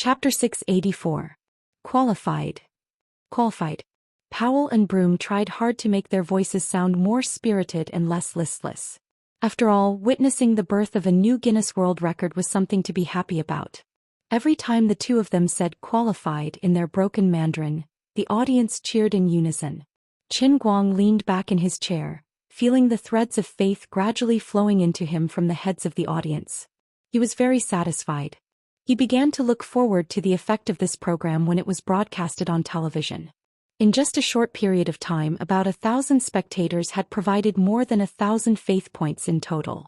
Chapter 684. Qualified. Qualified. Powell and Broom tried hard to make their voices sound more spirited and less listless. After all, witnessing the birth of a new Guinness World Record was something to be happy about. Every time the two of them said qualified in their broken Mandarin, the audience cheered in unison. Qin Guang leaned back in his chair, feeling the threads of faith gradually flowing into him from the heads of the audience. He was very satisfied. He began to look forward to the effect of this program when it was broadcasted on television. In just a short period of time, about 1,000 spectators had provided more than 1,000 faith points in total.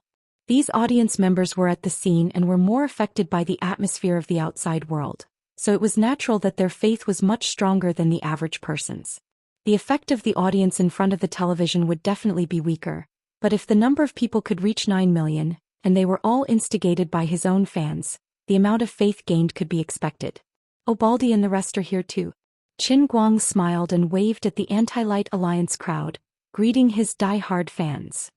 These audience members were at the scene and were more affected by the atmosphere of the outside world, so it was natural that their faith was much stronger than the average person's. The effect of the audience in front of the television would definitely be weaker, but if the number of people could reach 9 million, and they were all instigated by his own fans, the amount of faith gained could be expected. Oh, Baldy and the rest are here too. Qin Guang smiled and waved at the Anti-Light Alliance crowd, greeting his die-hard fans.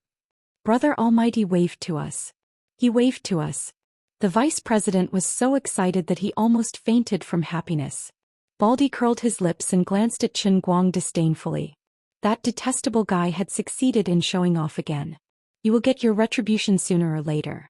Brother Almighty waved to us. He waved to us. The vice president was so excited that he almost fainted from happiness. Baldy curled his lips and glanced at Qin Guang disdainfully. That detestable guy had succeeded in showing off again. You will get your retribution sooner or later.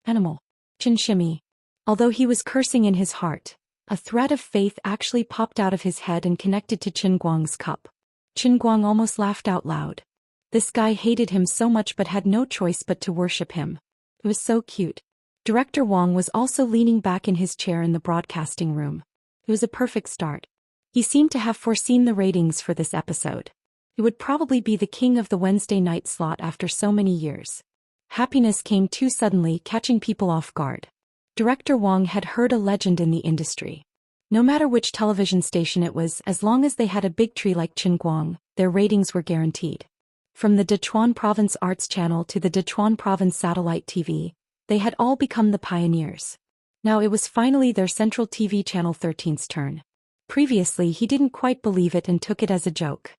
Animal. Qin shimmy. Although he was cursing in his heart, a thread of faith actually popped out of his head and connected to Qin Guang's cup. Qin Guang almost laughed out loud. This guy hated him so much but had no choice but to worship him. It was so cute. Director Wang was also leaning back in his chair in the broadcasting room. It was a perfect start. He seemed to have foreseen the ratings for this episode. It would probably be the king of the Wednesday night slot after so many years. Happiness came too suddenly, catching people off guard. Director Wang had heard a legend in the industry. No matter which television station it was, as long as they had a big tree like Qin Guang, their ratings were guaranteed. From the Dechuan Province Arts Channel to the Dechuan Province Satellite TV, they had all become the pioneers. Now it was finally their Central TV Channel 13's turn. Previously he didn't quite believe it and took it as a joke.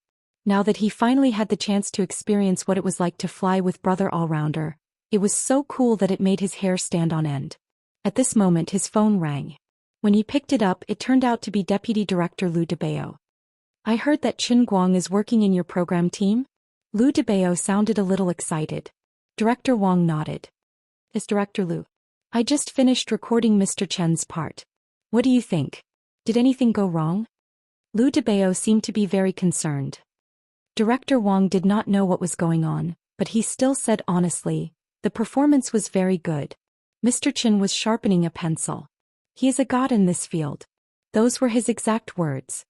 Now that he finally had the chance to experience what it was like to fly with Brother Allrounder, it was so cool that it made his hair stand on end. At this moment his phone rang. When he picked it up, it turned out to be Deputy Director Liu Debao. I heard that Qin Guang is working in your program team? Liu Debao sounded a little excited. Director Wang nodded. It's Director Liu. I just finished recording Mr. Chen's part. What do you think? Did anything go wrong? Liu Debao seemed to be very concerned. Director Wang did not know what was going on, but he still said honestly, the performance was very good. Mr. Chen was sharpening a pencil. He is a god in this field. Those were his exact words.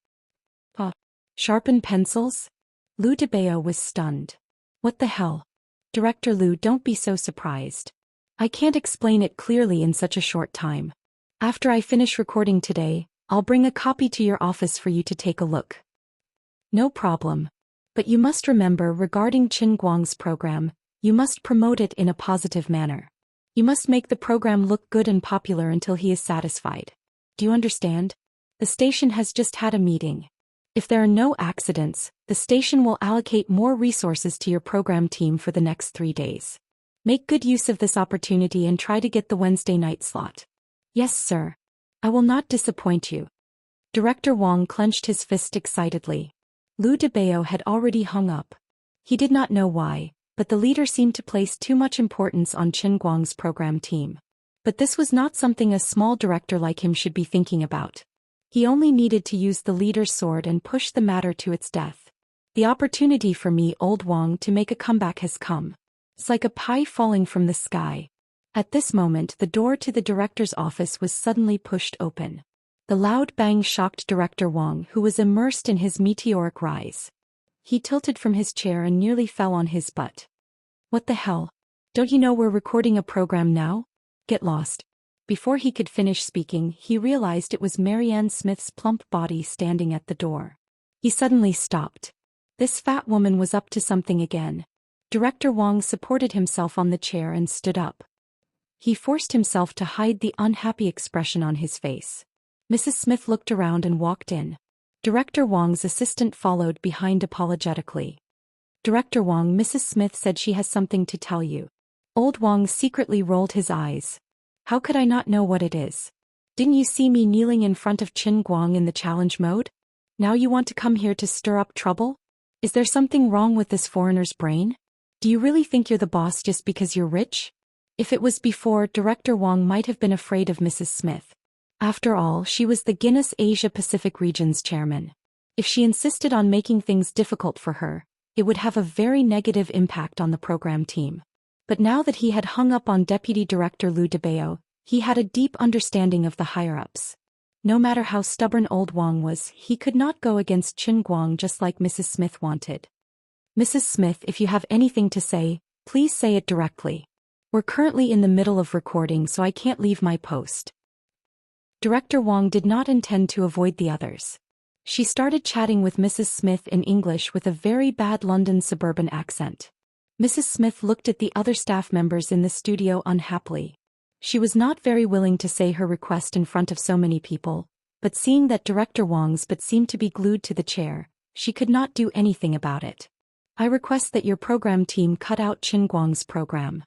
Sharpen pencils? Liu Debao was stunned. What the hell? Director Liu, don't be so surprised. I can't explain it clearly in such a short time. After I finish recording today, I'll bring a copy to your office for you to take a look. No problem. But you must remember, regarding Qin Guang's program, you must promote it in a positive manner. You must make the program look good and popular until he is satisfied. Do you understand? The station has just had a meeting. If there are no accidents, the station will allocate more resources to your program team for the next 3 days. Make good use of this opportunity and try to get the Wednesday night slot. Yes, sir. I will not disappoint you. Director Wang clenched his fist excitedly. Liu Debao had already hung up. He did not know why, but the leader seemed to place too much importance on Qin Guang's program team. But this was not something a small director like him should be thinking about. He only needed to use the leader's sword and push the matter to its death. The opportunity for me, old Wang, to make a comeback has come. It's like a pie falling from the sky. At this moment the door to the director's office was suddenly pushed open. The loud bang shocked Director Wang, who was immersed in his meteoric rise. He tilted from his chair and nearly fell on his butt. What the hell? Don't you know we're recording a program now? Get lost. Before he could finish speaking, he realized it was Marianne Smith's plump body standing at the door. He suddenly stopped. This fat woman was up to something again. Director Wang supported himself on the chair and stood up. He forced himself to hide the unhappy expression on his face. Mrs. Smith looked around and walked in. Director Wang's assistant followed behind apologetically. Director Wang, Mrs. Smith said she has something to tell you. Old Wang secretly rolled his eyes. How could I not know what it is? Didn't you see me kneeling in front of Qin Guang in the challenge mode? Now you want to come here to stir up trouble? Is there something wrong with this foreigner's brain? Do you really think you're the boss just because you're rich? If it was before, Director Wang might have been afraid of Mrs. Smith. After all, she was the Guinness Asia-Pacific region's chairman. If she insisted on making things difficult for her, it would have a very negative impact on the program team. But now that he had hung up on Deputy Director Liu Debao, he had a deep understanding of the higher-ups. No matter how stubborn old Wang was, he could not go against Qin Guang just like Mrs. Smith wanted. Mrs. Smith, if you have anything to say, please say it directly. We're currently in the middle of recording, so I can't leave my post. Director Wang did not intend to avoid the others. She started chatting with Mrs. Smith in English with a very bad London suburban accent. Mrs. Smith looked at the other staff members in the studio unhappily. She was not very willing to say her request in front of so many people, but seeing that Director Wang's butt seemed to be glued to the chair, she could not do anything about it. I request that your program team cut out Qin Guang's program.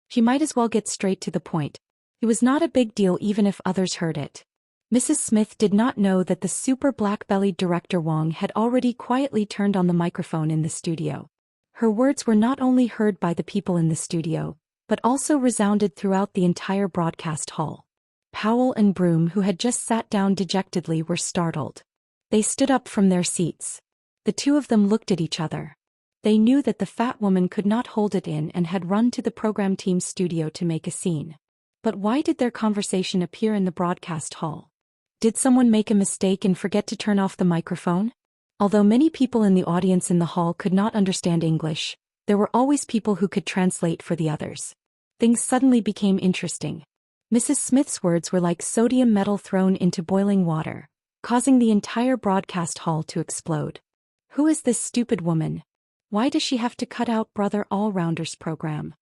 She might as well get straight to the point. It was not a big deal even if others heard it. Mrs. Smith did not know that the super black-bellied Director Wang had already quietly turned on the microphone in the studio. Her words were not only heard by the people in the studio, but also resounded throughout the entire broadcast hall. Powell and Broom, who had just sat down dejectedly, were startled. They stood up from their seats. The two of them looked at each other. They knew that the fat woman could not hold it in and had run to the program team's studio to make a scene. But why did their conversation appear in the broadcast hall? Did someone make a mistake and forget to turn off the microphone? Although many people in the audience in the hall could not understand English, there were always people who could translate for the others. Things suddenly became interesting. Mrs. Smith's words were like sodium metal thrown into boiling water, causing the entire broadcast hall to explode. Who is this stupid woman? Why does she have to cut out Brother All-Rounder's program?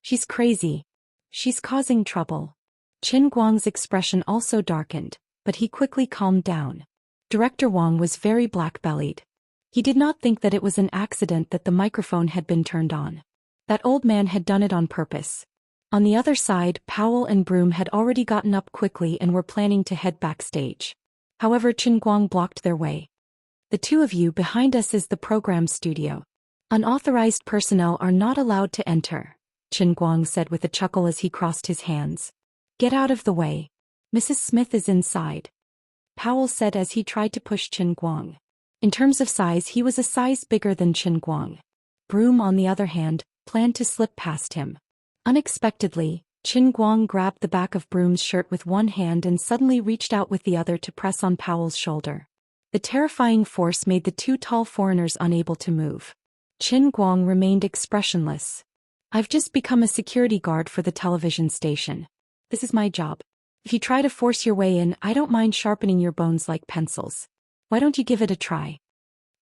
She's crazy. She's causing trouble. Qin Guang's expression also darkened, but he quickly calmed down. Director Wang was very black-bellied. He did not think that it was an accident that the microphone had been turned on. That old man had done it on purpose. On the other side, Powell and Broom had already gotten up quickly and were planning to head backstage. However, Qin Guang blocked their way. The two of you behind us is the program studio. Unauthorized personnel are not allowed to enter, Qin Guang said with a chuckle as he crossed his hands. Get out of the way. Mrs. Smith is inside, Powell said as he tried to push Qin Guang. In terms of size, he was a size bigger than Qin Guang. Broom, on the other hand, planned to slip past him. Unexpectedly, Qin Guang grabbed the back of Broom's shirt with one hand and suddenly reached out with the other to press on Powell's shoulder. The terrifying force made the two tall foreigners unable to move. Qin Guang remained expressionless. I've just become a security guard for the television station. This is my job. If you try to force your way in, I don't mind sharpening your bones like pencils. Why don't you give it a try?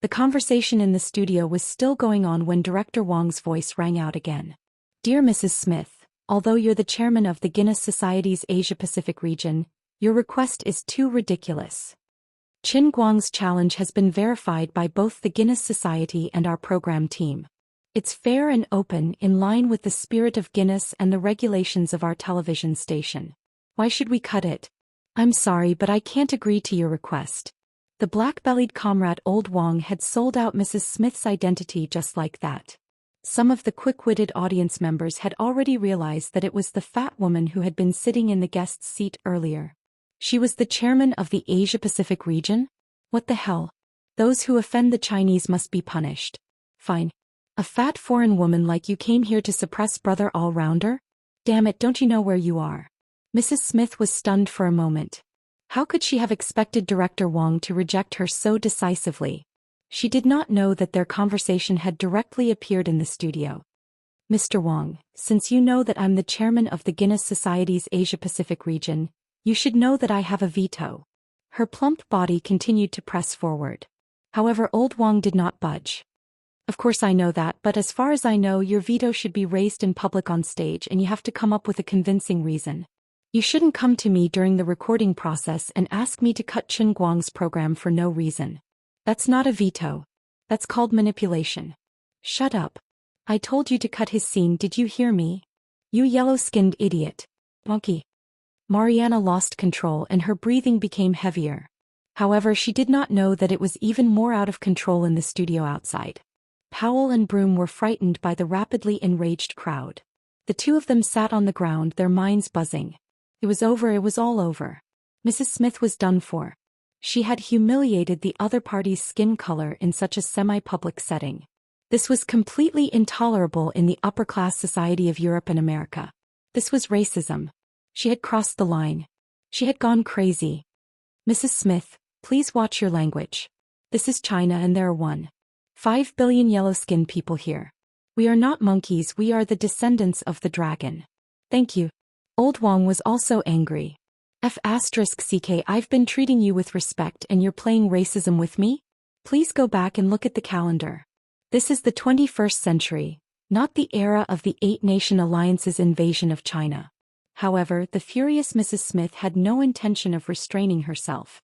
The conversation in the studio was still going on when Director Wang's voice rang out again. Dear Mrs. Smith, although you're the chairman of the Guinness Society's Asia-Pacific region, your request is too ridiculous. Qin Guang's challenge has been verified by both the Guinness Society and our program team. It's fair and open, in line with the spirit of Guinness and the regulations of our television station. Why should we cut it? I'm sorry, but I can't agree to your request. The black-bellied comrade Old Wang had sold out Mrs. Smith's identity just like that. Some of the quick-witted audience members had already realized that it was the fat woman who had been sitting in the guest's seat earlier. She was the chairman of the Asia-Pacific region? What the hell? Those who offend the Chinese must be punished. Fine. A fat foreign woman like you came here to suppress Brother All-Rounder? Damn it, don't you know where you are? Mrs. Smith was stunned for a moment. How could she have expected Director Wang to reject her so decisively? She did not know that their conversation had directly appeared in the studio. Mr. Wang, since you know that I'm the chairman of the Guinness Society's Asia-Pacific region, you should know that I have a veto. Her plump body continued to press forward. However, Old Wang did not budge. Of course I know that, but as far as I know, your veto should be raised in public on stage and you have to come up with a convincing reason. You shouldn't come to me during the recording process and ask me to cut Qin Guang's program for no reason. That's not a veto. That's called manipulation. Shut up. I told you to cut his scene, did you hear me? You yellow-skinned idiot. Monkey. Mariana lost control and her breathing became heavier. However, she did not know that it was even more out of control in the studio outside. Powell and Broom were frightened by the rapidly enraged crowd. The two of them sat on the ground, their minds buzzing. It was over, it was all over. Mrs. Smith was done for. She had humiliated the other party's skin color in such a semi-public setting. This was completely intolerable in the upper-class society of Europe and America. This was racism. She had crossed the line. She had gone crazy. Mrs. Smith, please watch your language. This is China and there are 5 billion yellow-skinned people here. We are not monkeys, we are the descendants of the dragon. Thank you. Old Wang was also angry. F***ck, I've been treating you with respect and you're playing racism with me? Please go back and look at the calendar. This is the 21st century, not the era of the 8-Nation Alliance's invasion of China. However, the furious Mrs. Smith had no intention of restraining herself.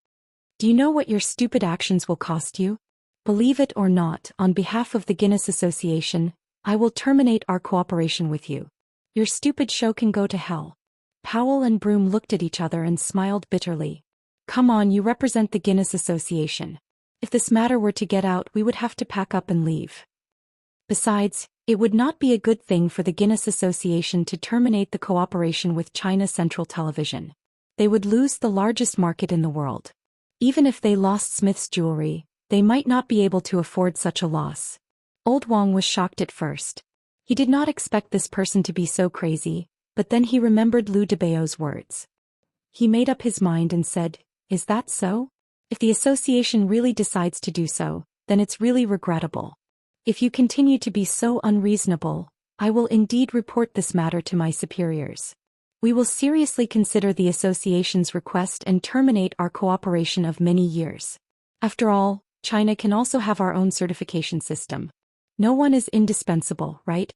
Do you know what your stupid actions will cost you? Believe it or not, on behalf of the Guinness Association, I will terminate our cooperation with you. Your stupid show can go to hell. Powell and Broom looked at each other and smiled bitterly. Come on, you represent the Guinness Association. If this matter were to get out, we would have to pack up and leave. Besides, it would not be a good thing for the Guinness Association to terminate the cooperation with China Central Television. They would lose the largest market in the world. Even if they lost Smith's jewelry, they might not be able to afford such a loss. Old Wang was shocked at first. He did not expect this person to be so crazy, but then he remembered Liu Debao's words. He made up his mind and said, "Is that so? If the association really decides to do so, then it's really regrettable. If you continue to be so unreasonable, I will indeed report this matter to my superiors. We will seriously consider the association's request and terminate our cooperation of many years. After all, China can also have our own certification system. No one is indispensable, right?"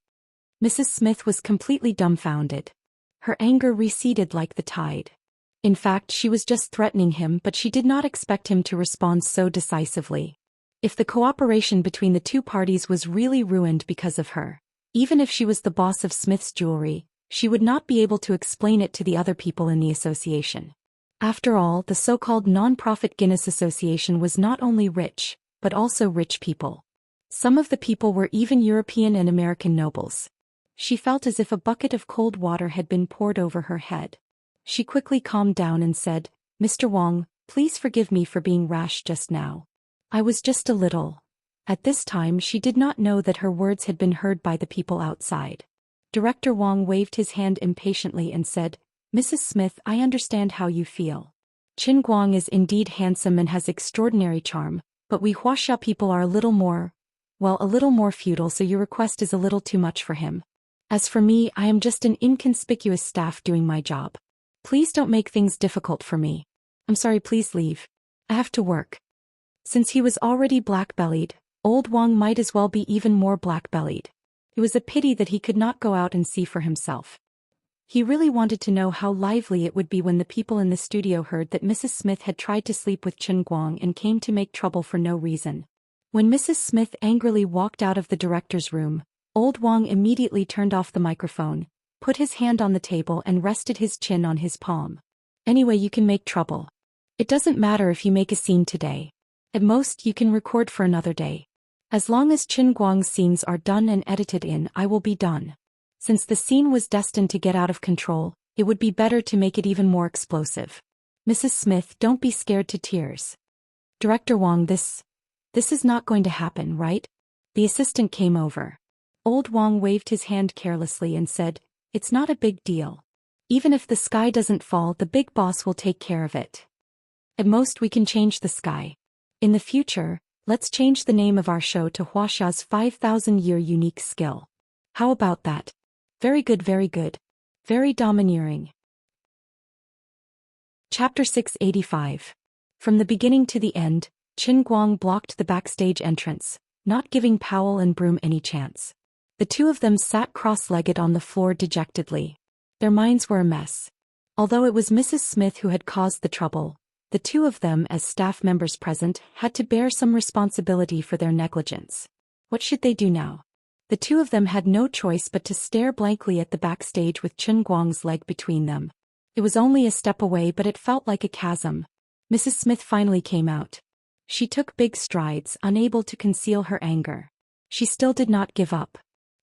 Mrs. Smith was completely dumbfounded. Her anger receded like the tide. In fact, she was just threatening him, but she did not expect him to respond so decisively. If the cooperation between the two parties was really ruined because of her, even if she was the boss of Smith's jewelry, she would not be able to explain it to the other people in the association. After all, the so-called non-profit Guinness Association was not only rich, but also rich people. Some of the people were even European and American nobles. She felt as if a bucket of cold water had been poured over her head. She quickly calmed down and said, "Mr. Wang, please forgive me for being rash just now. I was just a little." At this time she did not know that her words had been heard by the people outside. Director Wang waved his hand impatiently and said, "Mrs. Smith, I understand how you feel. Qin Guang is indeed handsome and has extraordinary charm, but we Wuxia people are a little more feudal, so your request is a little too much for him. As for me, I am just an inconspicuous staff doing my job. Please don't make things difficult for me. I'm sorry, please leave. I have to work." Since he was already black-bellied, Old Wang might as well be even more black-bellied. It was a pity that he could not go out and see for himself. He really wanted to know how lively it would be when the people in the studio heard that Mrs. Smith had tried to sleep with Qin Guang and came to make trouble for no reason. When Mrs. Smith angrily walked out of the director's room, Old Wang immediately turned off the microphone, put his hand on the table and rested his chin on his palm. "Anyway, you can make trouble. It doesn't matter if you make a scene today. At most, you can record for another day. As long as Qin Guang's scenes are done and edited in, I will be done. Since the scene was destined to get out of control, it would be better to make it even more explosive. Mrs. Smith, don't be scared to tears. Director Wang, this is not going to happen, right?" The assistant came over. Old Wang waved his hand carelessly and said, "It's not a big deal. Even if the sky doesn't fall, the big boss will take care of it. At most we can change the sky. In the future, let's change the name of our show to Huaxia's 5,000-year unique skill. How about that? Very good, very good. Very domineering." Chapter 685. From the beginning to the end, Qin Guang blocked the backstage entrance, not giving Powell and Broom any chance. The two of them sat cross-legged on the floor dejectedly. Their minds were a mess. Although it was Mrs. Smith who had caused the trouble, the two of them, as staff members present, had to bear some responsibility for their negligence. What should they do now? The two of them had no choice but to stare blankly at the backstage with Qin Guang's leg between them. It was only a step away, but it felt like a chasm. Mrs. Smith finally came out. She took big strides, unable to conceal her anger. She still did not give up.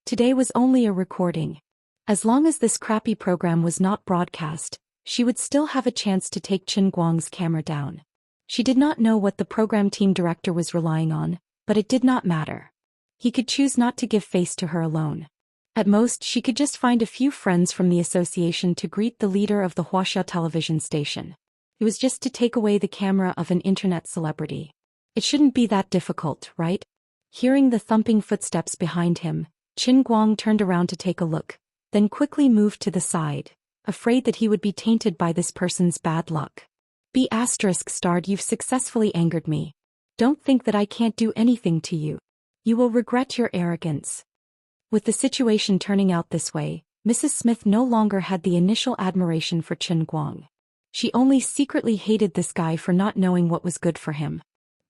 Today was only a recording. As long as this crappy program was not broadcast, she would still have a chance to take Qin Guang's camera down. She did not know what the program team director was relying on, but it did not matter. He could choose not to give face to her alone. At most, she could just find a few friends from the association to greet the leader of the Wuxia television station. It was just to take away the camera of an internet celebrity. It shouldn't be that difficult, right? Hearing the thumping footsteps behind him, Qin Guang turned around to take a look, then quickly moved to the side, afraid that he would be tainted by this person's bad luck. ***, you've successfully angered me. Don't think that I can't do anything to you. You will regret your arrogance. With the situation turning out this way, Mrs. Smith no longer had the initial admiration for Qin Guang. She only secretly hated this guy for not knowing what was good for him.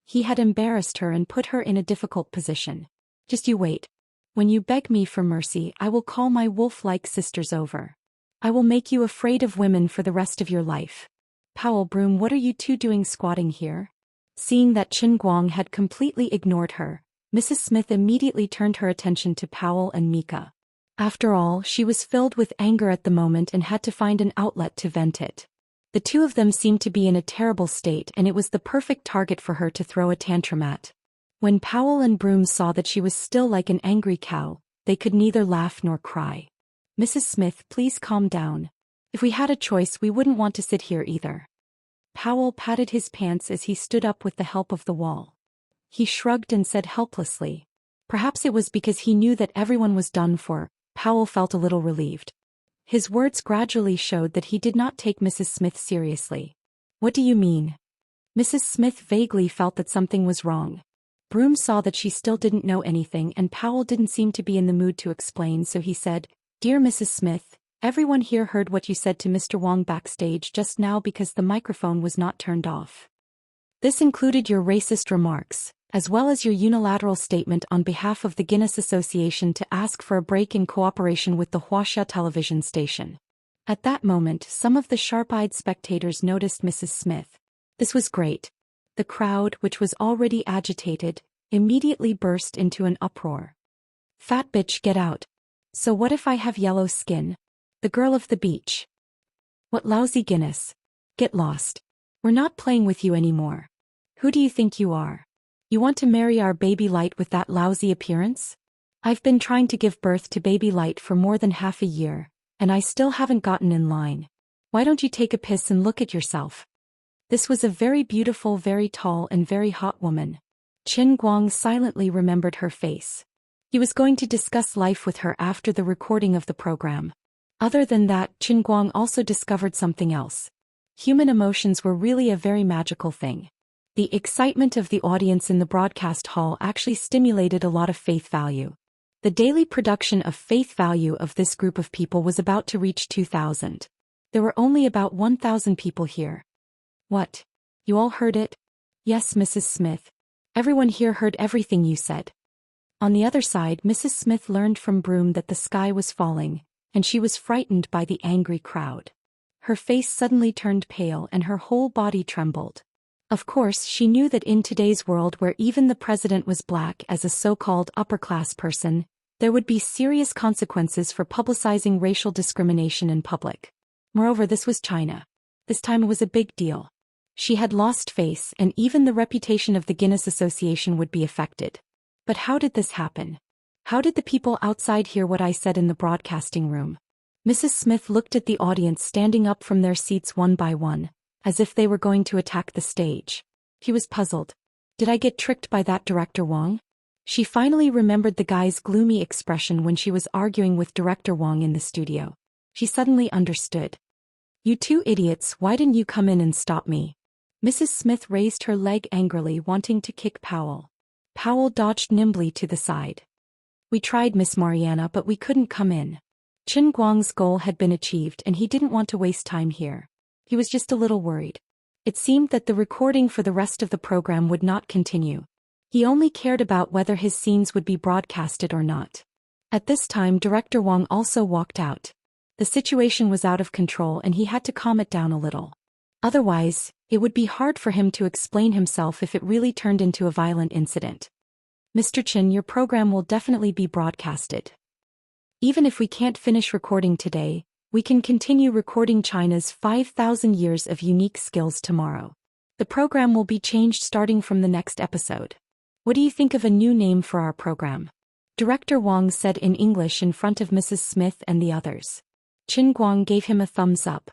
He had embarrassed her and put her in a difficult position. Just you wait. When you beg me for mercy, I will call my wolf-like sisters over. I will make you afraid of women for the rest of your life. Powell, Broom, what are you two doing squatting here? Seeing that Qin Guang had completely ignored her, Mrs. Smith immediately turned her attention to Powell and Mika. After all, she was filled with anger at the moment and had to find an outlet to vent it. The two of them seemed to be in a terrible state, and it was the perfect target for her to throw a tantrum at. When Powell and Broom saw that she was still like an angry cow, they could neither laugh nor cry. Mrs. Smith, please calm down. If we had a choice, we wouldn't want to sit here either. Powell patted his pants as he stood up with the help of the wall. He shrugged and said helplessly. Perhaps it was because he knew that everyone was done for. Powell felt a little relieved. His words gradually showed that he did not take Mrs. Smith seriously. What do you mean? Mrs. Smith vaguely felt that something was wrong. Broom saw that she still didn't know anything, and Powell didn't seem to be in the mood to explain, so he said, Dear Mrs. Smith, everyone here heard what you said to Mr. Wong backstage just now because the microphone was not turned off. This included your racist remarks, as well as your unilateral statement on behalf of the Guinness Association to ask for a break in cooperation with the Wuxia television station. At that moment, some of the sharp-eyed spectators noticed Mrs. Smith. This was great. The crowd, which was already agitated, immediately burst into an uproar. Fat bitch, get out. So what if I have yellow skin? The girl of the beach. What lousy Guinness. Get lost. We're not playing with you anymore. Who do you think you are? You want to marry our baby Light with that lousy appearance? I've been trying to give birth to baby Light for more than half a year, and I still haven't gotten in line. Why don't you take a piss and look at yourself? This was a very beautiful, very tall and very hot woman. Qin Guang silently remembered her face. He was going to discuss life with her after the recording of the program. Other than that, Qin Guang also discovered something else. Human emotions were really a very magical thing. The excitement of the audience in the broadcast hall actually stimulated a lot of faith value. The daily production of faith value of this group of people was about to reach 2,000. There were only about 1,000 people here. What? You all heard it? Yes, Mrs. Smith. Everyone here heard everything you said. On the other side, Mrs. Smith learned from Broom that the sky was falling, and she was frightened by the angry crowd. Her face suddenly turned pale and her whole body trembled. Of course, she knew that in today's world where even the president was black as a so-called upper-class person, there would be serious consequences for publicizing racial discrimination in public. Moreover, this was China. This time it was a big deal. She had lost face, and even the reputation of the Guinness Association would be affected. But how did this happen? How did the people outside hear what I said in the broadcasting room? Mrs. Smith looked at the audience standing up from their seats one by one, as if they were going to attack the stage. She was puzzled. Did I get tricked by that Director Wong? She finally remembered the guy's gloomy expression when she was arguing with Director Wong in the studio. She suddenly understood. You two idiots, why didn't you come in and stop me? Mrs. Smith raised her leg angrily, wanting to kick Powell. Powell dodged nimbly to the side. We tried, Miss Mariana, but we couldn't come in. Qin Guang's goal had been achieved and he didn't want to waste time here. He was just a little worried. It seemed that the recording for the rest of the program would not continue. He only cared about whether his scenes would be broadcasted or not. At this time, Director Wong also walked out. The The situation was out of control and he had to calm it down a little. Otherwise, it would be hard for him to explain himself if it really turned into a violent incident. Mr. Chen, your program will definitely be broadcasted. Even if we can't finish recording today, we can continue recording China's 5,000 years of unique skills tomorrow. The program will be changed starting from the next episode. What do you think of a new name for our program? Director Wang said in English in front of Mrs. Smith and the others. Qin Guang gave him a thumbs up.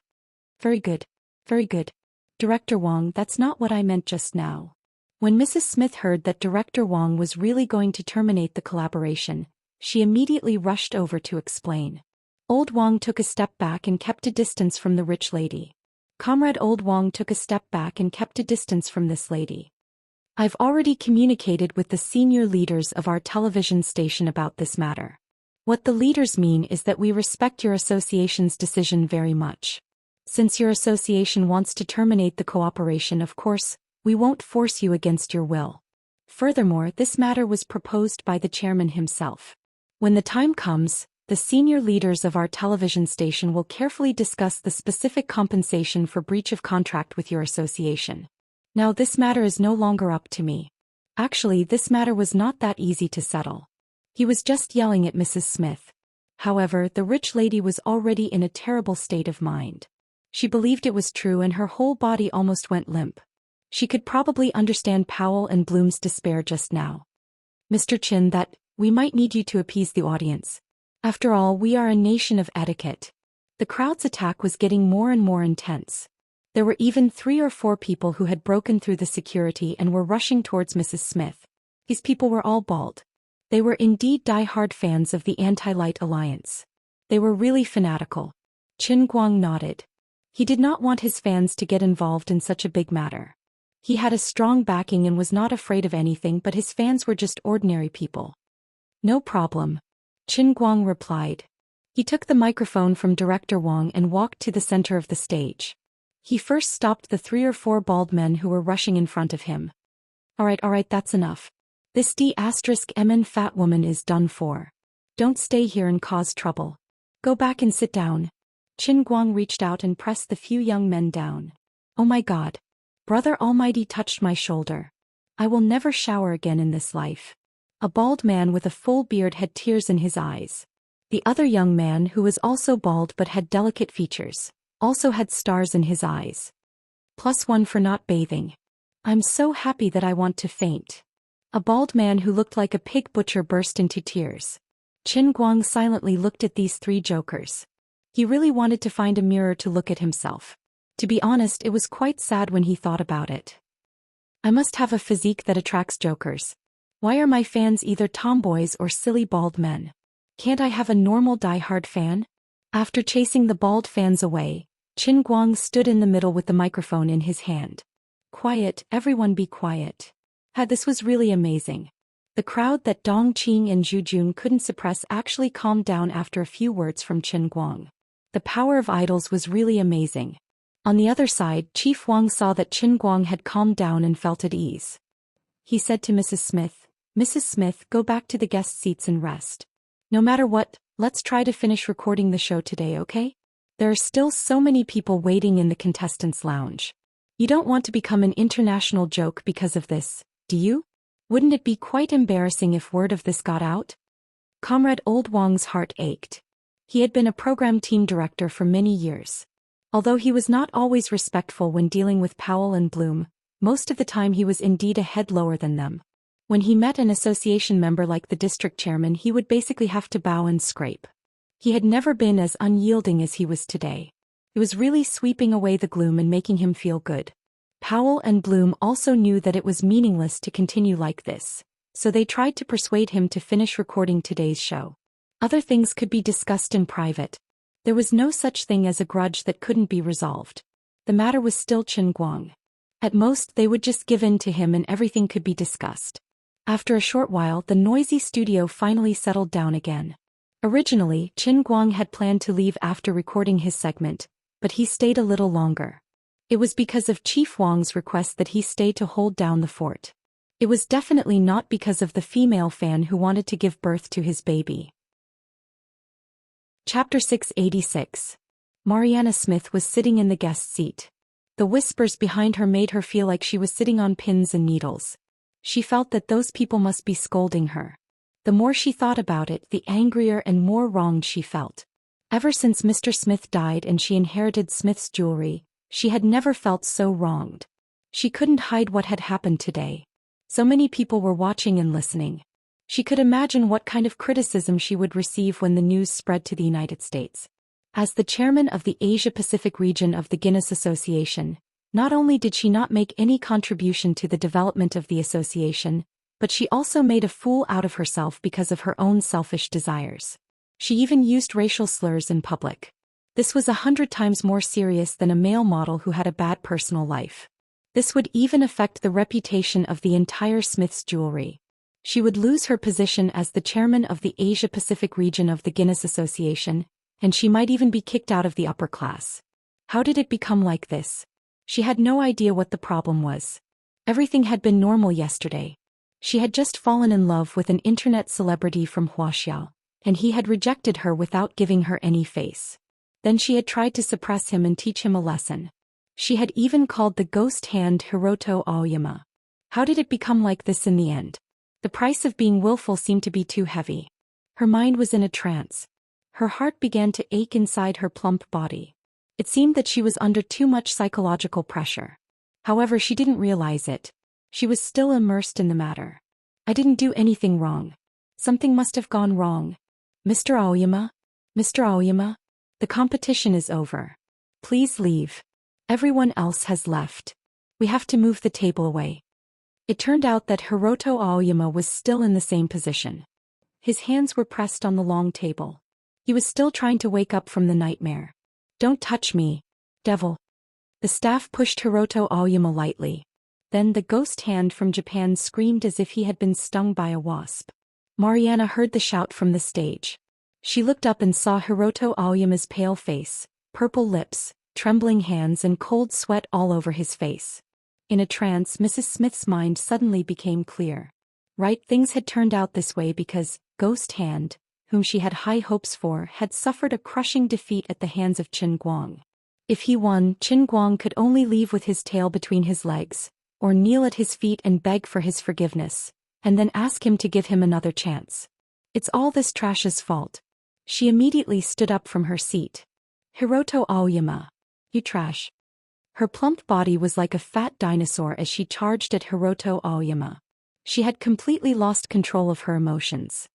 Very good. Very good. Director Wang, that's not what I meant just now. When Mrs. Smith heard that Director Wang was really going to terminate the collaboration, she immediately rushed over to explain. Old Wang took a step back and kept a distance from the rich lady. Comrade Old Wang took a step back and kept a distance from this lady. I've already communicated with the senior leaders of our television station about this matter. What the leaders mean is that we respect your association's decision very much. Since your association wants to terminate the cooperation, of course, we won't force you against your will. Furthermore, this matter was proposed by the chairman himself. When the time comes, the senior leaders of our television station will carefully discuss the specific compensation for breach of contract with your association. Now this matter is no longer up to me. Actually, this matter was not that easy to settle. He was just yelling at Mrs. Smith. However, the rich lady was already in a terrible state of mind. She believed it was true and her whole body almost went limp. She could probably understand Powell and Bloom's despair just now. Mr. Chin, that we might need you to appease the audience. After all, we are a nation of etiquette. The crowd's attack was getting more and more intense. There were even 3 or 4 people who had broken through the security and were rushing towards Mrs. Smith. These people were all bald. They were indeed die-hard fans of the Anti-Light Alliance. They were really fanatical. Qin Guang nodded. He did not want his fans to get involved in such a big matter. He had a strong backing and was not afraid of anything, but his fans were just ordinary people. No problem. Qin Guang replied. He took the microphone from Director Wang and walked to the center of the stage. He first stopped the 3 or 4 bald men who were rushing in front of him. All right, that's enough. This D*MN fat woman is done for. Don't stay here and cause trouble. Go back and sit down. Qin Guang reached out and pressed the few young men down. Oh my God. Brother Almighty touched my shoulder. I will never shower again in this life. A bald man with a full beard had tears in his eyes. The other young man, who was also bald but had delicate features, also had stars in his eyes. +1 for not bathing. I'm so happy that I want to faint. A bald man who looked like a pig butcher burst into tears. Qin Guang silently looked at these 3 jokers. He really wanted to find a mirror to look at himself. To be honest, it was quite sad when he thought about it. I must have a physique that attracts jokers. Why are my fans either tomboys or silly bald men? Can't I have a normal die-hard fan? After chasing the bald fans away, Qin Guang stood in the middle with the microphone in his hand. Quiet, everyone be quiet. This was really amazing. The crowd that Dong Qing and Zhu Jun couldn't suppress actually calmed down after a few words from Qin Guang. The power of idols was really amazing. On the other side, Chief Wang saw that Qin Guang had calmed down and felt at ease. He said to Mrs. Smith, Mrs. Smith, go back to the guest seats and rest. No matter what, let's try to finish recording the show today, okay? There are still so many people waiting in the contestants' lounge. You don't want to become an international joke because of this, do you? Wouldn't it be quite embarrassing if word of this got out? Comrade Old Wang's heart ached. He had been a program team director for many years. Although he was not always respectful when dealing with Powell and Bloom, most of the time he was indeed a head lower than them. When he met an association member like the district chairman, he would basically have to bow and scrape. He had never been as unyielding as he was today. It was really sweeping away the gloom and making him feel good. Powell and Bloom also knew that it was meaningless to continue like this, so they tried to persuade him to finish recording today's show. Other things could be discussed in private. There was no such thing as a grudge that couldn't be resolved. The matter was still Qin Guang. At most, they would just give in to him and everything could be discussed. After a short while, the noisy studio finally settled down again. Originally, Qin Guang had planned to leave after recording his segment, but he stayed a little longer. It was because of Chief Wang's request that he stayed to hold down the fort. It was definitely not because of the female fan who wanted to give birth to his baby. Chapter 686. Mariana Smith was sitting in the guest seat. The whispers behind her made her feel like she was sitting on pins and needles. She felt that those people must be scolding her. The more she thought about it, the angrier and more wronged she felt. Ever since Mr. Smith died and she inherited Smith's jewelry, she had never felt so wronged. She couldn't hide what had happened today. So many people were watching and listening. She could imagine what kind of criticism she would receive when the news spread to the United States. As the chairman of the Asia-Pacific region of the Guinness Association, not only did she not make any contribution to the development of the association, but she also made a fool out of herself because of her own selfish desires. She even used racial slurs in public. This was 100 times more serious than a male model who had a bad personal life. This would even affect the reputation of the entire Smith's jewelry. She would lose her position as the chairman of the Asia-Pacific region of the Guinness Association, and she might even be kicked out of the upper class. How did it become like this? She had no idea what the problem was. Everything had been normal yesterday. She had just fallen in love with an internet celebrity from Wuxia, and he had rejected her without giving her any face. Then she had tried to suppress him and teach him a lesson. She had even called the ghost hand Hiroto Aoyama. How did it become like this in the end? The price of being willful seemed to be too heavy. Her mind was in a trance. Her heart began to ache inside her plump body. It seemed that she was under too much psychological pressure. However, she didn't realize it. She was still immersed in the matter. I didn't do anything wrong. Something must have gone wrong. Mr. Aoyama? Mr. Aoyama? The competition is over. Please leave. Everyone else has left. We have to move the table away. It turned out that Hiroto Aoyama was still in the same position. His hands were pressed on the long table. He was still trying to wake up from the nightmare. Don't touch me, devil. The staff pushed Hiroto Aoyama lightly. Then the ghost hand from Japan screamed as if he had been stung by a wasp. Mariana heard the shout from the stage. She looked up and saw Hiroto Aoyama's pale face, purple lips, trembling hands and cold sweat all over his face. In a trance, Mrs. Smith's mind suddenly became clear. Right, things had turned out this way because Ghost Hand, whom she had high hopes for, had suffered a crushing defeat at the hands of Qin Guang. If he won, Qin Guang could only leave with his tail between his legs, or kneel at his feet and beg for his forgiveness, and then ask him to give him another chance. It's all this trash's fault. She immediately stood up from her seat. Hiroto Aoyama. You trash. Her plump body was like a fat dinosaur as she charged at Hiroto Aoyama. She had completely lost control of her emotions.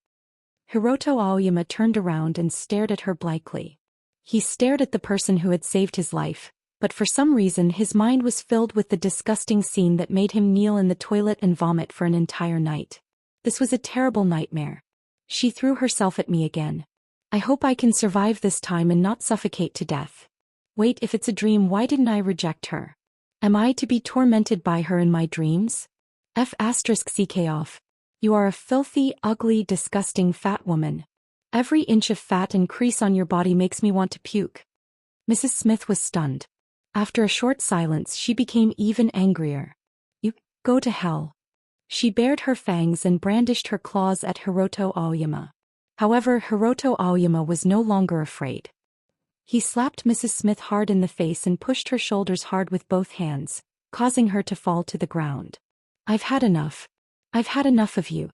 Hiroto Aoyama turned around and stared at her blankly. He stared at the person who had saved his life, but for some reason his mind was filled with the disgusting scene that made him kneel in the toilet and vomit for an entire night. This was a terrible nightmare. She threw herself at me again. I hope I can survive this time and not suffocate to death. Wait, if it's a dream, why didn't I reject her? Am I to be tormented by her in my dreams? F***ck off. You are a filthy, ugly, disgusting fat woman. Every inch of fat and crease on your body makes me want to puke. Mrs. Smith was stunned. After a short silence, she became even angrier. You, go to hell. She bared her fangs and brandished her claws at Hiroto Aoyama. However, Hiroto Aoyama was no longer afraid. He slapped Mrs. Smith hard in the face and pushed her shoulders hard with both hands, causing her to fall to the ground. I've had enough. I've had enough of you.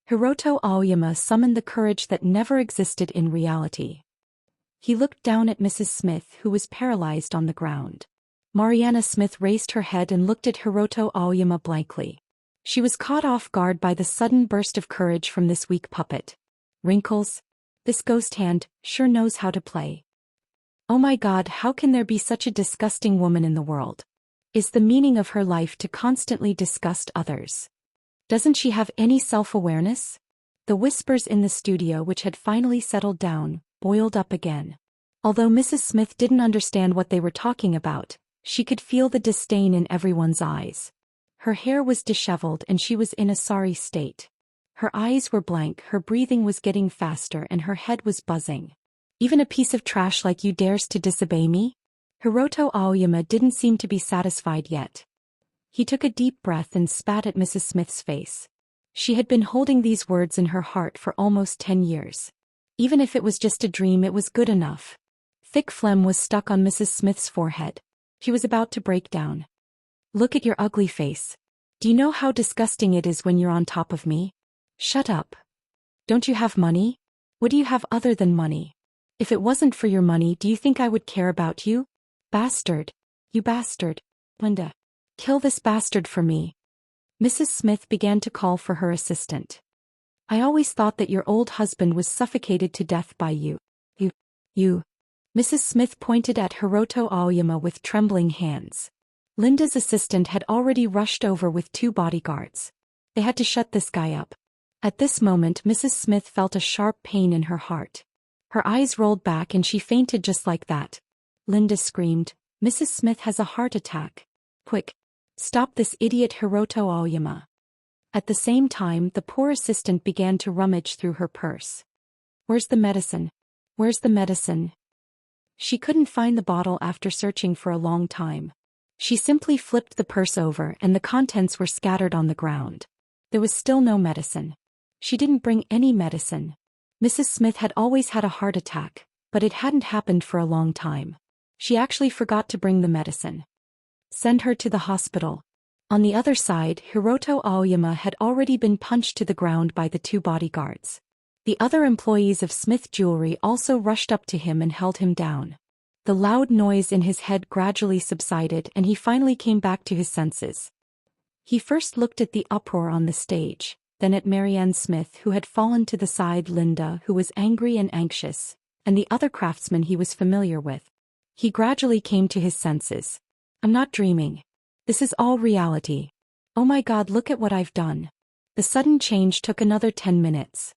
Hiroto Aoyama summoned the courage that never existed in reality. He looked down at Mrs. Smith, who was paralyzed on the ground. Mariana Smith raised her head and looked at Hiroto Aoyama blankly. She was caught off guard by the sudden burst of courage from this weak puppet. Wrinkles? This ghost hand sure knows how to play. Oh my God, how can there be such a disgusting woman in the world? Is the meaning of her life to constantly disgust others? Doesn't she have any self-awareness? The whispers in the studio, which had finally settled down, boiled up again. Although Mrs. Smith didn't understand what they were talking about, she could feel the disdain in everyone's eyes. Her hair was disheveled and she was in a sorry state. Her eyes were blank, her breathing was getting faster and her head was buzzing. Even a piece of trash like you dares to disobey me? Hiroto Aoyama didn't seem to be satisfied yet. He took a deep breath and spat at Mrs. Smith's face. She had been holding these words in her heart for almost 10 years. Even if it was just a dream, it was good enough. Thick phlegm was stuck on Mrs. Smith's forehead. She was about to break down. Look at your ugly face. Do you know how disgusting it is when you're on top of me? Shut up. Don't you have money? What do you have other than money? If it wasn't for your money, do you think I would care about you? Bastard. You bastard. Linda. Kill this bastard for me. Mrs. Smith began to call for her assistant. I always thought that your old husband was suffocated to death by you. You. Mrs. Smith pointed at Hiroto Aoyama with trembling hands. Linda's assistant had already rushed over with 2 bodyguards. They had to shut this guy up. At this moment, Mrs. Smith felt a sharp pain in her heart. Her eyes rolled back and she fainted just like that. Linda screamed, Mrs. Smith has a heart attack. Quick. Stop this idiot Hiroto Aoyama. At the same time, the poor assistant began to rummage through her purse. Where's the medicine? Where's the medicine? She couldn't find the bottle after searching for a long time. She simply flipped the purse over and the contents were scattered on the ground. There was still no medicine. She didn't bring any medicine. Mrs. Smith had always had a heart attack, but it hadn't happened for a long time. She actually forgot to bring the medicine. Send her to the hospital. On the other side, Hiroto Aoyama had already been punched to the ground by the 2 bodyguards. The other employees of Smith Jewelry also rushed up to him and held him down. The loud noise in his head gradually subsided and he finally came back to his senses. He first looked at the uproar on the stage, then at Marianne Smith, who had fallen to the side, Linda, who was angry and anxious, and the other craftsman he was familiar with. He gradually came to his senses. I'm not dreaming. This is all reality. Oh my God, look at what I've done. The sudden change took another 10 minutes.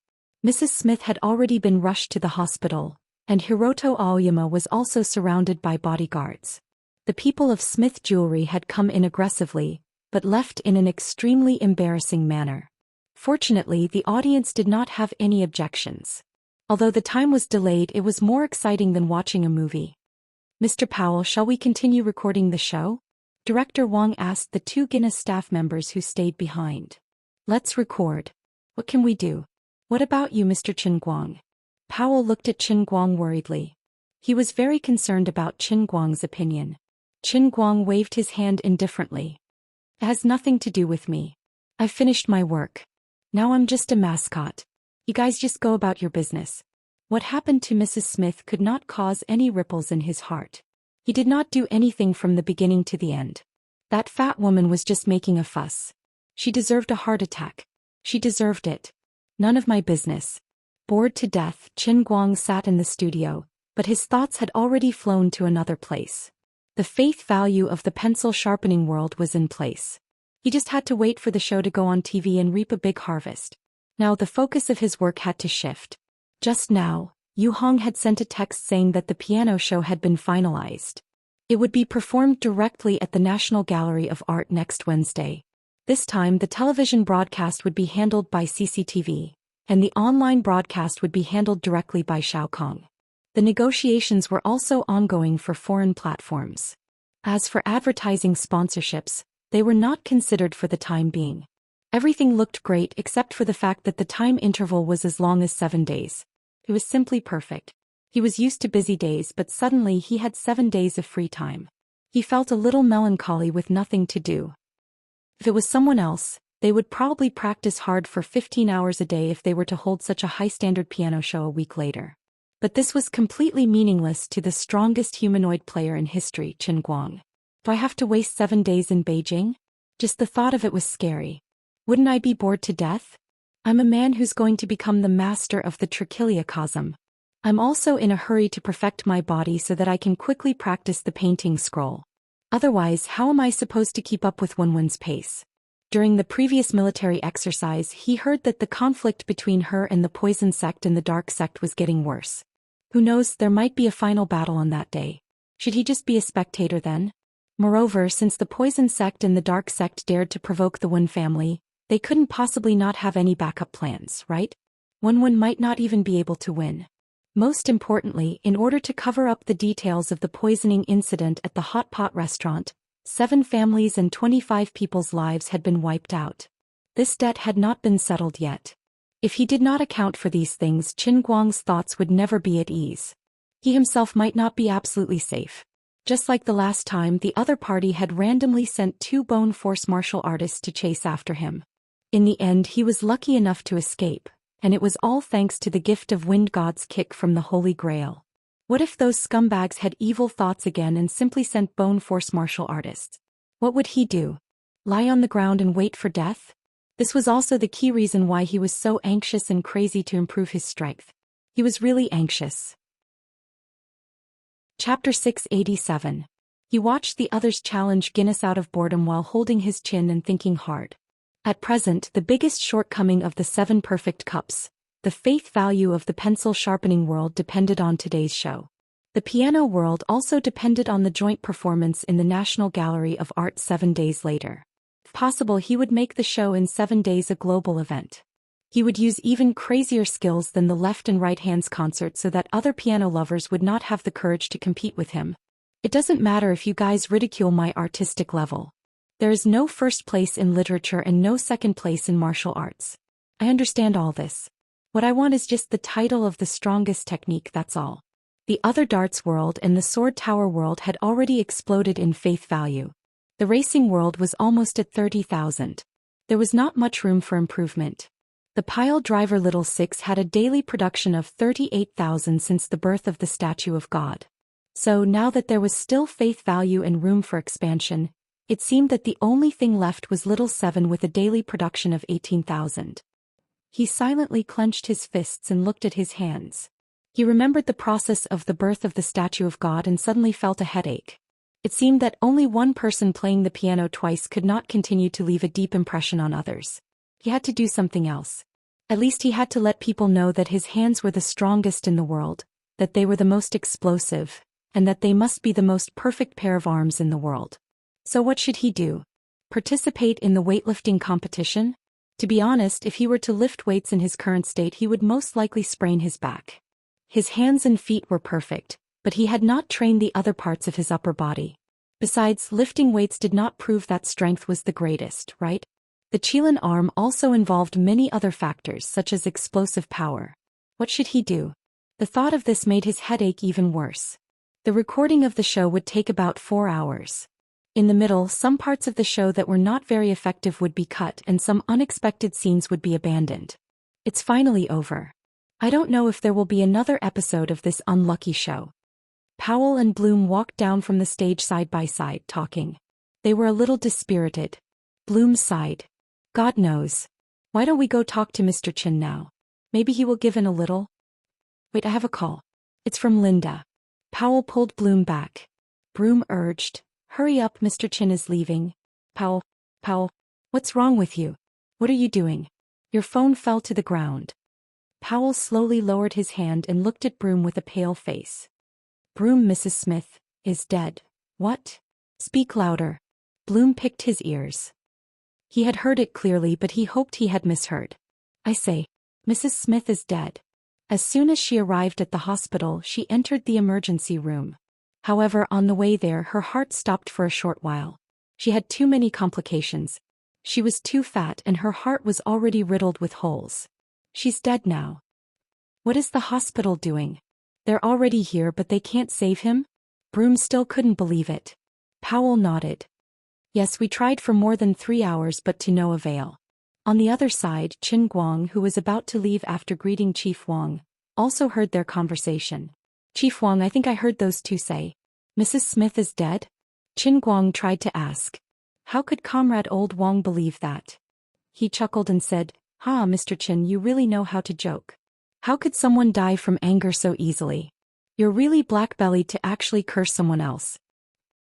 Mrs. Smith had already been rushed to the hospital, and Hiroto Aoyama was also surrounded by bodyguards. The people of Smith Jewelry had come in aggressively, but left in an extremely embarrassing manner. Fortunately, the audience did not have any objections. Although the time was delayed, it was more exciting than watching a movie. Mr. Powell, shall we continue recording the show? Director Wang asked the 2 Guinness staff members who stayed behind. Let's record. What can we do? What about you, Mr. Chen Guang? Powell looked at Chen Guang worriedly. He was very concerned about Chen Guang's opinion. Chen Guang waved his hand indifferently. It has nothing to do with me. I've finished my work. Now I'm just a mascot. You guys just go about your business. What happened to Mrs. Smith could not cause any ripples in his heart. He did not do anything from the beginning to the end. That fat woman was just making a fuss. She deserved a heart attack. She deserved it. None of my business. Bored to death, Chen Guang sat in the studio, but his thoughts had already flown to another place. The faith value of the pencil sharpening world was in place. He just had to wait for the show to go on TV and reap a big harvest. Now the focus of his work had to shift. Just now, Yu Hong had sent a text saying that the piano show had been finalized. It would be performed directly at the National Gallery of Art next Wednesday. This time the television broadcast would be handled by CCTV, and the online broadcast would be handled directly by Xiaokong. The negotiations were also ongoing for foreign platforms. As for advertising sponsorships, they were not considered for the time being. Everything looked great except for the fact that the time interval was as long as 7 days. It was simply perfect. He was used to busy days, but suddenly he had 7 days of free time. He felt a little melancholy with nothing to do. If it was someone else, they would probably practice hard for 15 hours a day if they were to hold such a high-standard piano show a week later. But this was completely meaningless to the strongest humanoid player in history, Chen Guang. Do I have to waste 7 days in Beijing? Just the thought of it was scary. Wouldn't I be bored to death? I'm a man who's going to become the master of the trichiliocosm. I'm also in a hurry to perfect my body so that I can quickly practice the painting scroll. Otherwise, how am I supposed to keep up with Wenwen's pace? During the previous military exercise, he heard that the conflict between her and the poison sect and the dark sect was getting worse. Who knows, there might be a final battle on that day. Should he just be a spectator then? Moreover, since the poison sect and the dark sect dared to provoke the Wen family, they couldn't possibly not have any backup plans, right? Wenwen might not even be able to win. Most importantly, in order to cover up the details of the poisoning incident at the hot pot restaurant, 7 families and 25 people's lives had been wiped out. This debt had not been settled yet. If he did not account for these things, Qin Guang's thoughts would never be at ease. He himself might not be absolutely safe. Just like the last time, the other party had randomly sent 2 bone force martial artists to chase after him. In the end, he was lucky enough to escape, and it was all thanks to the gift of Wind God's kick from the Holy Grail. What if those scumbags had evil thoughts again and simply sent bone force martial artists? What would he do? Lie on the ground and wait for death? This was also the key reason why he was so anxious and crazy to improve his strength. He was really anxious. Chapter 687. He watched the others challenge Guinness out of boredom while holding his chin and thinking hard. At present, the biggest shortcoming of the 7 perfect cups, the faith value of the pencil sharpening world, depended on today's show. The piano world also depended on the joint performance in the National Gallery of Art 7 days later. If possible, he would make the show in 7 days a global event. He would use even crazier skills than the left and right hands concert so that other piano lovers would not have the courage to compete with him. It doesn't matter if you guys ridicule my artistic level. There is no first place in literature and no second place in martial arts. I understand all this. What I want is just the title of the strongest technique, that's all. The other darts world and the sword tower world had already exploded in faith value. The racing world was almost at 30,000. There was not much room for improvement. The pile driver Little Six had a daily production of 38,000 since the birth of the statue of God. So now that there was still faith value and room for expansion, it seemed that the only thing left was Little Seven with a daily production of 18,000. He silently clenched his fists and looked at his hands. He remembered the process of the birth of the statue of God and suddenly felt a headache. It seemed that only one person playing the piano twice could not continue to leave a deep impression on others. He had to do something else. At least he had to let people know that his hands were the strongest in the world, that they were the most explosive, and that they must be the most perfect pair of arms in the world. So what should he do? Participate in the weightlifting competition? To be honest, if he were to lift weights in his current state, he would most likely sprain his back. His hands and feet were perfect, but he had not trained the other parts of his upper body. Besides, lifting weights did not prove that strength was the greatest, right? The Qilin arm also involved many other factors such as explosive power. What should he do? The thought of this made his headache even worse. The recording of the show would take about 4 hours. In the middle, some parts of the show that were not very effective would be cut and some unexpected scenes would be abandoned. It's finally over. I don't know if there will be another episode of this unlucky show. Powell and Bloom walked down from the stage side by side, talking. They were a little dispirited. Bloom sighed. God knows. Why don't we go talk to Mr. Chin now? Maybe he will give in a little? Wait, I have a call. It's from Linda. Powell pulled Bloom back. Bloom urged. Hurry up, Mr. Chin is leaving. Powell, what's wrong with you? What are you doing? Your phone fell to the ground. Powell slowly lowered his hand and looked at Bloom with a pale face. Bloom, Mrs. Smith, is dead. What? Speak louder. Bloom picked his ears. He had heard it clearly, but he hoped he had misheard. I say, Mrs. Smith is dead. As soon as she arrived at the hospital, she entered the emergency room. However, on the way there, her heart stopped for a short while. She had too many complications. She was too fat and her heart was already riddled with holes. She's dead now. What is the hospital doing? They're already here, but they can't save him? Bloom still couldn't believe it. Powell nodded. Yes, we tried for more than 3 hours, but to no avail. On the other side, Qin Guang, who was about to leave after greeting Chief Wang, also heard their conversation. Chief Wang, I think I heard those two say, Mrs. Smith is dead? Qin Guang tried to ask. How could Comrade Old Wang believe that? He chuckled and said, Ha, Mr. Qin, you really know how to joke. How could someone die from anger so easily? You're really black-bellied to actually curse someone else.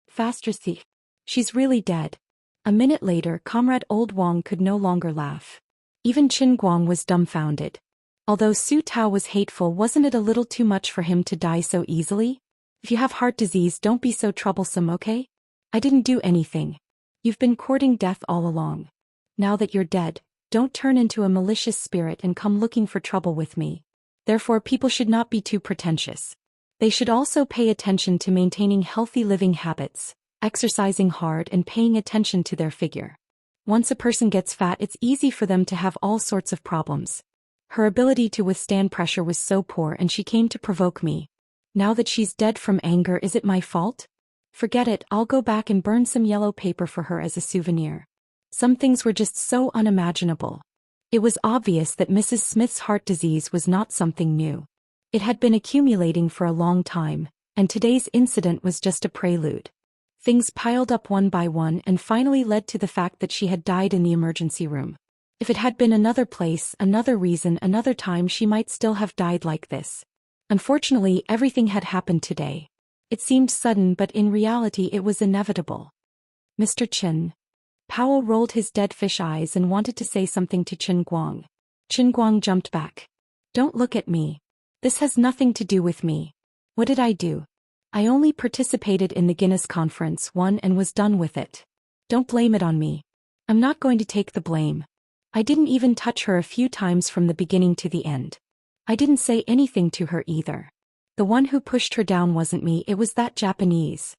Faster, thief. She's really dead. A minute later, Comrade Old Wang could no longer laugh. Even Qin Guang was dumbfounded. Although Su Tao was hateful, wasn't it a little too much for him to die so easily? If you have heart disease, don't be so troublesome, okay? I didn't do anything. You've been courting death all along. Now that you're dead, don't turn into a malicious spirit and come looking for trouble with me. Therefore, people should not be too pretentious. They should also pay attention to maintaining healthy living habits, exercising hard and paying attention to their figure. Once a person gets fat, it's easy for them to have all sorts of problems. Her ability to withstand pressure was so poor and she came to provoke me. Now that she's dead from anger, is it my fault? Forget it, I'll go back and burn some yellow paper for her as a souvenir. Some things were just so unimaginable. It was obvious that Mrs. Smith's heart disease was not something new. It had been accumulating for a long time, and today's incident was just a prelude. Things piled up one by one and finally led to the fact that she had died in the emergency room. If it had been another place, another reason, another time, she might still have died like this. Unfortunately, everything had happened today. It seemed sudden, but in reality it was inevitable. Mr. Qin. Powell rolled his dead fish eyes and wanted to say something to Qin Guang. Qin Guang jumped back. Don't look at me. This has nothing to do with me. What did I do? I only participated in the Guinness conference, won and was done with it. Don't blame it on me. I'm not going to take the blame. I didn't even touch her a few times from the beginning to the end. I didn't say anything to her either. The one who pushed her down wasn't me, it was that Japanese.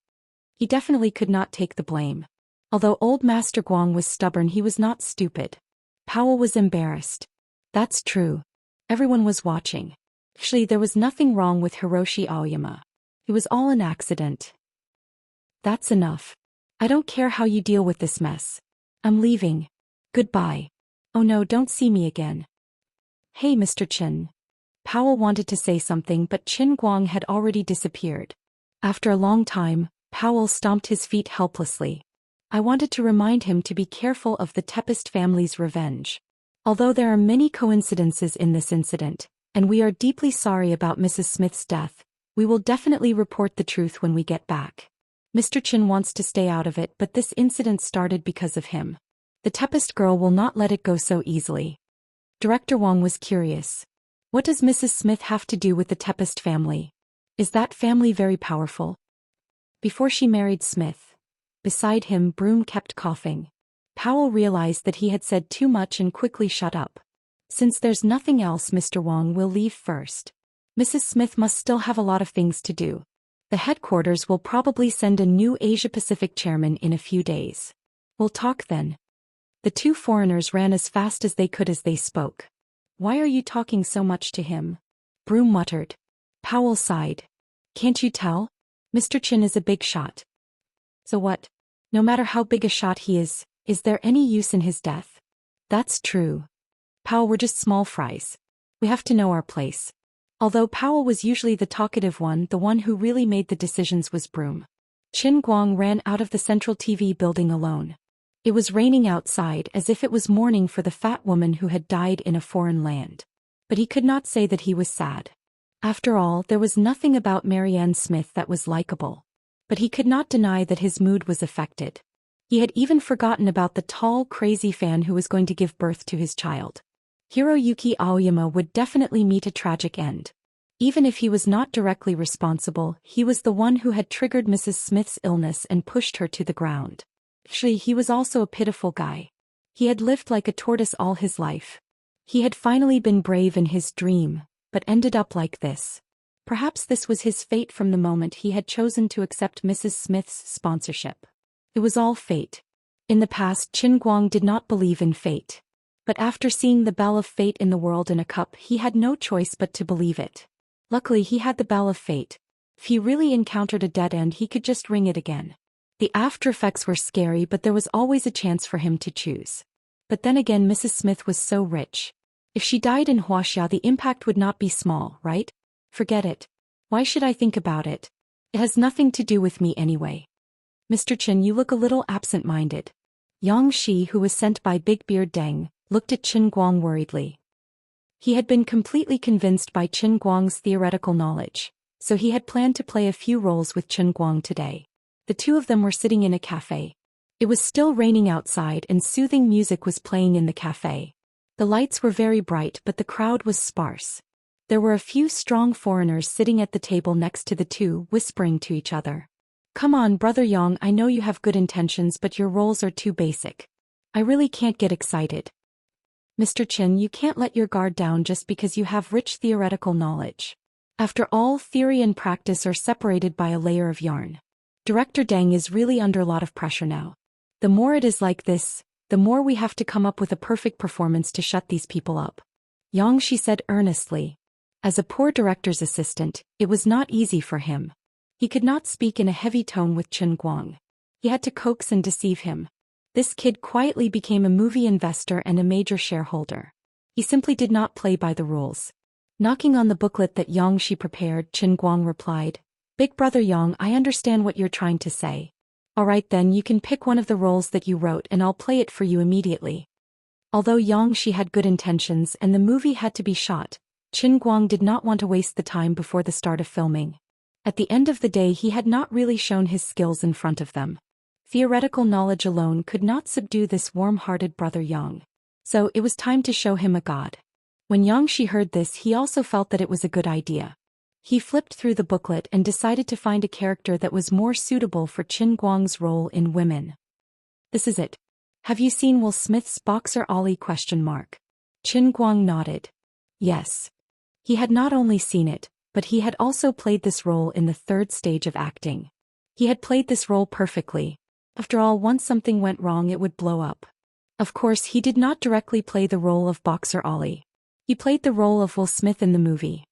He definitely could not take the blame. Although old Master Guang was stubborn, he was not stupid. Powell was embarrassed. That's true. Everyone was watching. Actually, there was nothing wrong with Hiroshi Aoyama. It was all an accident. That's enough. I don't care how you deal with this mess. I'm leaving. Goodbye. Oh no, don't see me again. Hey, Mr. Qin. Powell wanted to say something, but Qin Guang had already disappeared. After a long time, Powell stomped his feet helplessly. I wanted to remind him to be careful of the Tempest family's revenge. Although there are many coincidences in this incident, and we are deeply sorry about Mrs. Smith's death, we will definitely report the truth when we get back. Mr. Qin wants to stay out of it, but this incident started because of him. The Tempest girl will not let it go so easily. Director Wang was curious. What does Mrs. Smith have to do with the Tempest family? Is that family very powerful? Before she married Smith. Beside him, Broom kept coughing. Powell realized that he had said too much and quickly shut up. Since there's nothing else, Mr. Wang will leave first. Mrs. Smith must still have a lot of things to do. The headquarters will probably send a new Asia-Pacific chairman in a few days. We'll talk then. The two foreigners ran as fast as they could as they spoke. Why are you talking so much to him? Broom muttered. Powell sighed. Can't you tell? Mr. Qin is a big shot. So what? No matter how big a shot he is there any use in his death? That's true. Powell, we're just small fries. We have to know our place. Although Powell was usually the talkative one, the one who really made the decisions was Broom. Qin Guang ran out of the central TV building alone. It was raining outside, as if it was mourning for the fat woman who had died in a foreign land. But he could not say that he was sad. After all, there was nothing about Marianne Smith that was likable. But he could not deny that his mood was affected. He had even forgotten about the tall, crazy fan who was going to give birth to his child. Hiroyuki Aoyama would definitely meet a tragic end. Even if he was not directly responsible, he was the one who had triggered Mrs. Smith's illness and pushed her to the ground. Actually, he was also a pitiful guy. He had lived like a tortoise all his life. He had finally been brave in his dream, but ended up like this. Perhaps this was his fate from the moment he had chosen to accept Mrs. Smith's sponsorship. It was all fate. In the past, Qin Guang did not believe in fate. But after seeing the bell of fate in the world in a cup, he had no choice but to believe it. Luckily, he had the bell of fate. If he really encountered a dead end, he could just ring it again. The after effects were scary, but there was always a chance for him to choose. But then again, Mrs. Smith was so rich. If she died in Wuxia, the impact would not be small, right? Forget it. Why should I think about it? It has nothing to do with me anyway. Mr. Qin, you look a little absent-minded. Yang Shi, who was sent by Big Beard Deng, looked at Qin Guang worriedly. He had been completely convinced by Qin Guang's theoretical knowledge, so he had planned to play a few roles with Qin Guang today. The two of them were sitting in a cafe. It was still raining outside and soothing music was playing in the cafe. The lights were very bright, but the crowd was sparse. There were a few strong foreigners sitting at the table next to the two, whispering to each other. Come on, Brother Yang, I know you have good intentions, but your roles are too basic. I really can't get excited. Mr. Qin, you can't let your guard down just because you have rich theoretical knowledge. After all, theory and practice are separated by a layer of yarn. Director Deng is really under a lot of pressure now. The more it is like this, the more we have to come up with a perfect performance to shut these people up. Xianxia said earnestly. As a poor director's assistant, it was not easy for him. He could not speak in a heavy tone with Chen Guang. He had to coax and deceive him. This kid quietly became a movie investor and a major shareholder. He simply did not play by the rules. Knocking on the booklet that Xianxia prepared, Chen Guang replied, "Big brother Yang, I understand what you're trying to say. Alright then, you can pick one of the roles that you wrote and I'll play it for you immediately." Although Xianxia had good intentions and the movie had to be shot, Chen Guang did not want to waste the time before the start of filming. At the end of the day, he had not really shown his skills in front of them. Theoretical knowledge alone could not subdue this warm-hearted brother Yang. So it was time to show him a god. When Xianxia heard this, he also felt that it was a good idea. He flipped through the booklet and decided to find a character that was more suitable for Chen Guang's role in Women. "This is it. Have you seen Will Smith's Boxer Ollie?" Chen Guang nodded. Yes. He had not only seen it, but he had also played this role in the third stage of acting. He had played this role perfectly. After all, once something went wrong it would blow up. Of course, he did not directly play the role of Boxer Ollie. He played the role of Will Smith in the movie.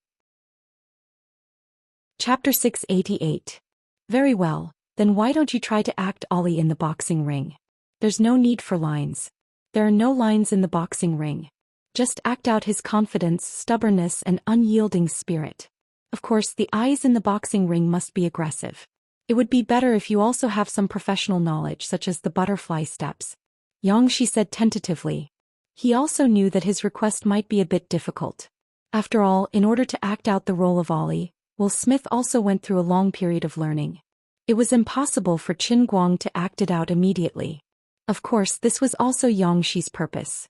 Chapter 688. Very well, then why don't you try to act Ollie in the boxing ring? There's no need for lines. There are no lines in the boxing ring. Just act out his confidence, stubbornness, and unyielding spirit. Of course, the eyes in the boxing ring must be aggressive. It would be better if you also have some professional knowledge such as the butterfly steps. Xianxia said tentatively. He also knew that his request might be a bit difficult. After all, in order to act out the role of Ollie, Will Smith also went through a long period of learning. It was impossible for Chen Guang to act it out immediately. Of course, this was also Xianxia's purpose.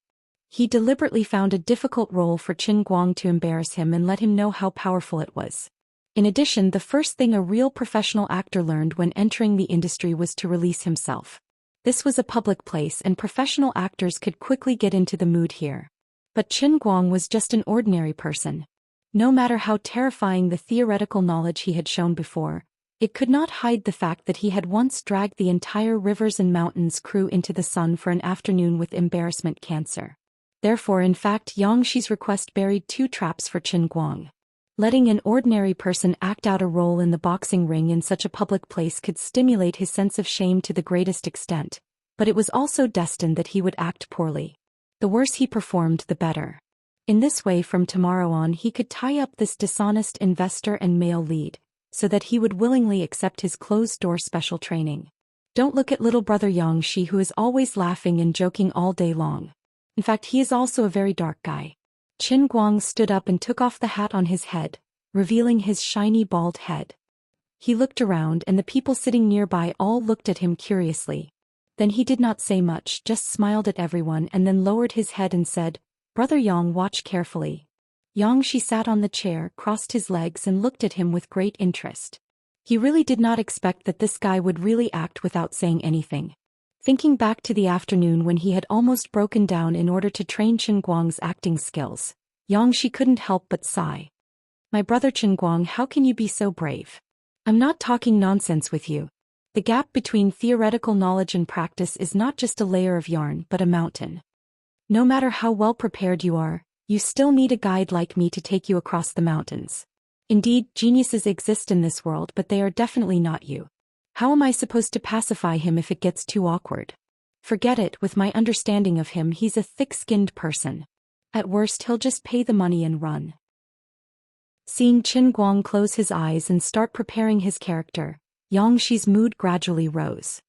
He deliberately found a difficult role for Chen Guang to embarrass him and let him know how powerful it was. In addition, the first thing a real professional actor learned when entering the industry was to release himself. This was a public place and professional actors could quickly get into the mood here. But Chen Guang was just an ordinary person. No matter how terrifying the theoretical knowledge he had shown before, it could not hide the fact that he had once dragged the entire Rivers and Mountains crew into the sun for an afternoon with embarrassment cancer. Therefore, in fact, Xianxia's request buried two traps for Chen Guang. Letting an ordinary person act out a role in the boxing ring in such a public place could stimulate his sense of shame to the greatest extent, but it was also destined that he would act poorly. The worse he performed, the better. In this way, from tomorrow on, he could tie up this dishonest investor and male lead, so that he would willingly accept his closed-door special training. Don't look at little brother Xianxia, who is always laughing and joking all day long. In fact, he is also a very dark guy. Chen Guang stood up and took off the hat on his head, revealing his shiny bald head. He looked around and the people sitting nearby all looked at him curiously. Then he did not say much, just smiled at everyone and then lowered his head and said, "Brother Yang, watch carefully." Xianxia sat on the chair, crossed his legs and looked at him with great interest. He really did not expect that this guy would really act without saying anything. Thinking back to the afternoon when he had almost broken down in order to train Chen Guang's acting skills, Xianxia couldn't help but sigh. "My brother Chen Guang, how can you be so brave? I'm not talking nonsense with you. The gap between theoretical knowledge and practice is not just a layer of yarn but a mountain. No matter how well prepared you are, you still need a guide like me to take you across the mountains. Indeed, geniuses exist in this world, but they are definitely not you. How am I supposed to pacify him if it gets too awkward? Forget it, with my understanding of him, he's a thick-skinned person. At worst, he'll just pay the money and run." Seeing Chen Guang close his eyes and start preparing his character, Xianxia's mood gradually rose.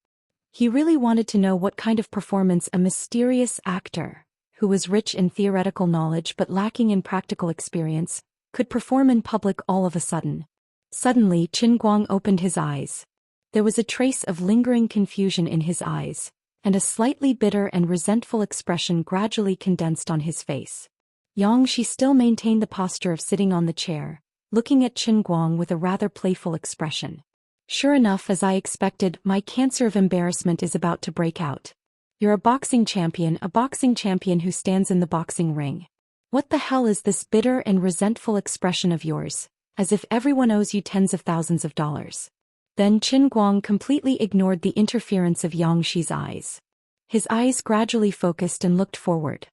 He really wanted to know what kind of performance a mysterious actor, who was rich in theoretical knowledge but lacking in practical experience, could perform in public all of a sudden. Suddenly, Chen Guang opened his eyes. There was a trace of lingering confusion in his eyes, and a slightly bitter and resentful expression gradually condensed on his face. Xianxia still maintained the posture of sitting on the chair, looking at Chen Guang with a rather playful expression. "Sure enough, as I expected, my cancer of embarrassment is about to break out. You're a boxing champion who stands in the boxing ring. What the hell is this bitter and resentful expression of yours, as if everyone owes you tens of thousands of dollars?" Then Chen Guang completely ignored the interference of Xianxia's eyes. His eyes gradually focused and looked forward.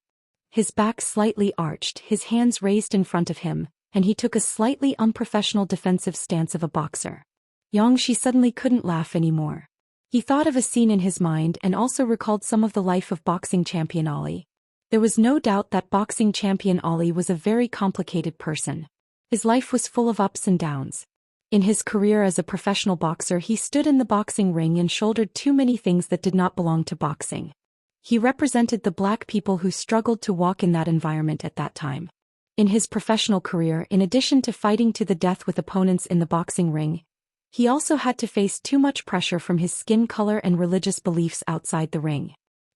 his back slightly arched, his hands raised in front of him, and he took a slightly unprofessional defensive stance of a boxer. Xianxia suddenly couldn't laugh anymore. He thought of a scene in his mind and also recalled some of the life of boxing champion Ali. There was no doubt that boxing champion Ali was a very complicated person. His life was full of ups and downs. In his career as a professional boxer, he stood in the boxing ring and shouldered too many things that did not belong to boxing. He represented the black people who struggled to walk in that environment at that time. In his professional career, in addition to fighting to the death with opponents in the boxing ring, he also had to face too much pressure from his skin color and religious beliefs outside the ring.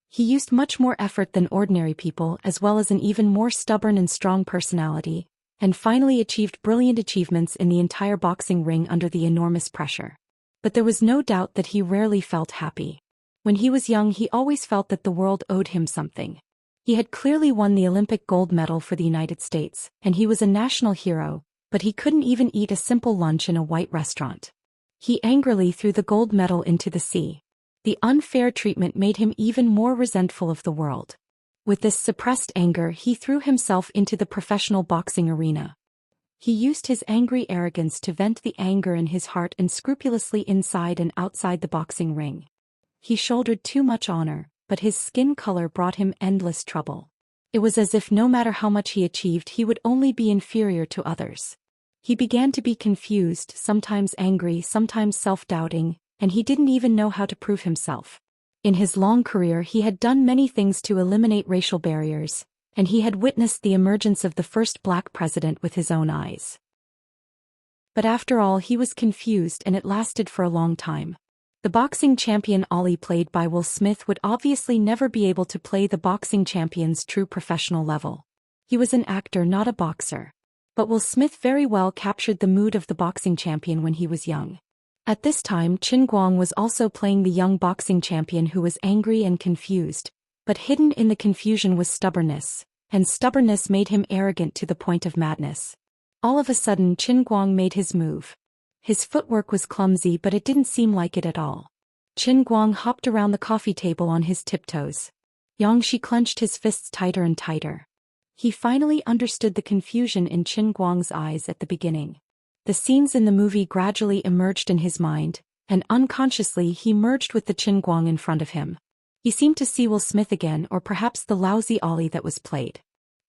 He used much more effort than ordinary people, as well as an even more stubborn and strong personality, and finally achieved brilliant achievements in the entire boxing ring under the enormous pressure. But there was no doubt that he rarely felt happy. When he was young, he always felt that the world owed him something. He had clearly won the Olympic gold medal for the United States, and he was a national hero, but he couldn't even eat a simple lunch in a white restaurant. He angrily threw the gold medal into the sea. The unfair treatment made him even more resentful of the world. With this suppressed anger, he threw himself into the professional boxing arena. He used his angry arrogance to vent the anger in his heart unscrupulously inside and outside the boxing ring. He shouldered too much honor, but his skin color brought him endless trouble. It was as if no matter how much he achieved, he would only be inferior to others. He began to be confused, sometimes angry, sometimes self-doubting, and he didn't even know how to prove himself. In his long career, he had done many things to eliminate racial barriers, and he had witnessed the emergence of the first black president with his own eyes. But after all, he was confused, and it lasted for a long time. The boxing champion Ali, played by Will Smith, would obviously never be able to play the boxing champion's true professional level. He was an actor, not a boxer. But Will Smith very well captured the mood of the boxing champion when he was young. At this time, Qin Guang was also playing the young boxing champion who was angry and confused, but hidden in the confusion was stubbornness, and stubbornness made him arrogant to the point of madness. All of a sudden, Qin Guang made his move. His footwork was clumsy, but it didn't seem like it at all. Qin Guang hopped around the coffee table on his tiptoes. Xianxia clenched his fists tighter and tighter. He finally understood the confusion in Qin Guang's eyes at the beginning. The scenes in the movie gradually emerged in his mind, and unconsciously he merged with the Qin Guang in front of him. He seemed to see Will Smith again, or perhaps the lousy Ali that was played.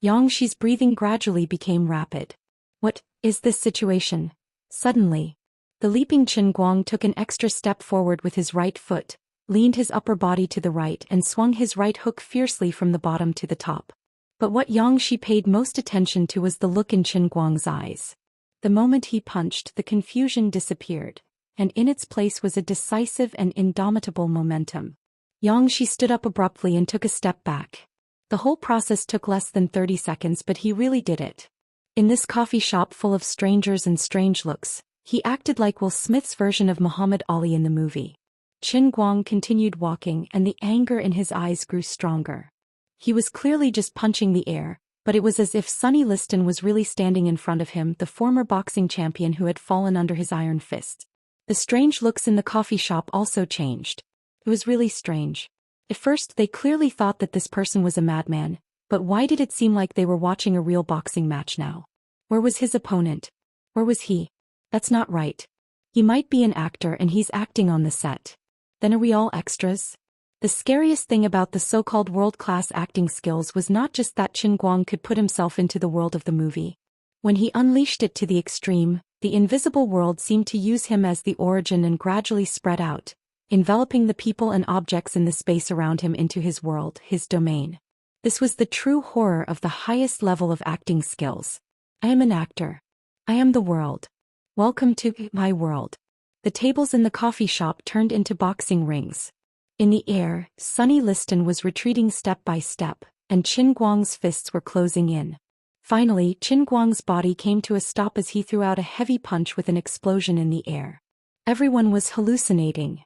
Xianxia's breathing gradually became rapid. What is this situation? Suddenly, the leaping Qin Guang took an extra step forward with his right foot, leaned his upper body to the right and swung his right hook fiercely from the bottom to the top. But what Xianxia paid most attention to was the look in Qin Guang's eyes. The moment he punched, the confusion disappeared, and in its place was a decisive and indomitable momentum. Xianxia stood up abruptly and took a step back. The whole process took less than 30 seconds, but he really did it. In this coffee shop full of strangers and strange looks, he acted like Will Smith's version of Muhammad Ali in the movie. Qin Guang continued walking, and the anger in his eyes grew stronger. He was clearly just punching the air, but it was as if Sonny Liston was really standing in front of him, the former boxing champion who had fallen under his iron fist. The strange looks in the coffee shop also changed. It was really strange. At first, they clearly thought that this person was a madman, but why did it seem like they were watching a real boxing match now? Where was his opponent? Where was he? That's not right. He might be an actor and he's acting on the set. Then are we all extras? The scariest thing about the so-called world-class acting skills was not just that Qin Guang could put himself into the world of the movie. When he unleashed it to the extreme, the invisible world seemed to use him as the origin and gradually spread out, enveloping the people and objects in the space around him into his world, his domain. This was the true horror of the highest level of acting skills. I am an actor. I am the world. Welcome to my world. The tables in the coffee shop turned into boxing rings. In the air, Sonny Liston was retreating step by step, and Qin Guang's fists were closing in. Finally, Qin Guang's body came to a stop as he threw out a heavy punch with an explosion in the air. Everyone was hallucinating.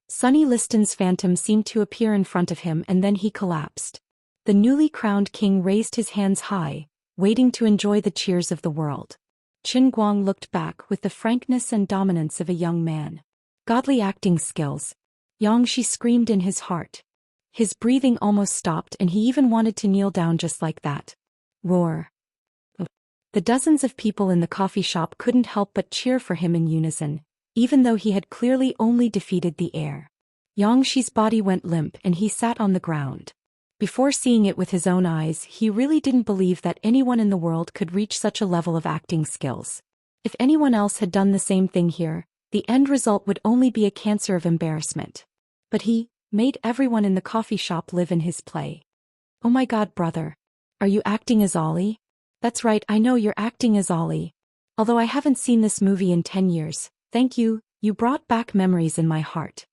Sonny Liston's phantom seemed to appear in front of him, and then he collapsed. The newly crowned king raised his hands high, waiting to enjoy the cheers of the world. Qin Guang looked back with the frankness and dominance of a young man. Godly acting skills. Xianxia screamed in his heart. His breathing almost stopped and he even wanted to kneel down just like that. Roar. The dozens of people in the coffee shop couldn't help but cheer for him in unison, even though he had clearly only defeated the air. Xianxi's body went limp and he sat on the ground. Before seeing it with his own eyes, he really didn't believe that anyone in the world could reach such a level of acting skills. If anyone else had done the same thing here, the end result would only be a cancer of embarrassment. But he made everyone in the coffee shop live in his play. Oh my God, brother. Are you acting as Ollie? That's right, I know you're acting as Ollie. Although I haven't seen this movie in 10 years, thank you, you brought back memories in my heart.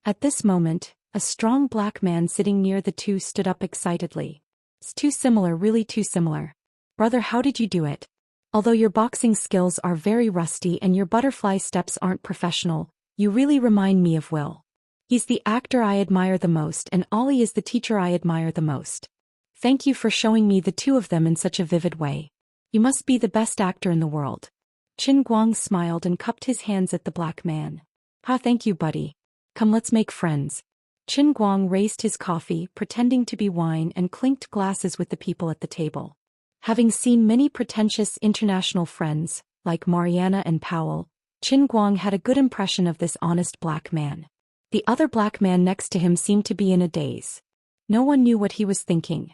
At this moment, a strong black man sitting near the two stood up excitedly. It's too similar, really too similar. Brother, how did you do it? Although your boxing skills are very rusty and your butterfly steps aren't professional, you really remind me of Will. He's the actor I admire the most and Ollie is the teacher I admire the most. Thank you for showing me the two of them in such a vivid way. You must be the best actor in the world. Qin Guang smiled and cupped his hands at the black man. Thank you, buddy. Come, let's make friends. Qin Guang raised his coffee, pretending to be wine, and clinked glasses with the people at the table. Having seen many pretentious international friends, like Mariana and Powell, Qin Guang had a good impression of this honest black man. The other black man next to him seemed to be in a daze. No one knew what he was thinking.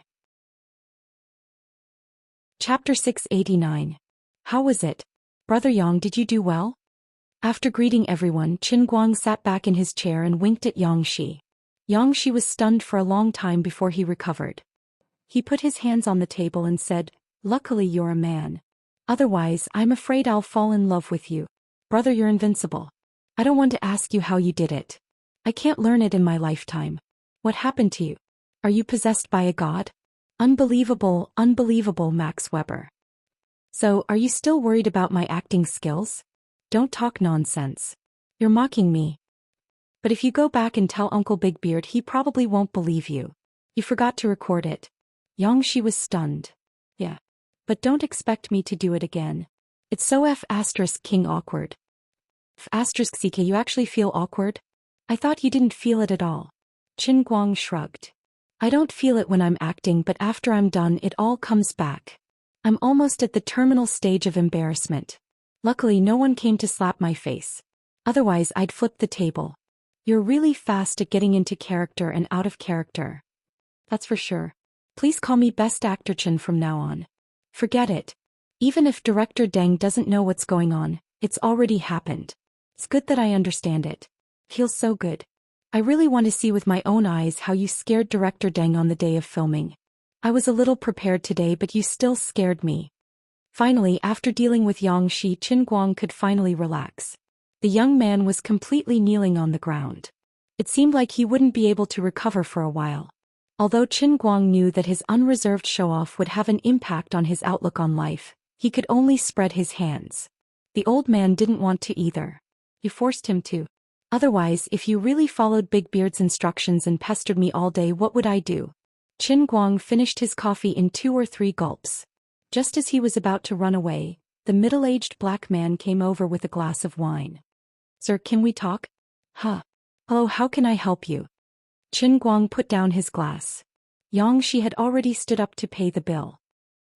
Chapter 689. How was it? Brother Yang, did you do well? After greeting everyone, Qin Guang sat back in his chair and winked at Xianxia. Xianxia was stunned for a long time before he recovered. He put his hands on the table and said, "Luckily you're a man. Otherwise, I'm afraid I'll fall in love with you. Brother, you're invincible. I don't want to ask you how you did it. I can't learn it in my lifetime. What happened to you? Are you possessed by a god? Unbelievable, unbelievable, Max Weber. So, are you still worried about my acting skills? Don't talk nonsense. You're mocking me. But if you go back and tell Uncle Big Beard, he probably won't believe you. You forgot to record it." Xianxia was stunned. "Yeah. But don't expect me to do it again. It's so King awkward." CK, you actually feel awkward? I thought you didn't feel it at all. Qin Guang shrugged. I don't feel it when I'm acting, but after I'm done it all comes back. I'm almost at the terminal stage of embarrassment. Luckily no one came to slap my face. Otherwise I'd flip the table. You're really fast at getting into character and out of character. That's for sure. Please call me Best Actor Chen from now on. Forget it. Even if Director Deng doesn't know what's going on, it's already happened. It's good that I understand it. Feels so good. I really want to see with my own eyes how you scared Director Deng on the day of filming. I was a little prepared today, but you still scared me. Finally, after dealing with Xianxia, Qin Guang could finally relax. The young man was completely kneeling on the ground. It seemed like he wouldn't be able to recover for a while. Although Qin Guang knew that his unreserved show-off would have an impact on his outlook on life, he could only spread his hands. The old man didn't want to either. You forced him to. Otherwise, if you really followed Big Beard's instructions and pestered me all day, what would I do? Qin Guang finished his coffee in 2 or 3 gulps. Just as he was about to run away, the middle-aged black man came over with a glass of wine. Sir, can we talk? Hello, how can I help you? Qin Guang put down his glass. Xianxia had already stood up to pay the bill.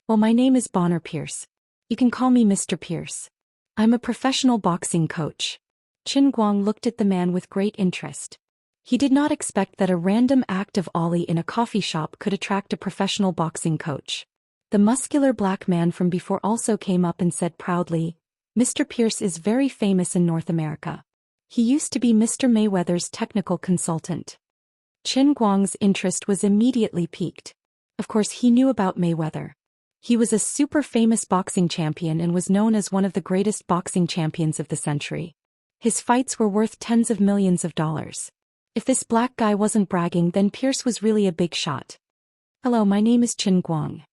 Well, my name is Bonner Pierce. You can call me Mr. Pierce. I'm a professional boxing coach. Qin Guang looked at the man with great interest. He did not expect that a random act of Ollie in a coffee shop could attract a professional boxing coach. The muscular black man from before also came up and said proudly, Mr. Pierce is very famous in North America. He used to be Mr. Mayweather's technical consultant. Qin Guang's interest was immediately piqued. Of course he knew about Mayweather. He was a super famous boxing champion and was known as one of the greatest boxing champions of the century. His fights were worth tens of millions of dollars. If this black guy wasn't bragging, then Pierce was really a big shot. Hello, my name is Qin Guang.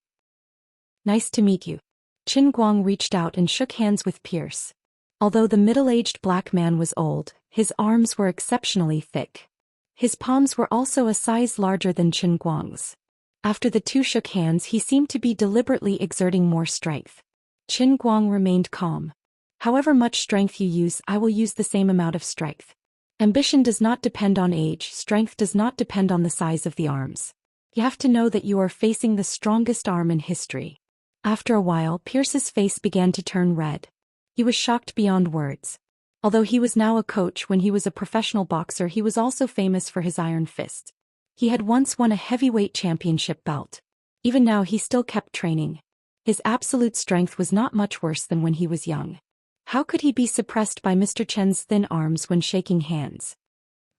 Nice to meet you. Qin Guang reached out and shook hands with Pierce. Although the middle-aged black man was old, his arms were exceptionally thick. His palms were also a size larger than Qin Guang's. After the two shook hands, he seemed to be deliberately exerting more strength. Qin Guang remained calm. However much strength you use, I will use the same amount of strength. Ambition does not depend on age, strength does not depend on the size of the arms. You have to know that you are facing the strongest arm in history. After a while, Pierce's face began to turn red. He was shocked beyond words. Although he was now a coach, when he was a professional boxer, he was also famous for his iron fist. He had once won a heavyweight championship belt. Even now he still kept training. His absolute strength was not much worse than when he was young. How could he be suppressed by Mr. Chen's thin arms when shaking hands?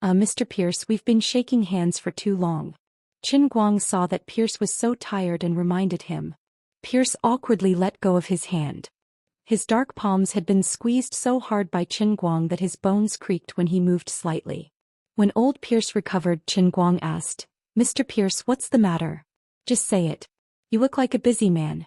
Mr. Pierce, we've been shaking hands for too long. Qin Guang saw that Pierce was so tired and reminded him. Pierce awkwardly let go of his hand. His dark palms had been squeezed so hard by Qin Guang that his bones creaked when he moved slightly. When old Pierce recovered, Qin Guang asked, "Mr. Pierce, what's the matter? Just say it. You look like a busy man."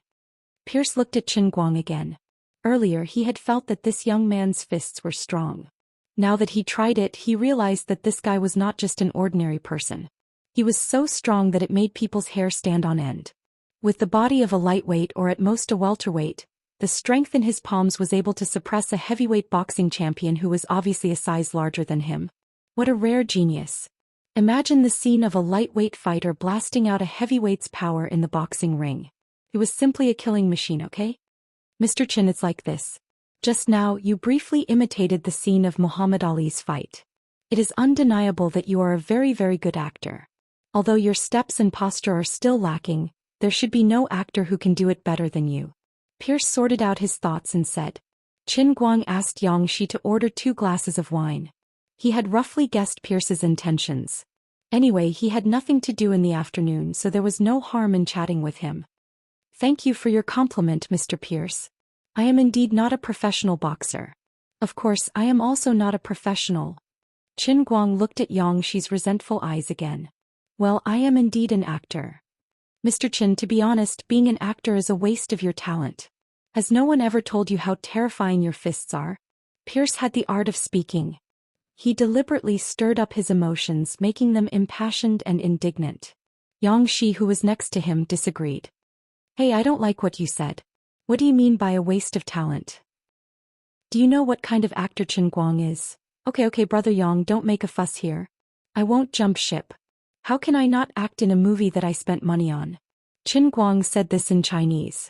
Pierce looked at Qin Guang again. Earlier he had felt that this young man's fists were strong. Now that he tried it, he realized that this guy was not just an ordinary person. He was so strong that it made people's hair stand on end. With the body of a lightweight or at most a welterweight, the strength in his palms was able to suppress a heavyweight boxing champion who was obviously a size larger than him. What a rare genius. Imagine the scene of a lightweight fighter blasting out a heavyweight's power in the boxing ring. It was simply a killing machine, okay? Mr. Chin, it's like this. Just now, you briefly imitated the scene of Muhammad Ali's fight. It is undeniable that you are a very, very good actor. Although your steps and posture are still lacking, there should be no actor who can do it better than you. Pierce sorted out his thoughts and said. Qin Guang asked Xianxia to order 2 glasses of wine. He had roughly guessed Pierce's intentions. Anyway, he had nothing to do in the afternoon, so there was no harm in chatting with him. Thank you for your compliment, Mr. Pierce. I am indeed not a professional boxer. Of course, I am also not a professional. Qin Guang looked at Xianxia's resentful eyes again. Well, I am indeed an actor. Mr. Qin, to be honest, being an actor is a waste of your talent. Has no one ever told you how terrifying your fists are? Pierce had the art of speaking. He deliberately stirred up his emotions, making them impassioned and indignant. Xianxia, who was next to him, disagreed. Hey, I don't like what you said. What do you mean by a waste of talent? Do you know what kind of actor Qin Guang is? Okay, brother Yang, don't make a fuss here. I won't jump ship. How can I not act in a movie that I spent money on? Qin Guang said this in Chinese.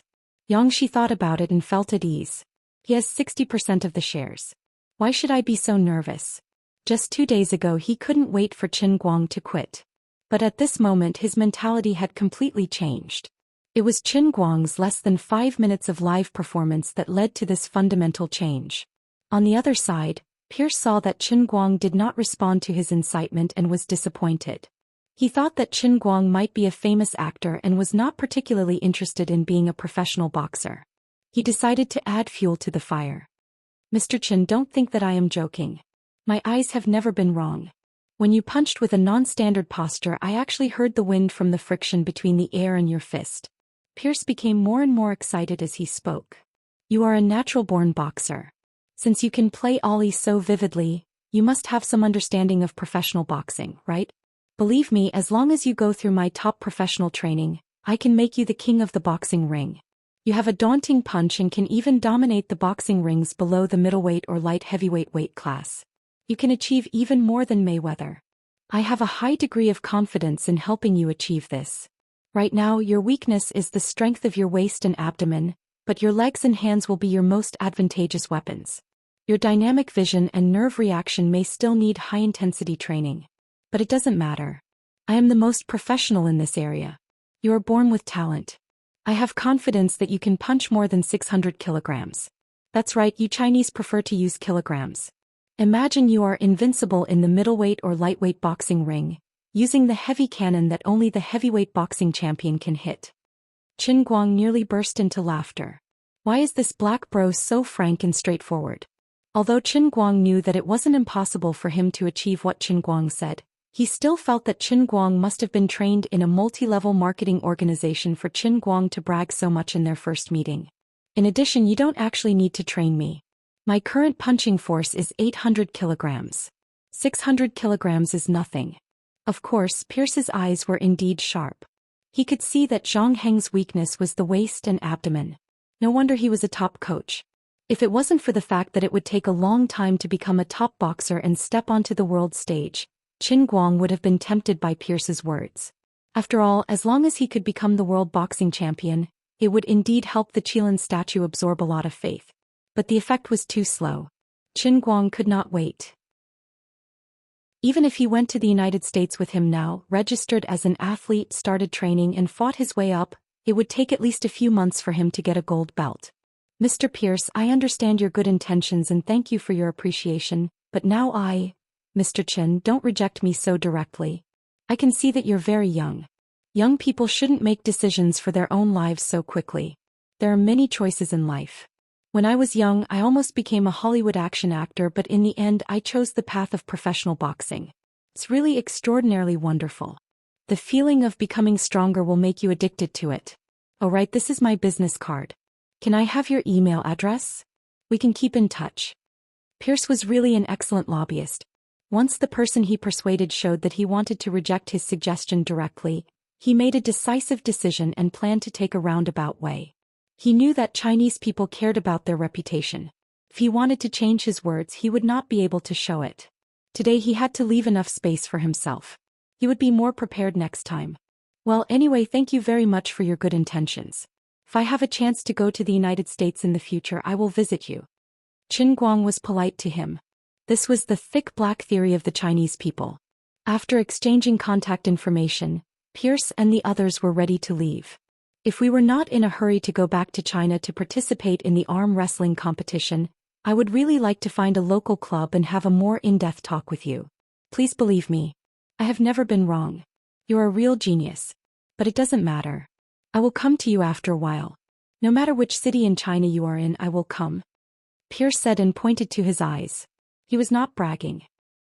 Xianxia thought about it and felt at ease. He has 60% of the shares. Why should I be so nervous? Just 2 days ago he couldn't wait for Qin Guang to quit. But at this moment his mentality had completely changed. It was Qin Guang's less than 5 minutes of live performance that led to this fundamental change. On the other side, Pierce saw that Qin Guang did not respond to his incitement and was disappointed. He thought that Qin Guang might be a famous actor and was not particularly interested in being a professional boxer. He decided to add fuel to the fire. Mr. Qin, don't think that I am joking. My eyes have never been wrong. When you punched with a non-standard posture, I actually heard the wind from the friction between the air and your fist. Pierce became more and more excited as he spoke. You are a natural-born boxer. Since you can play Ollie so vividly, you must have some understanding of professional boxing, right? Believe me, as long as you go through my top professional training, I can make you the king of the boxing ring. You have a daunting punch and can even dominate the boxing rings below the middleweight or light heavyweight weight class. You can achieve even more than Mayweather. I have a high degree of confidence in helping you achieve this. Right now, your weakness is the strength of your waist and abdomen, but your legs and hands will be your most advantageous weapons. Your dynamic vision and nerve reaction may still need high-intensity training. But it doesn't matter. I am the most professional in this area. You are born with talent. I have confidence that you can punch more than 600 kilograms. That's right, you Chinese prefer to use kilograms. Imagine you are invincible in the middleweight or lightweight boxing ring, using the heavy cannon that only the heavyweight boxing champion can hit. Qin Guang nearly burst into laughter. Why is this black bro so frank and straightforward? Although Qin Guang knew that it wasn't impossible for him to achieve what Qin Guang said, he still felt that Qin Guang must have been trained in a multi-level marketing organization for Qin Guang to brag so much in their first meeting. In addition, you don't actually need to train me. My current punching force is 800 kilograms. 600 kilograms is nothing. Of course, Pierce's eyes were indeed sharp. He could see that Zhang Heng's weakness was the waist and abdomen. No wonder he was a top coach. If it wasn't for the fact that it would take a long time to become a top boxer and step onto the world stage, Qin Guang would have been tempted by Pierce's words. After all, as long as he could become the world boxing champion, it would indeed help the Qilin statue absorb a lot of faith. But the effect was too slow. Qin Guang could not wait. Even if he went to the United States with him now, registered as an athlete, started training and fought his way up, it would take at least a few months for him to get a gold belt. Mr. Pierce, I understand your good intentions and thank you for your appreciation, but now Mr. Qin, don't reject me so directly. I can see that you're very young. Young people shouldn't make decisions for their own lives so quickly. There are many choices in life. When I was young, I almost became a Hollywood action actor, but in the end I chose the path of professional boxing. It's really extraordinarily wonderful. The feeling of becoming stronger will make you addicted to it. Oh right, this is my business card. Can I have your email address? We can keep in touch. Pierce was really an excellent lobbyist. Once the person he persuaded showed that he wanted to reject his suggestion directly, he made a decisive decision and planned to take a roundabout way. He knew that Chinese people cared about their reputation. If he wanted to change his words, he would not be able to show it. Today he had to leave enough space for himself. He would be more prepared next time. Well, anyway, thank you very much for your good intentions. If I have a chance to go to the United States in the future, I will visit you. Qin Guang was polite to him. This was the thick black theory of the Chinese people. After exchanging contact information, Pierce and the others were ready to leave. If we were not in a hurry to go back to China to participate in the arm wrestling competition, I would really like to find a local club and have a more in-depth talk with you. Please believe me. I have never been wrong. You're a real genius. But it doesn't matter. I will come to you after a while. No matter which city in China you are in, I will come. Pierce said and pointed to his eyes. He was not bragging.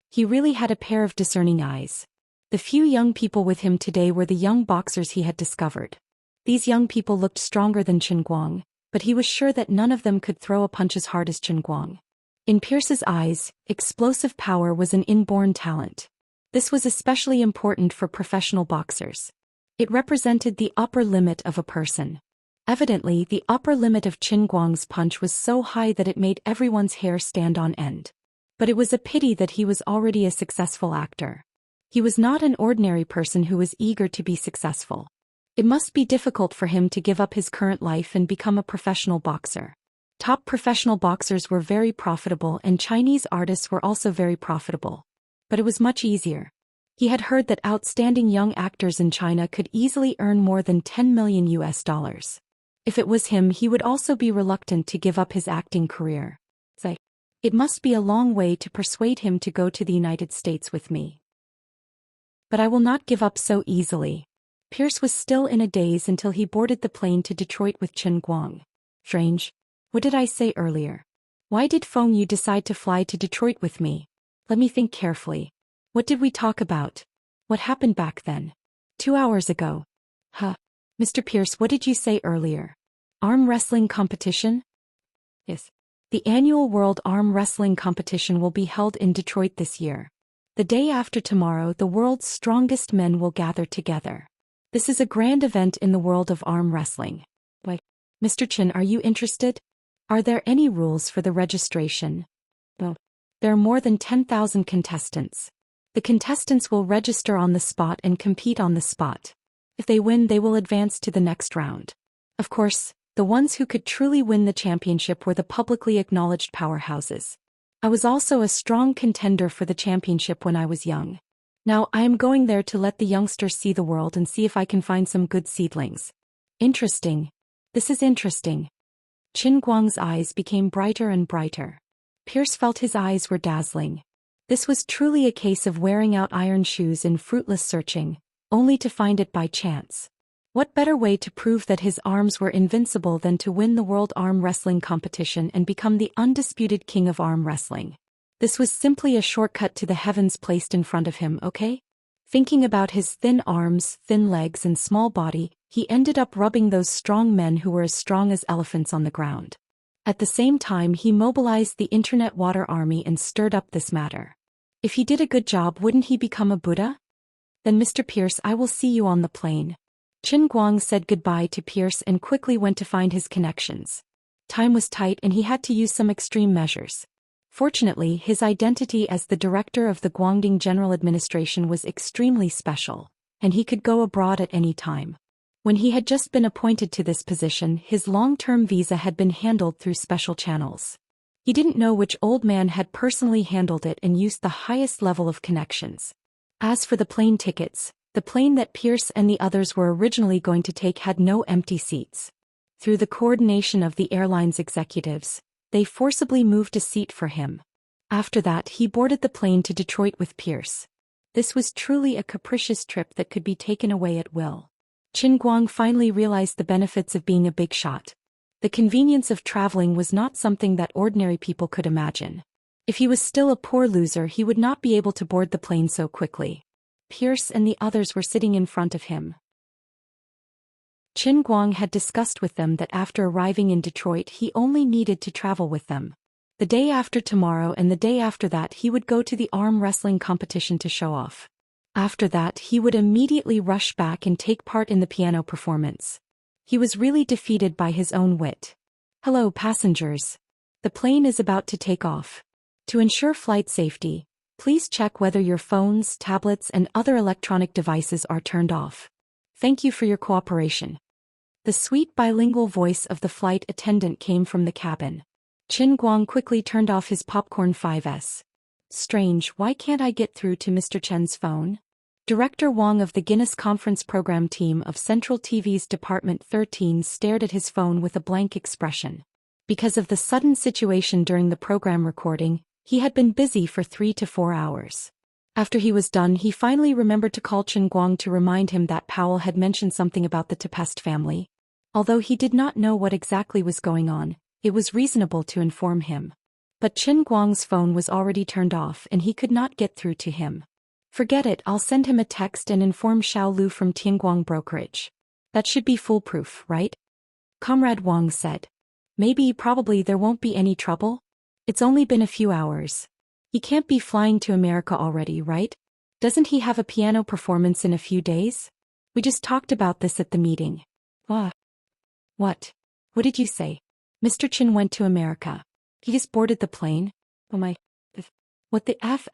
He really had a pair of discerning eyes. The few young people with him today were the young boxers he had discovered. These young people looked stronger than Qin Guang, but he was sure that none of them could throw a punch as hard as Qin Guang. In Pierce's eyes, explosive power was an inborn talent. This was especially important for professional boxers. It represented the upper limit of a person. Evidently, the upper limit of Qin Guang's punch was so high that it made everyone's hair stand on end. But it was a pity that he was already a successful actor. He was not an ordinary person who was eager to be successful. It must be difficult for him to give up his current life and become a professional boxer. Top professional boxers were very profitable and Chinese artists were also very profitable. But it was much easier. He had heard that outstanding young actors in China could easily earn more than $10 million. If it was him, he would also be reluctant to give up his acting career. It must be a long way to persuade him to go to the United States with me. But I will not give up so easily. Pierce was still in a daze until he boarded the plane to Detroit with Qin Guang. Strange. What did I say earlier? Why did Feng Yu decide to fly to Detroit with me? Let me think carefully. What did we talk about? What happened back then? 2 hours ago. Mr. Pierce, what did you say earlier? Arm wrestling competition? Yes. The annual World Arm Wrestling Competition will be held in Detroit this year. The day after tomorrow, the world's strongest men will gather together. This is a grand event in the world of arm wrestling. Mr. Qin, are you interested? Are there any rules for the registration? Well, there are more than 10,000 contestants. The contestants will register on the spot and compete on the spot. If they win, they will advance to the next round. Of course, the ones who could truly win the championship were the publicly acknowledged powerhouses. I was also a strong contender for the championship when I was young. Now I am going there to let the youngsters see the world and see if I can find some good seedlings. Interesting. This is interesting. Qin Guang's eyes became brighter and brighter. Pierce felt his eyes were dazzling. This was truly a case of wearing out iron shoes in fruitless searching, only to find it by chance. What better way to prove that his arms were invincible than to win the World Arm Wrestling Competition and become the undisputed king of arm wrestling? This was simply a shortcut to the heavens placed in front of him, okay? Thinking about his thin arms, thin legs and small body, he ended up rubbing those strong men who were as strong as elephants on the ground. At the same time, he mobilized the Internet Water Army and stirred up this matter. If he did a good job, wouldn't he become a Buddha? Then Mr. Pierce, I will see you on the plane. Qin Guang said goodbye to Pierce and quickly went to find his connections. Time was tight and he had to use some extreme measures. Fortunately, his identity as the director of the Guangdong General Administration was extremely special, and he could go abroad at any time. When he had just been appointed to this position, his long-term visa had been handled through special channels. He didn't know which old man had personally handled it and used the highest level of connections. As for the plane tickets, the plane that Pierce and the others were originally going to take had no empty seats. Through the coordination of the airline's executives, they forcibly moved a seat for him. After that, he boarded the plane to Detroit with Pierce. This was truly a capricious trip that could be taken away at will. Qin Guang finally realized the benefits of being a big shot. The convenience of traveling was not something that ordinary people could imagine. If he was still a poor loser, he would not be able to board the plane so quickly. Pierce and the others were sitting in front of him. Qin Guang had discussed with them that after arriving in Detroit he only needed to travel with them. The day after tomorrow and the day after that he would go to the arm wrestling competition to show off. After that he would immediately rush back and take part in the piano performance. He was really defeated by his own wit. "Hello, passengers. The plane is about to take off. To ensure flight safety, please check whether your phones, tablets, and other electronic devices are turned off. Thank you for your cooperation." The sweet bilingual voice of the flight attendant came from the cabin. Qin Guang quickly turned off his popcorn 5S. Strange, why can't I get through to Mr. Chen's phone? Director Wang of the Guinness Conference Program Team of Central TV's Department 13 stared at his phone with a blank expression. Because of the sudden situation during the program recording, he had been busy for 3 to 4 hours. After he was done, he finally remembered to call Qin Guang to remind him that Powell had mentioned something about the Tepest family. Although he did not know what exactly was going on, it was reasonable to inform him. But Qin Guang's phone was already turned off and he could not get through to him. "Forget it, I'll send him a text and inform Xiao Lu from Tianguang Brokerage. That should be foolproof, right?" Comrade Wang said. Probably there won't be any trouble. It's only been a few hours. He can't be flying to America already, right? Doesn't he have a piano performance in a few days? We just talked about this at the meeting." What? What did you say? Mr. Qin went to America. He just boarded the plane? Oh my... What the F***?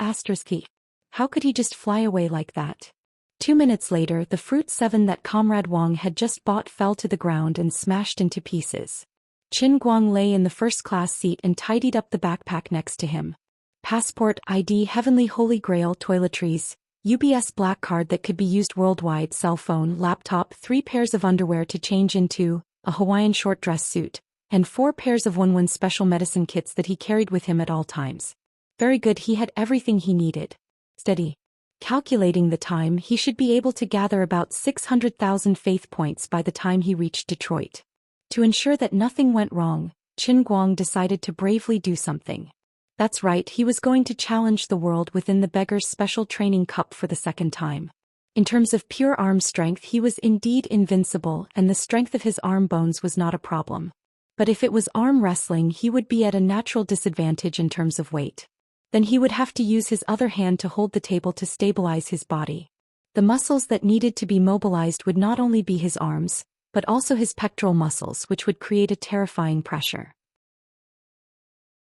How could he just fly away like that? 2 minutes later, the Fruit 7 that Comrade Wang had just bought fell to the ground and smashed into pieces. Qin Guang lay in the first-class seat and tidied up the backpack next to him. Passport, ID, Heavenly Holy Grail, toiletries, UBS black card that could be used worldwide, cell phone, laptop, 3 pairs of underwear to change into, a Hawaiian short dress suit, and 4 pairs of Wunwun special medicine kits that he carried with him at all times. Very good, he had everything he needed. Steady. Calculating the time, he should be able to gather about 600,000 faith points by the time he reached Detroit. To ensure that nothing went wrong, Qin Guang decided to bravely do something. That's right, he was going to challenge the world within the Beggar's Special Training Cup for the second time. In terms of pure arm strength, he was indeed invincible, and the strength of his arm bones was not a problem. But if it was arm wrestling, he would be at a natural disadvantage in terms of weight. Then he would have to use his other hand to hold the table to stabilize his body. The muscles that needed to be mobilized would not only be his arms, but also his pectoral muscles, which would create a terrifying pressure.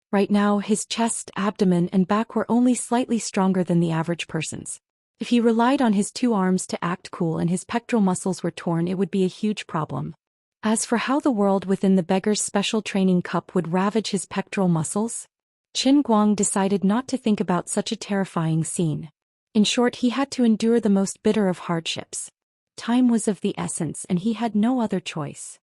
Right now, his chest, abdomen, and back were only slightly stronger than the average person's. If he relied on his 2 arms to act cool and his pectoral muscles were torn, it would be a huge problem. As for how the world within the Beggar's Special Training Cup would ravage his pectoral muscles, Qin Guang decided not to think about such a terrifying scene. In short, he had to endure the most bitter of hardships. Time was of the essence and he had no other choice.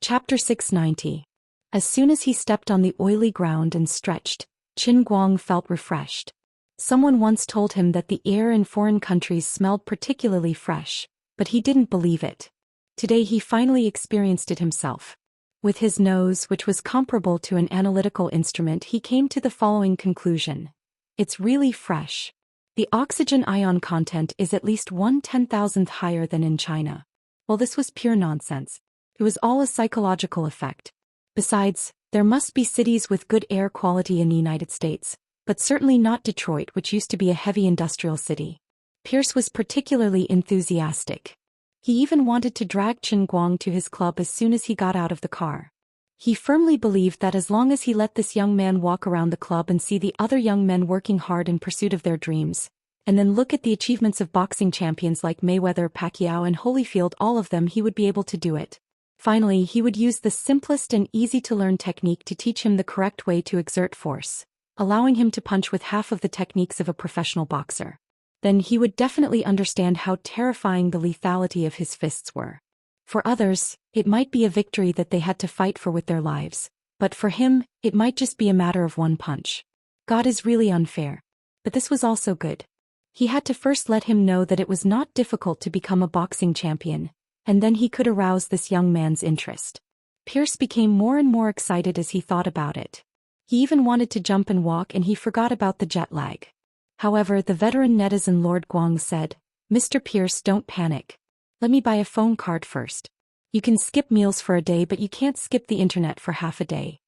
Chapter 690. As soon as he stepped on the oily ground and stretched, Qin Guang felt refreshed. Someone once told him that the air in foreign countries smelled particularly fresh, but he didn't believe it. Today he finally experienced it himself. With his nose, which was comparable to an analytical instrument, he came to the following conclusion. It's really fresh. The oxygen ion content is at least 1/10,000th higher than in China. Well, this was pure nonsense. It was all a psychological effect. Besides, there must be cities with good air quality in the United States, but certainly not Detroit, which used to be a heavy industrial city. Pierce was particularly enthusiastic. He even wanted to drag Qin Guang to his club as soon as he got out of the car. He firmly believed that as long as he let this young man walk around the club and see the other young men working hard in pursuit of their dreams, and then look at the achievements of boxing champions like Mayweather, Pacquiao and Holyfield, all of them, he would be able to do it. Finally, he would use the simplest and easy-to-learn technique to teach him the correct way to exert force, allowing him to punch with half of the techniques of a professional boxer. Then he would definitely understand how terrifying the lethality of his fists were. For others, it might be a victory that they had to fight for with their lives, but for him, it might just be a matter of one punch. God is really unfair. But this was also good. He had to first let him know that it was not difficult to become a boxing champion, and then he could arouse this young man's interest. Pierce became more and more excited as he thought about it. He even wanted to jump and walk, and he forgot about the jet lag. However, the veteran netizen Lord Guang said, "Mr. Pierce, don't panic. Let me buy a phone card first. You can skip meals for a day, but you can't skip the internet for half a day.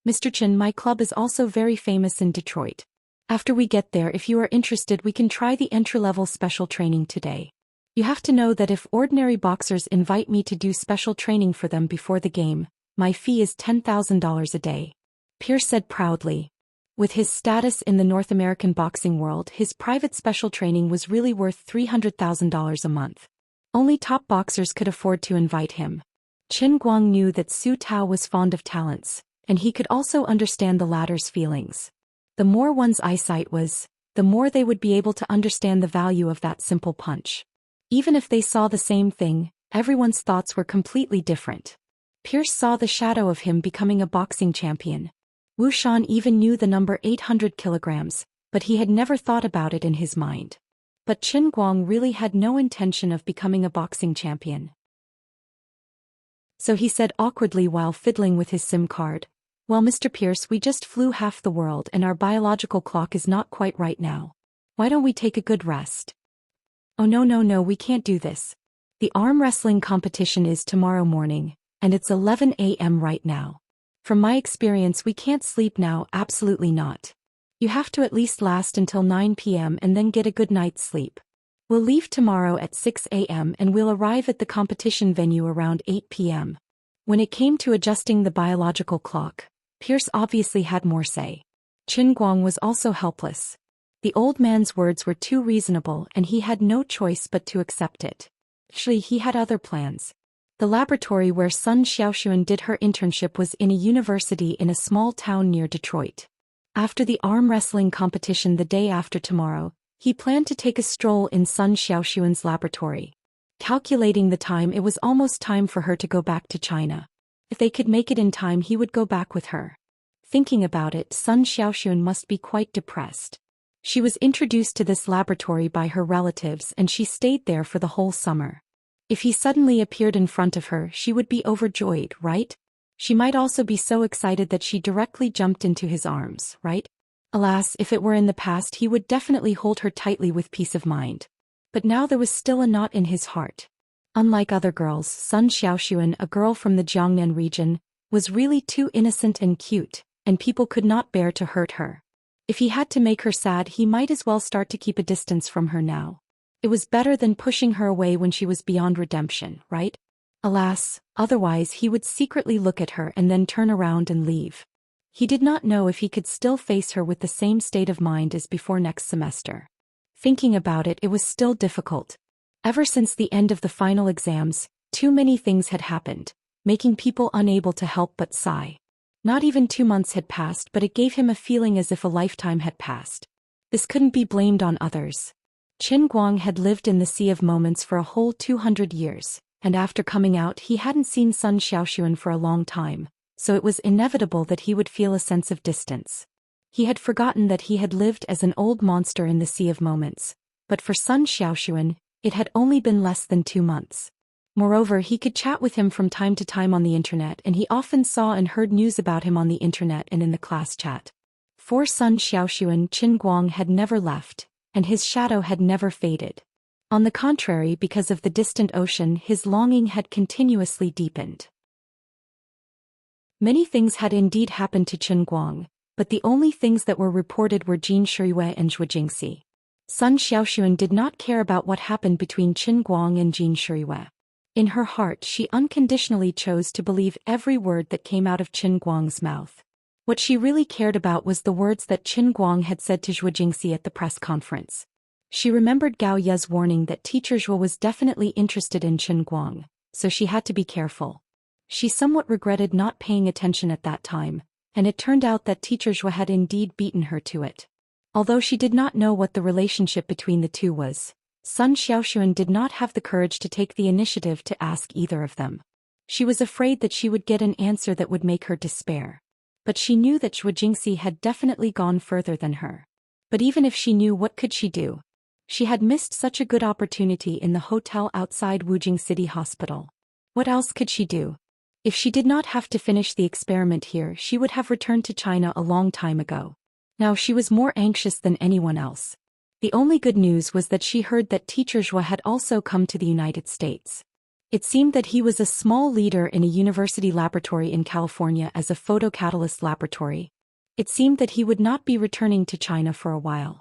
Mr. Chen, my club is also very famous in Detroit. After we get there, if you are interested, we can try the entry-level special training today. You have to know that if ordinary boxers invite me to do special training for them before the game, my fee is $10,000 a day." Pierce said proudly. With his status in the North American boxing world, his private special training was really worth $300,000 a month. Only top boxers could afford to invite him. Qin Guang knew that Su Tao was fond of talents, and he could also understand the latter's feelings. The more one's eyesight was, the more they would be able to understand the value of that simple punch. Even if they saw the same thing, everyone's thoughts were completely different. Pierce saw the shadow of him becoming a boxing champion. Wu Xian even knew the number 800 kilograms, but he had never thought about it in his mind. But Qin Guang really had no intention of becoming a boxing champion. So he said awkwardly while fiddling with his SIM card, "Well, Mr. Pierce, we just flew half the world and our biological clock is not quite right now. Why don't we take a good rest?" "Oh no, we can't do this. The arm wrestling competition is tomorrow morning, and it's 11 a.m. right now. From my experience, we can't sleep now, absolutely not. You have to at least last until 9 p.m. and then get a good night's sleep. We'll leave tomorrow at 6 a.m. and we'll arrive at the competition venue around 8 p.m. When it came to adjusting the biological clock, Pierce obviously had more say. Qin Guang was also helpless. The old man's words were too reasonable and he had no choice but to accept it. Actually, he had other plans. The laboratory where Sun Xiaoxuan did her internship was in a university in a small town near Detroit. After the arm wrestling competition the day after tomorrow, he planned to take a stroll in Sun Xiaoxuan's laboratory. Calculating the time, it was almost time for her to go back to China. If they could make it in time, he would go back with her. Thinking about it, Sun Xiaoxuan must be quite depressed. She was introduced to this laboratory by her relatives and she stayed there for the whole summer. If he suddenly appeared in front of her, she would be overjoyed, right? She might also be so excited that she directly jumped into his arms, right? Alas, if it were in the past, he would definitely hold her tightly with peace of mind. But now there was still a knot in his heart. Unlike other girls, Sun Xiaoxuan, a girl from the Jiangnan region, was really too innocent and cute, and people could not bear to hurt her. If he had to make her sad, he might as well start to keep a distance from her now. It was better than pushing her away when she was beyond redemption, right? Alas, otherwise he would secretly look at her and then turn around and leave. He did not know if he could still face her with the same state of mind as before next semester. Thinking about it, it was still difficult. Ever since the end of the final exams, too many things had happened, making people unable to help but sigh. Not even 2 months had passed, but it gave him a feeling as if a lifetime had passed. This couldn't be blamed on others. Qin Guang had lived in the Sea of Moments for a whole 200 years, and after coming out he hadn't seen Sun Xiaoxuan for a long time, so it was inevitable that he would feel a sense of distance. He had forgotten that he had lived as an old monster in the Sea of Moments, but for Sun Xiaoxuan, it had only been less than 2 months. Moreover, he could chat with him from time to time on the internet, and he often saw and heard news about him on the internet and in the class chat. For Sun Xiaoxuan, Qin Guang had never left, and his shadow had never faded. On the contrary, because of the distant ocean, his longing had continuously deepened. Many things had indeed happened to Qin Guang, but the only things that were reported were Jin Shiyue and Zhu Jingxi. Sun Xiaoxuan did not care about what happened between Qin Guang and Jin Shiriyue. In her heart she unconditionally chose to believe every word that came out of Qin Guang's mouth. What she really cared about was the words that Qin Guang had said to Zhou Xian at the press conference. She remembered Gao Ye's warning that teacher Zhou was definitely interested in Qin Guang, so she had to be careful. She somewhat regretted not paying attention at that time, and it turned out that teacher Zhou had indeed beaten her to it. Although she did not know what the relationship between the two was, Sun Xiaoxuan did not have the courage to take the initiative to ask either of them. She was afraid that she would get an answer that would make her despair. But she knew that Zhou Jingxi had definitely gone further than her. But even if she knew, what could she do? She had missed such a good opportunity in the hotel outside Wujing City Hospital. What else could she do? If she did not have to finish the experiment here, she would have returned to China a long time ago. Now she was more anxious than anyone else. The only good news was that she heard that teacher Zhou had also come to the United States. It seemed that he was a small leader in a university laboratory in California as a photocatalyst laboratory. It seemed that he would not be returning to China for a while.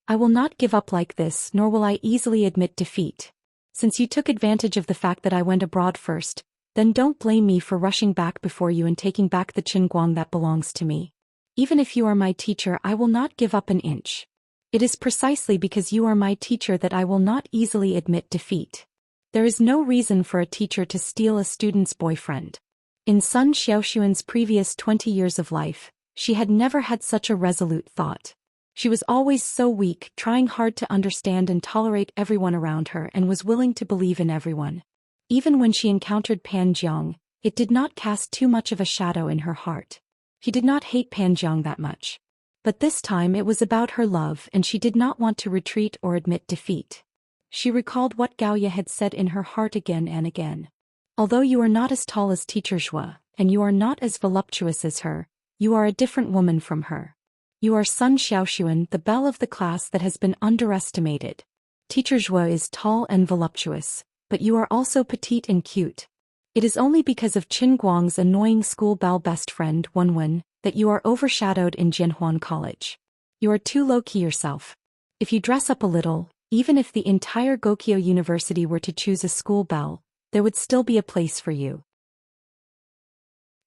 I will not give up like this, nor will I easily admit defeat. Since you took advantage of the fact that I went abroad first, then don't blame me for rushing back before you and taking back the Qinguang that belongs to me. Even if you are my teacher, I will not give up an inch. It is precisely because you are my teacher that I will not easily admit defeat. There is no reason for a teacher to steal a student's boyfriend. In Sun Xiaoxuan's previous 20 years of life, she had never had such a resolute thought. She was always so weak, trying hard to understand and tolerate everyone around her, and was willing to believe in everyone. Even when she encountered Pan Jiang, it did not cast too much of a shadow in her heart. She did not hate Pan Jiang that much. But this time it was about her love, and she did not want to retreat or admit defeat. She recalled what Gao Ye had said in her heart again and again. Although you are not as tall as teacher Zhou, and you are not as voluptuous as her, you are a different woman from her. You are Sun Xiaoxuan, the belle of the class that has been underestimated. Teacher Zhou is tall and voluptuous, but you are also petite and cute. It is only because of Qin Guang's annoying school belle best friend, Wenwen, that you are overshadowed in Jianhuan College. You are too low-key yourself. If you dress up a little, even if the entire Gokyo University were to choose a school belle, there would still be a place for you.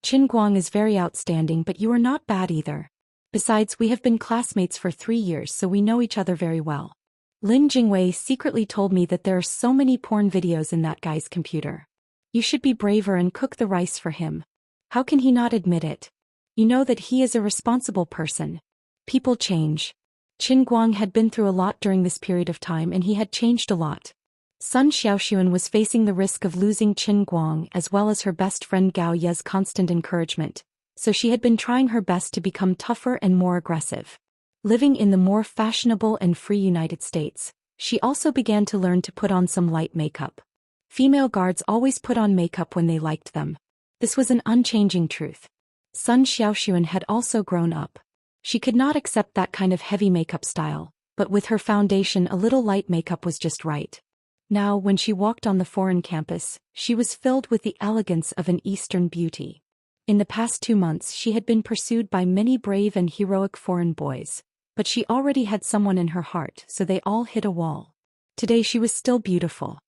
Qin Guang is very outstanding, but you are not bad either. Besides, we have been classmates for 3 years, so we know each other very well. Lin Jingwei secretly told me that there are so many porn videos in that guy's computer. You should be braver and cook the rice for him. How can he not admit it? You know that he is a responsible person. People change. Qin Guang had been through a lot during this period of time, and he had changed a lot. Sun Xiaoxuan was facing the risk of losing Qin Guang as well as her best friend Gao Ye's constant encouragement, so she had been trying her best to become tougher and more aggressive. Living in the more fashionable and free United States, she also began to learn to put on some light makeup. Female guards always put on makeup when they liked them. This was an unchanging truth. Sun Xiaoxuan had also grown up. She could not accept that kind of heavy makeup style, but with her foundation a little light makeup was just right. Now, when she walked on the foreign campus, she was filled with the elegance of an Eastern beauty. In the past 2 months she had been pursued by many brave and heroic foreign boys, but she already had someone in her heart, so they all hit a wall. Today she was still beautiful.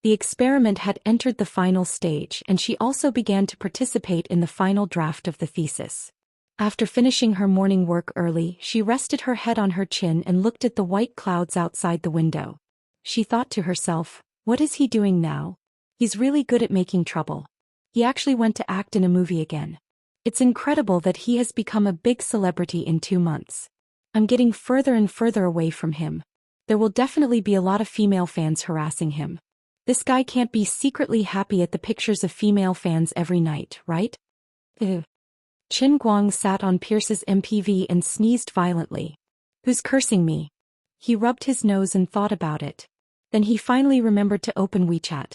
The experiment had entered the final stage, and she also began to participate in the final draft of the thesis. After finishing her morning work early, she rested her head on her chin and looked at the white clouds outside the window. She thought to herself, what is he doing now? He's really good at making trouble. He actually went to act in a movie again. It's incredible that he has become a big celebrity in 2 months. I'm getting further and further away from him. There will definitely be a lot of female fans harassing him. This guy can't be secretly happy at the pictures of female fans every night, right? Qin Guang sat on Pierce's MPV and sneezed violently. Who's cursing me? He rubbed his nose and thought about it. Then he finally remembered to open WeChat.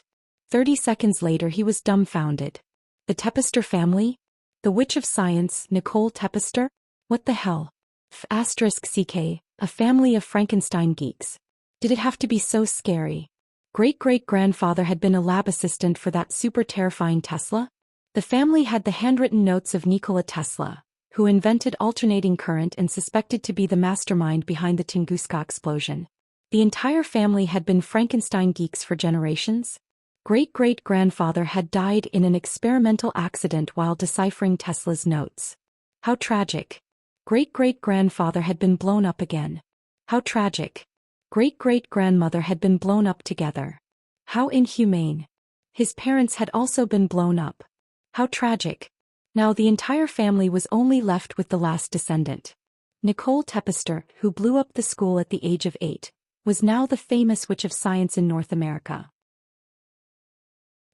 30 seconds later he was dumbfounded. The Tepester family? The Witch of Science, Nicole Tepester? What the hell? *CK, a family of Frankenstein geeks. Did it have to be so scary? Great-great-grandfather had been a lab assistant for that super terrifying Tesla? The family had the handwritten notes of Nikola Tesla, who invented alternating current and suspected to be the mastermind behind the Tunguska explosion. The entire family had been Frankenstein geeks for generations. Great-great-grandfather had died in an experimental accident while deciphering Tesla's notes. How tragic. Great-great-grandfather had been blown up again. How tragic. Great-great-grandmother had been blown up together. How inhumane. His parents had also been blown up. How tragic. Now the entire family was only left with the last descendant. Nicole Tepester, who blew up the school at the age of 8, was now the famous witch of science in North America.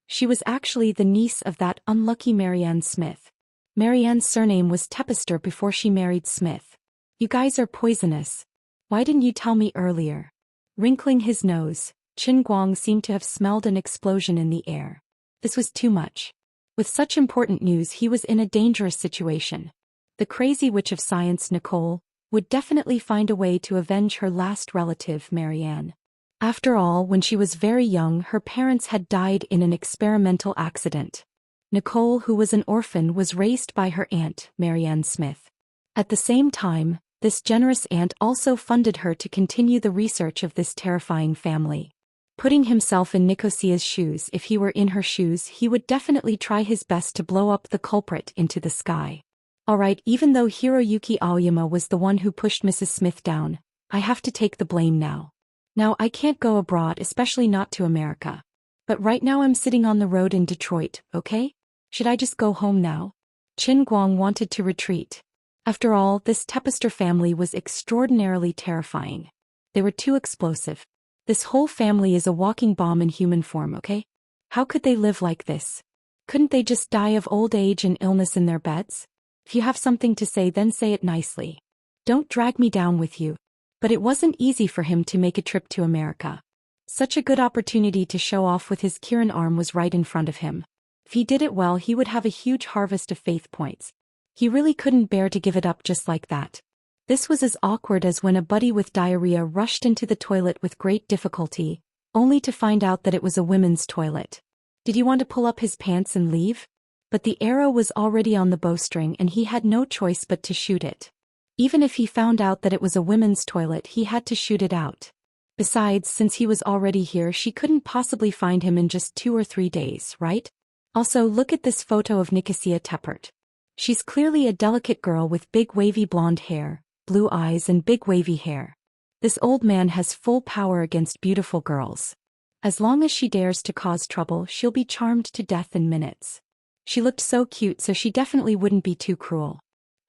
She was actually the niece of that unlucky Marianne Smith. Marianne's surname was Tepester before she married Smith. You guys are poisonous. Why didn't you tell me earlier? Wrinkling his nose, Qin Guang seemed to have smelled an explosion in the air. This was too much. With such important news, he was in a dangerous situation. The crazy witch of science, Nicole, would definitely find a way to avenge her last relative, Marianne. After all, when she was very young, her parents had died in an experimental accident. Nicole, who was an orphan, was raised by her aunt, Marianne Smith. At the same time, this generous aunt also funded her to continue the research of this terrifying family. Putting himself in Nicosia's shoes, if he were in her shoes, he would definitely try his best to blow up the culprit into the sky. Alright, even though Hiroyuki Aoyama was the one who pushed Mrs. Smith down, I have to take the blame now. Now I can't go abroad, especially not to America. But right now I'm sitting on the road in Detroit, okay? Should I just go home now? Qin Guang wanted to retreat. After all, this Tepester family was extraordinarily terrifying. They were too explosive. This whole family is a walking bomb in human form, okay? How could they live like this? Couldn't they just die of old age and illness in their beds? If you have something to say, then say it nicely. Don't drag me down with you. But it wasn't easy for him to make a trip to America. Such a good opportunity to show off with his Kirin arm was right in front of him. If he did it well, he would have a huge harvest of faith points. He really couldn't bear to give it up just like that. This was as awkward as when a buddy with diarrhea rushed into the toilet with great difficulty, only to find out that it was a women's toilet. Did he want to pull up his pants and leave? But the arrow was already on the bowstring and he had no choice but to shoot it. Even if he found out that it was a women's toilet, he had to shoot it out. Besides, since he was already here, she couldn't possibly find him in just 2 or 3 days, right? Also, look at this photo of Nicosia Teppert. She's clearly a delicate girl with big wavy blonde hair, blue eyes and big wavy hair. This old man has full power against beautiful girls. As long as she dares to cause trouble, she'll be charmed to death in minutes. She looked so cute, so she definitely wouldn't be too cruel.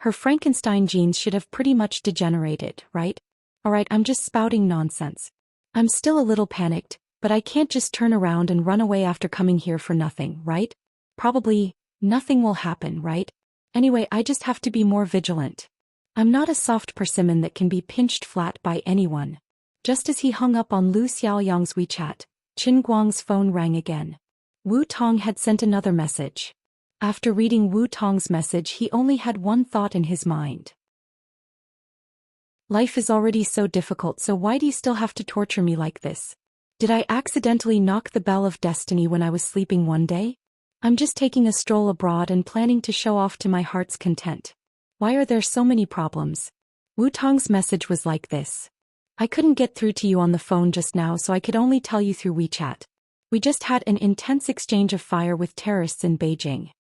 Her Frankenstein genes should have pretty much degenerated, right? Alright, I'm just spouting nonsense. I'm still a little panicked, but I can't just turn around and run away after coming here for nothing, right? Probably, nothing will happen, right? Anyway, I just have to be more vigilant. I'm not a soft persimmon that can be pinched flat by anyone. Just as he hung up on Lu Xiaoyang's WeChat, Qin Guang's phone rang again. Wu Tong had sent another message. After reading Wu Tong's message, he only had one thought in his mind. Life is already so difficult, so why do you still have to torture me like this? Did I accidentally knock the bell of destiny when I was sleeping one day? I'm just taking a stroll abroad and planning to show off to my heart's content. Why are there so many problems? Wu Tong's message was like this. I couldn't get through to you on the phone just now, so I could only tell you through WeChat. We just had an intense exchange of fire with terrorists in Beijing.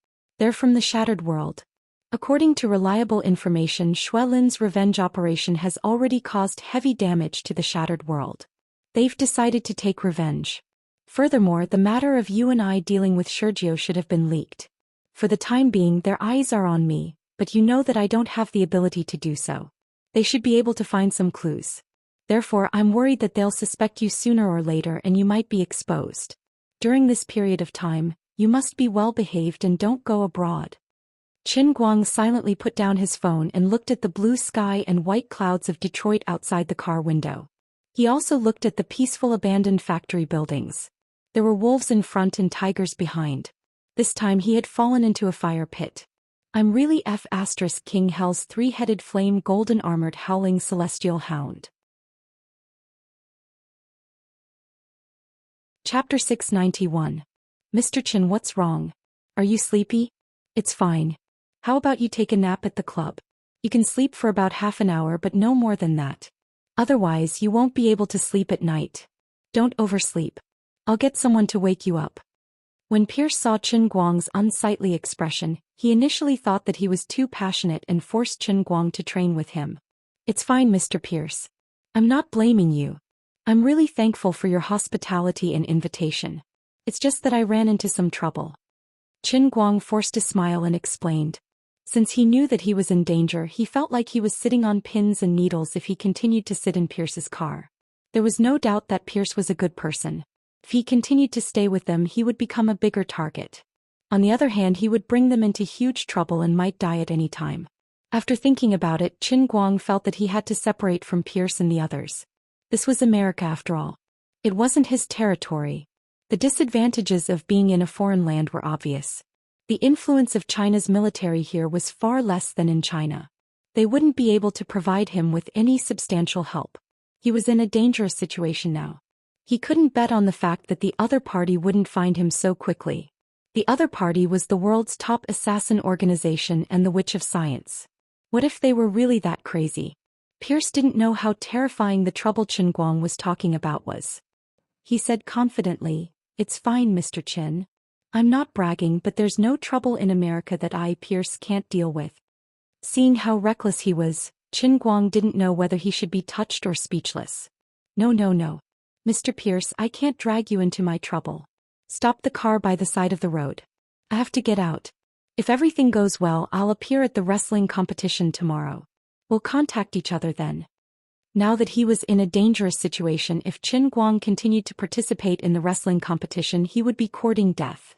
They're from the Shattered World. According to reliable information, Xuelin's revenge operation has already caused heavy damage to the Shattered World. They've decided to take revenge. Furthermore, the matter of you and I dealing with Sergio should have been leaked. For the time being, their eyes are on me, but you know that I don't have the ability to do so. They should be able to find some clues. Therefore, I'm worried that they'll suspect you sooner or later and you might be exposed. During this period of time, you must be well behaved and don't go abroad. Qin Guang silently put down his phone and looked at the blue sky and white clouds of Detroit outside the car window. He also looked at the peaceful abandoned factory buildings. There were wolves in front and tigers behind. This time he had fallen into a fire pit. I'm really King Hell's 3-headed flame golden armored howling celestial hound. Chapter 691. Mr. Qin, what's wrong? Are you sleepy? It's fine. How about you take a nap at the club? You can sleep for about half an hour, but no more than that. Otherwise, you won't be able to sleep at night. Don't oversleep. I'll get someone to wake you up. When Pierce saw Qin Guang's unsightly expression, he initially thought that he was too passionate and forced Qin Guang to train with him. It's fine, Mr. Pierce. I'm not blaming you. I'm really thankful for your hospitality and invitation. It's just that I ran into some trouble. Qin Guang forced a smile and explained. Since he knew that he was in danger, he felt like he was sitting on pins and needles if he continued to sit in Pierce's car. There was no doubt that Pierce was a good person. If he continued to stay with them, he would become a bigger target. On the other hand, he would bring them into huge trouble and might die at any time. After thinking about it, Qin Guang felt that he had to separate from Pierce and the others. This was America after all. It wasn't his territory. The disadvantages of being in a foreign land were obvious. The influence of China's military here was far less than in China. They wouldn't be able to provide him with any substantial help. He was in a dangerous situation now. He couldn't bet on the fact that the other party wouldn't find him so quickly. The other party was the world's top assassin organization and the Witch of Science. What if they were really that crazy? Pierce didn't know how terrifying the trouble Qin Guang was talking about was. He said confidently, "It's fine, Mr. Qin. I'm not bragging, but there's no trouble in America that I, Pierce, can't deal with." Seeing how reckless he was, Qin Guang didn't know whether he should be touched or speechless. No. Mr. Pierce, I can't drag you into my trouble. Stop the car by the side of the road. I have to get out. If everything goes well, I'll appear at the wrestling competition tomorrow. We'll contact each other then. Now that he was in a dangerous situation, if Qin Guang continued to participate in the wrestling competition, he would be courting death.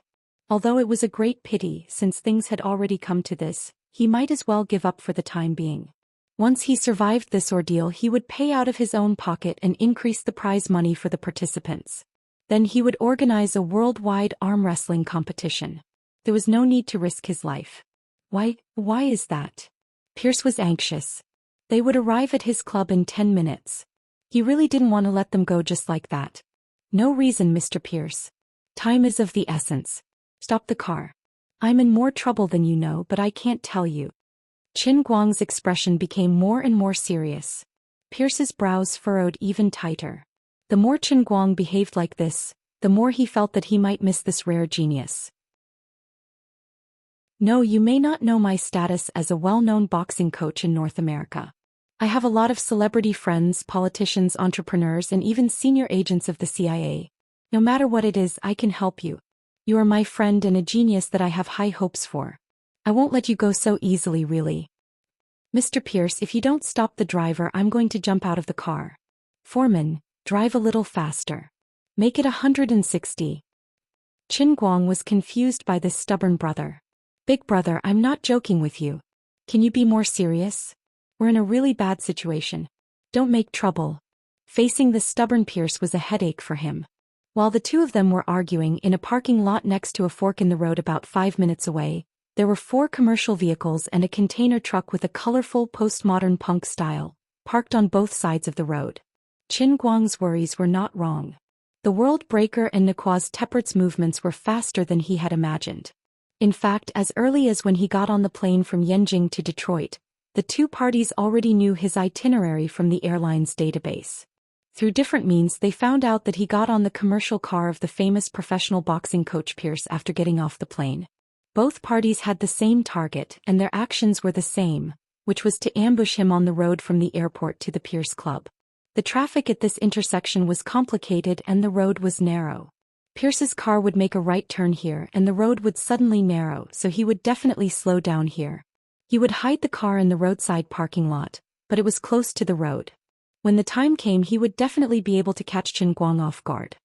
Although it was a great pity, since things had already come to this, he might as well give up for the time being. Once he survived this ordeal, he would pay out of his own pocket and increase the prize money for the participants. Then he would organize a worldwide arm wrestling competition. There was no need to risk his life. Why is that? Pierce was anxious. They would arrive at his club in 10 minutes. He really didn't want to let them go just like that. No reason, Mr. Pierce. Time is of the essence. Stop the car. I'm in more trouble than you know, but I can't tell you. Qin Guang's expression became more and more serious. Pierce's brows furrowed even tighter. The more Qin Guang behaved like this, the more he felt that he might miss this rare genius. No, you may not know my status as a well-known boxing coach in North America. I have a lot of celebrity friends, politicians, entrepreneurs, and even senior agents of the CIA. No matter what it is, I can help you. You are my friend and a genius that I have high hopes for. I won't let you go so easily, really. Mr. Pierce, if you don't stop the driver, I'm going to jump out of the car. Foreman, drive a little faster. Make it 160. Qin Guang was confused by this stubborn brother. Big brother, I'm not joking with you. Can you be more serious? We're in a really bad situation. Don't make trouble. Facing the stubborn Pierce was a headache for him. While the two of them were arguing in a parking lot next to a fork in the road about 5 minutes away, there were 4 commercial vehicles and a container truck with a colorful postmodern punk style, parked on both sides of the road. Qin Guang's worries were not wrong. The World Breaker and Niquo's Teppert's movements were faster than he had imagined. In fact, as early as when he got on the plane from Yanjing to Detroit, the two parties already knew his itinerary from the airline's database. Through different means, they found out that he got on the commercial car of the famous professional boxing coach Pierce after getting off the plane. Both parties had the same target, and their actions were the same, which was to ambush him on the road from the airport to the Pierce Club. The traffic at this intersection was complicated and the road was narrow. Pierce's car would make a right turn here and the road would suddenly narrow, so he would definitely slow down here. He would hide the car in the roadside parking lot, but it was close to the road. When the time came, he would definitely be able to catch Qin Guang off guard.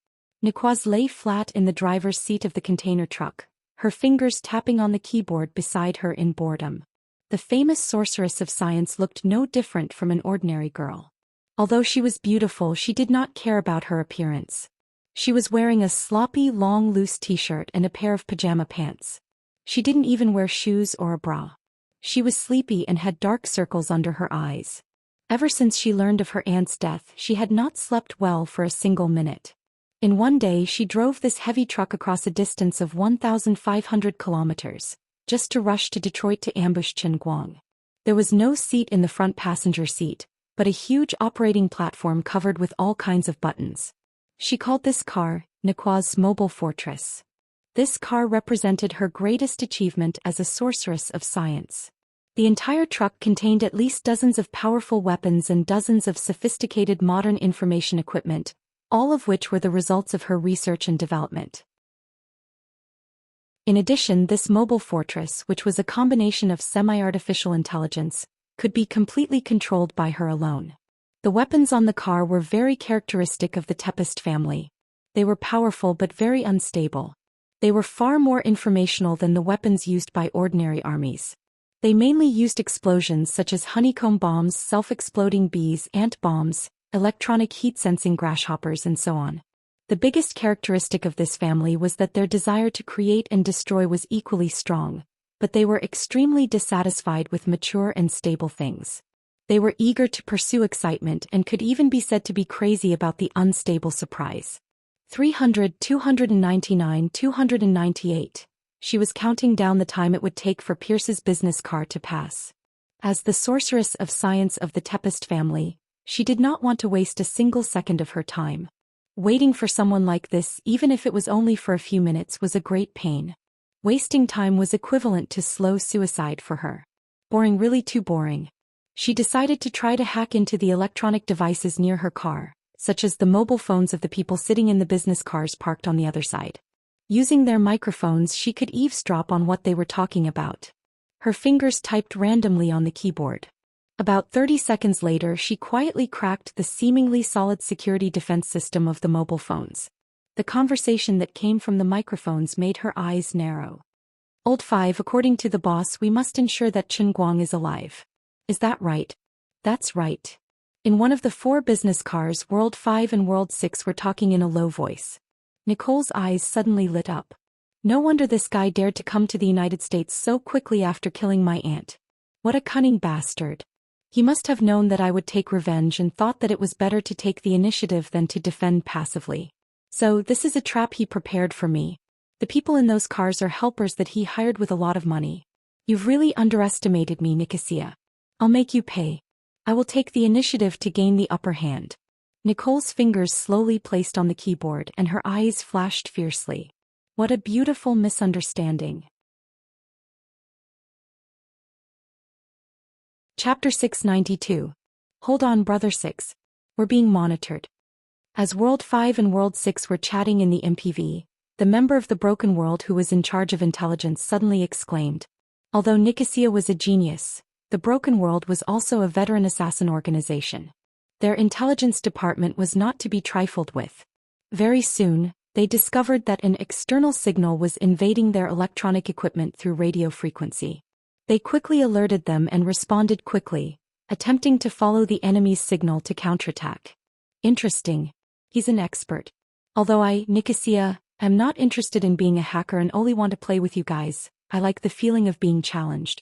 Niquoise lay flat in the driver's seat of the container truck, her fingers tapping on the keyboard beside her in boredom. The famous sorceress of science looked no different from an ordinary girl. Although she was beautiful, she did not care about her appearance. She was wearing a sloppy, long, loose t-shirt and a pair of pajama pants. She didn't even wear shoes or a bra. She was sleepy and had dark circles under her eyes. Ever since she learned of her aunt's death, she had not slept well for a single minute. In one day, she drove this heavy truck across a distance of 1,500 kilometers, just to rush to Detroit to ambush Qin Guang. There was no seat in the front passenger seat, but a huge operating platform covered with all kinds of buttons. She called this car Niqua's mobile fortress. This car represented her greatest achievement as a sorceress of science. The entire truck contained at least dozens of powerful weapons and dozens of sophisticated modern information equipment, all of which were the results of her research and development. In addition, this mobile fortress, which was a combination of semi-artificial intelligence, could be completely controlled by her alone. The weapons on the car were very characteristic of the Tempest family. They were powerful but very unstable. They were far more informational than the weapons used by ordinary armies. They mainly used explosions such as honeycomb bombs, self-exploding bees, ant bombs, electronic heat-sensing grasshoppers, and so on. The biggest characteristic of this family was that their desire to create and destroy was equally strong, but they were extremely dissatisfied with mature and stable things. They were eager to pursue excitement and could even be said to be crazy about the unstable surprise. 300, 299, 298. She was counting down the time it would take for Pierce's business car to pass. As the sorceress of science of the Tempest family, she did not want to waste a single second of her time. Waiting for someone like this, even if it was only for a few minutes, was a great pain. Wasting time was equivalent to slow suicide for her. Boring, really too boring. She decided to try to hack into the electronic devices near her car, such as the mobile phones of the people sitting in the business cars parked on the other side. Using their microphones, she could eavesdrop on what they were talking about. Her fingers typed randomly on the keyboard. About 30 seconds later, she quietly cracked the seemingly solid security defense system of the mobile phones. The conversation that came from the microphones made her eyes narrow. Old 5, according to the boss, we must ensure that Chen Guang is alive. Is that right? That's right. In one of the 4 business cars, World 5 and World 6 were talking in a low voice. Nicole's eyes suddenly lit up. No wonder this guy dared to come to the United States so quickly after killing my aunt. What a cunning bastard. He must have known that I would take revenge and thought that it was better to take the initiative than to defend passively. So, this is a trap he prepared for me. The people in those cars are helpers that he hired with a lot of money. You've really underestimated me, Xianxia. I'll make you pay. I will take the initiative to gain the upper hand. Nicole's fingers slowly placed on the keyboard and her eyes flashed fiercely. What a beautiful misunderstanding. Chapter 692. Hold on, Brother 6. We're being monitored. As World 5 and World 6 were chatting in the MPV, the member of the Broken World who was in charge of intelligence suddenly exclaimed. Although Xianxia was a genius, the Broken World was also a veteran assassin organization. Their intelligence department was not to be trifled with. Very soon, they discovered that an external signal was invading their electronic equipment through radio frequency. They quickly alerted them and responded quickly, attempting to follow the enemy's signal to counterattack. Interesting. He's an expert. Although I, Xianxia, am not interested in being a hacker and only want to play with you guys, I like the feeling of being challenged.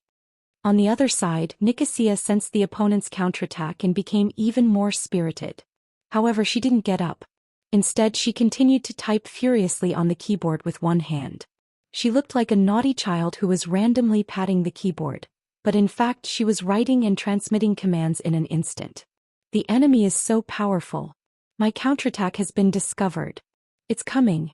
On the other side, Xianxia sensed the opponent's counterattack and became even more spirited. However, she didn't get up. Instead, she continued to type furiously on the keyboard with one hand. She looked like a naughty child who was randomly patting the keyboard, but in fact she was writing and transmitting commands in an instant. The enemy is so powerful. My counterattack has been discovered. It's coming.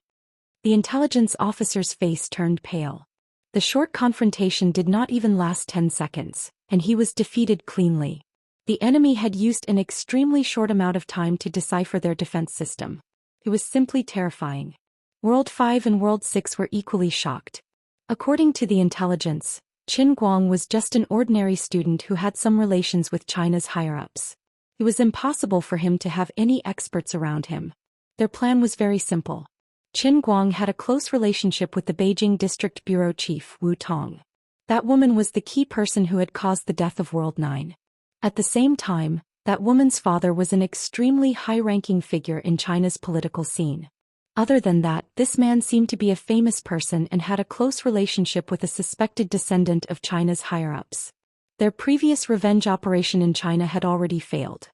The intelligence officer's face turned pale. The short confrontation did not even last 10 seconds, and he was defeated cleanly. The enemy had used an extremely short amount of time to decipher their defense system. It was simply terrifying. World 5 and World 6 were equally shocked. According to the intelligence, Qin Guang was just an ordinary student who had some relations with China's higher-ups. It was impossible for him to have any experts around him. Their plan was very simple. Qin Guang had a close relationship with the Beijing District Bureau Chief Wu Tong. That woman was the key person who had caused the death of World 9. At the same time, that woman's father was an extremely high-ranking figure in China's political scene. Other than that, this man seemed to be a famous person and had a close relationship with a suspected descendant of China's higher-ups. Their previous revenge operation in China had already failed.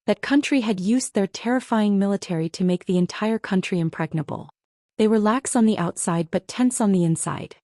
That country had used their terrifying military to make the entire country impregnable. They were lax on the outside but tense on the inside.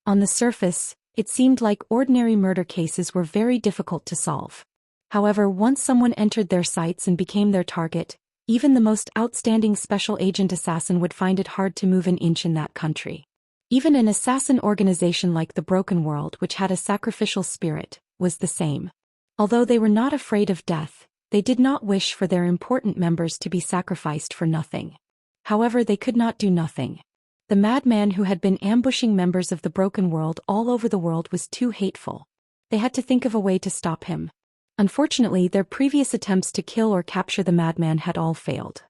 On the surface, it seemed like ordinary murder cases were very difficult to solve. However, once someone entered their sights and became their target, even the most outstanding special agent assassin would find it hard to move an inch in that country. Even an assassin organization like the Broken World, which had a sacrificial spirit, was the same. Although they were not afraid of death, they did not wish for their important members to be sacrificed for nothing. However, they could not do nothing. The madman who had been ambushing members of the Broken World all over the world was too hateful. They had to think of a way to stop him. Unfortunately, their previous attempts to kill or capture the madman had all failed.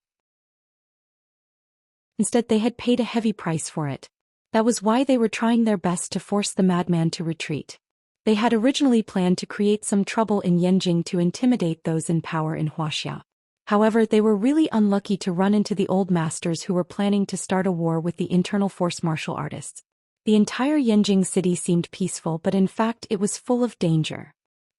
Instead, they had paid a heavy price for it. That was why they were trying their best to force the madman to retreat. They had originally planned to create some trouble in Yanjing to intimidate those in power in Wuxia. However, they were really unlucky to run into the old masters who were planning to start a war with the internal force martial artists. The entire Yanjing city seemed peaceful, but in fact it was full of danger.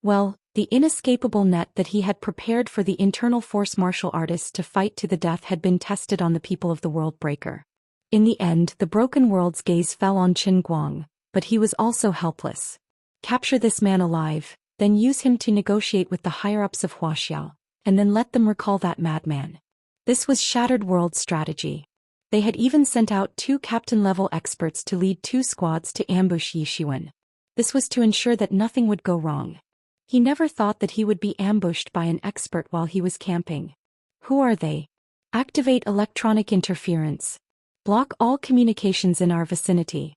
Well, the inescapable net that he had prepared for the internal force martial artists to fight to the death had been tested on the people of the World Breaker. In the end, the Broken World's gaze fell on Qin Guang, but he was also helpless. Capture this man alive, then use him to negotiate with the higher-ups of Wuxia, and then let them recall that madman. This was Shattered World's strategy. They had even sent out 2 captain-level experts to lead 2 squads to ambush Yi Xuan. This was to ensure that nothing would go wrong. He never thought that he would be ambushed by an expert while he was camping. Who are they? Activate electronic interference. Block all communications in our vicinity.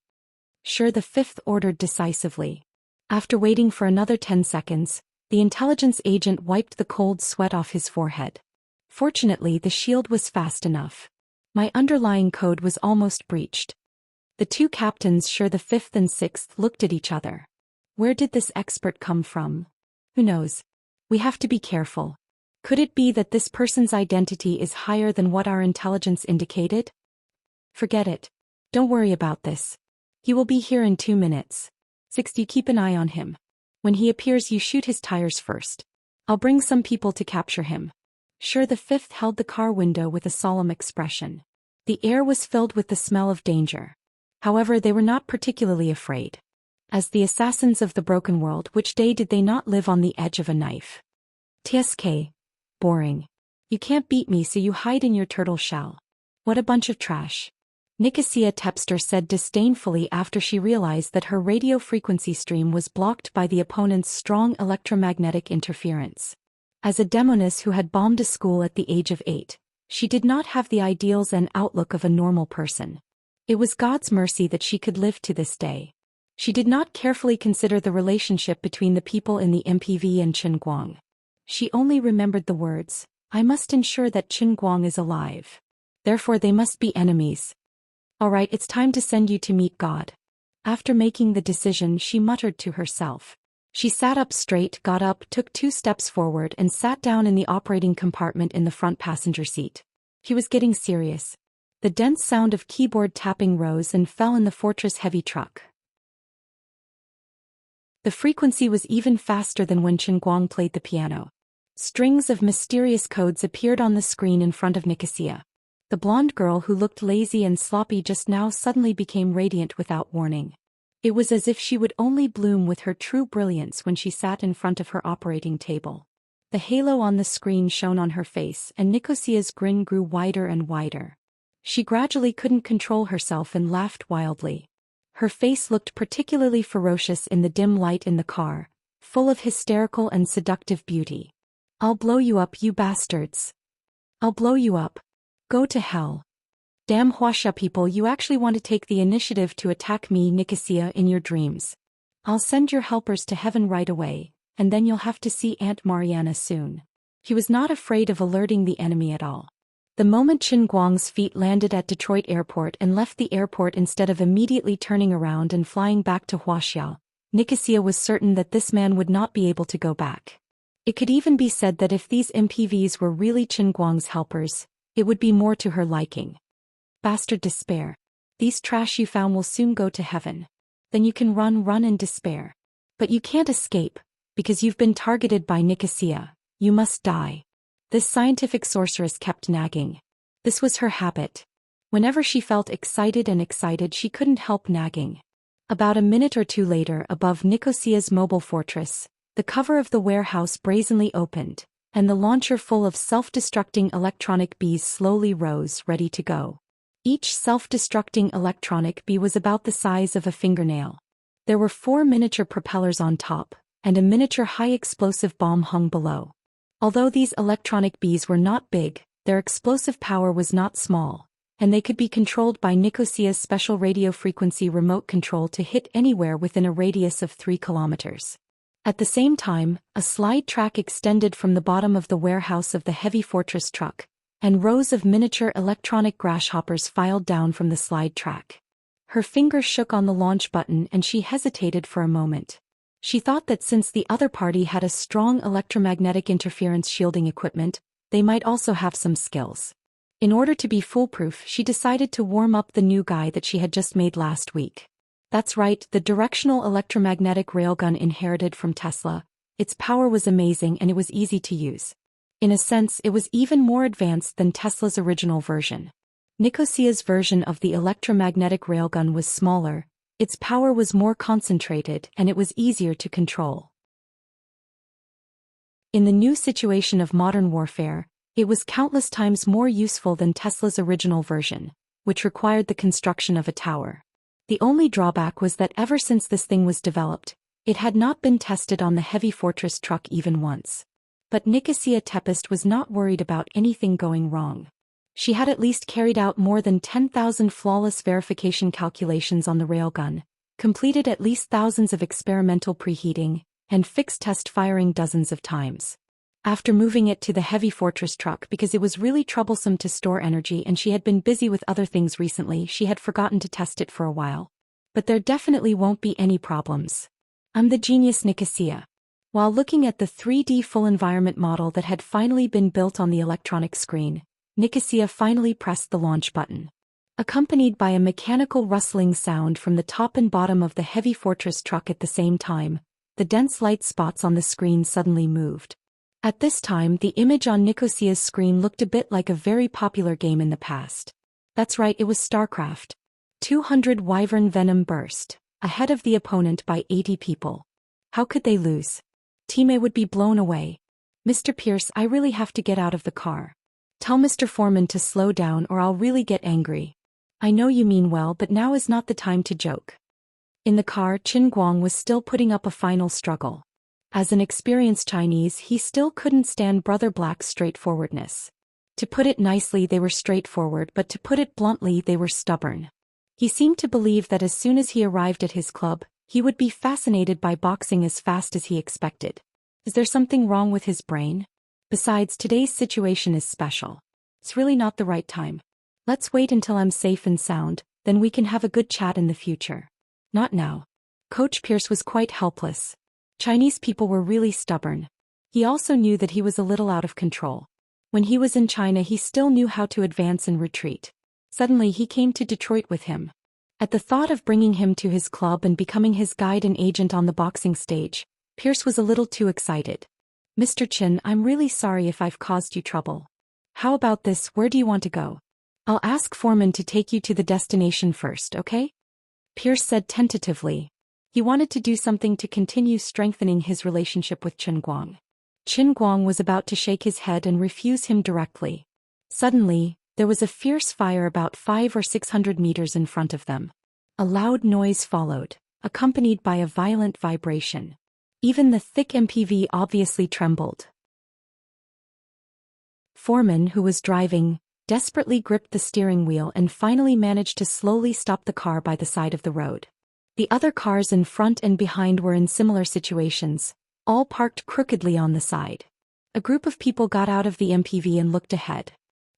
Sure, the 5th ordered decisively. After waiting for another 10 seconds, the intelligence agent wiped the cold sweat off his forehead. Fortunately, the shield was fast enough. My underlying code was almost breached. The 2 captains, sure the 5th and 6th, looked at each other. Where did this expert come from? Who knows? We have to be careful. Could it be that this person's identity is higher than what our intelligence indicated? Forget it. Don't worry about this. He will be here in 2 minutes. 60, keep an eye on him. When he appears, you shoot his tires first. I'll bring some people to capture him. Sure, the 5th held the car window with a solemn expression. The air was filled with the smell of danger. However, they were not particularly afraid. As the assassins of the Broken World, which day did they not live on the edge of a knife? TSK. Boring. You can't beat me, so you hide in your turtle shell. What a bunch of trash. Nicosia Tepster said disdainfully after she realized that her radio frequency stream was blocked by the opponent's strong electromagnetic interference. As a demoness who had bombed a school at the age of 8, she did not have the ideals and outlook of a normal person. It was God's mercy that she could live to this day. She did not carefully consider the relationship between the people in the MPV and Qin Guang. She only remembered the words, "I must ensure that Qin Guang is alive. Therefore they must be enemies. Alright, it's time to send you to meet God." After making the decision, she muttered to herself. She sat up straight, got up, took 2 steps forward and sat down in the operating compartment in the front passenger seat. He was getting serious. The dense sound of keyboard tapping rose and fell in the Fortress heavy truck. The frequency was even faster than when Qin Guang played the piano. Strings of mysterious codes appeared on the screen in front of Nicosia. The blonde girl who looked lazy and sloppy just now suddenly became radiant without warning. It was as if she would only bloom with her true brilliance when she sat in front of her operating table. The halo on the screen shone on her face, and Nicosia's grin grew wider and wider. She gradually couldn't control herself and laughed wildly. Her face looked particularly ferocious in the dim light in the car, full of hysterical and seductive beauty. "I'll blow you up, you bastards. I'll blow you up. Go to hell. Damn Wuxia people, you actually want to take the initiative to attack me, Nicosia, in your dreams. I'll send your helpers to heaven right away, and then you'll have to see Aunt Mariana soon." He was not afraid of alerting the enemy at all. The moment Qin Guang's feet landed at Detroit Airport and left the airport instead of immediately turning around and flying back to Wuxia, Nicosia was certain that this man would not be able to go back. It could even be said that if these MPVs were really Qin Guang's helpers, it would be more to her liking. Bastard despair. These trash you found will soon go to heaven. Then you can run in despair. But you can't escape, because you've been targeted by Nicosia. You must die. This scientific sorceress kept nagging. This was her habit. Whenever she felt excited, she couldn't help nagging. About a minute or 2 later, above Nicosia's mobile fortress, The cover of the warehouse brazenly opened, and the launcher full of self-destructing electronic bees slowly rose, ready to go. Each self-destructing electronic bee was about the size of a fingernail. There were 4 miniature propellers on top, and a miniature high-explosive bomb hung below. Although these electronic bees were not big, their explosive power was not small, and they could be controlled by Nicosia's special radio frequency remote control to hit anywhere within a radius of 3 kilometers. At the same time, a slide track extended from the bottom of the warehouse of the heavy fortress truck, and rows of miniature electronic grasshoppers filed down from the slide track. Her fingers shook on the launch button and she hesitated for a moment. She thought that since the other party had a strong electromagnetic interference shielding equipment, they might also have some skills. In order to be foolproof, she decided to warm up the new guy that she had just made last week. That's right, the directional electromagnetic railgun inherited from Tesla. Its power was amazing and it was easy to use. In a sense, it was even more advanced than Tesla's original version. Nicosia's version of the electromagnetic railgun was smaller, its power was more concentrated, and it was easier to control. In the new situation of modern warfare, it was countless times more useful than Tesla's original version, which required the construction of a tower. The only drawback was that ever since this thing was developed, it had not been tested on the heavy fortress truck even once. But Nicosia Tempest was not worried about anything going wrong. She had at least carried out more than 10,000 flawless verification calculations on the railgun, completed at least thousands of experimental preheating, and fixed test firing dozens of times. After moving it to the heavy fortress truck because it was really troublesome to store energy and she had been busy with other things recently, she had forgotten to test it for a while. But there definitely won't be any problems. I'm the genius Nicosia. While looking at the 3D full environment model that had finally been built on the electronic screen, Nicosia finally pressed the launch button. Accompanied by a mechanical rustling sound from the top and bottom of the heavy fortress truck at the same time, the dense light spots on the screen suddenly moved. At this time, the image on Nicosia's screen looked a bit like a very popular game in the past. That's right, it was StarCraft. 200 wyvern venom burst, ahead of the opponent by 80 people. How could they lose? Team A would be blown away. Mr. Pierce, I really have to get out of the car. Tell Mr. Foreman to slow down or I'll really get angry. I know you mean well, but now is not the time to joke. In the car, Qin Guang was still putting up a final struggle. As an experienced Chinese, he still couldn't stand Brother Black's straightforwardness. To put it nicely, they were straightforward, but to put it bluntly, they were stubborn. He seemed to believe that as soon as he arrived at his club, he would be fascinated by boxing as fast as he expected. Is there something wrong with his brain? Besides, today's situation is special. It's really not the right time. Let's wait until I'm safe and sound, then we can have a good chat in the future. Not now. Coach Pierce was quite helpless. Chinese people were really stubborn. He also knew that he was a little out of control. When he was in China, he still knew how to advance and retreat. Suddenly he came to Detroit with him. At the thought of bringing him to his club and becoming his guide and agent on the boxing stage, Pierce was a little too excited. Mr. Chin, I'm really sorry if I've caused you trouble. How about this, where do you want to go? I'll ask Foreman to take you to the destination first, okay? Pierce said tentatively. He wanted to do something to continue strengthening his relationship with Qin Guang. Qin Guang was about to shake his head and refuse him directly. Suddenly, there was a fierce fire about 500 or 600 meters in front of them. A loud noise followed, accompanied by a violent vibration. Even the thick MPV obviously trembled. Foreman, who was driving, desperately gripped the steering wheel and finally managed to slowly stop the car by the side of the road. The other cars in front and behind were in similar situations, all parked crookedly on the side. A group of people got out of the MPV and looked ahead.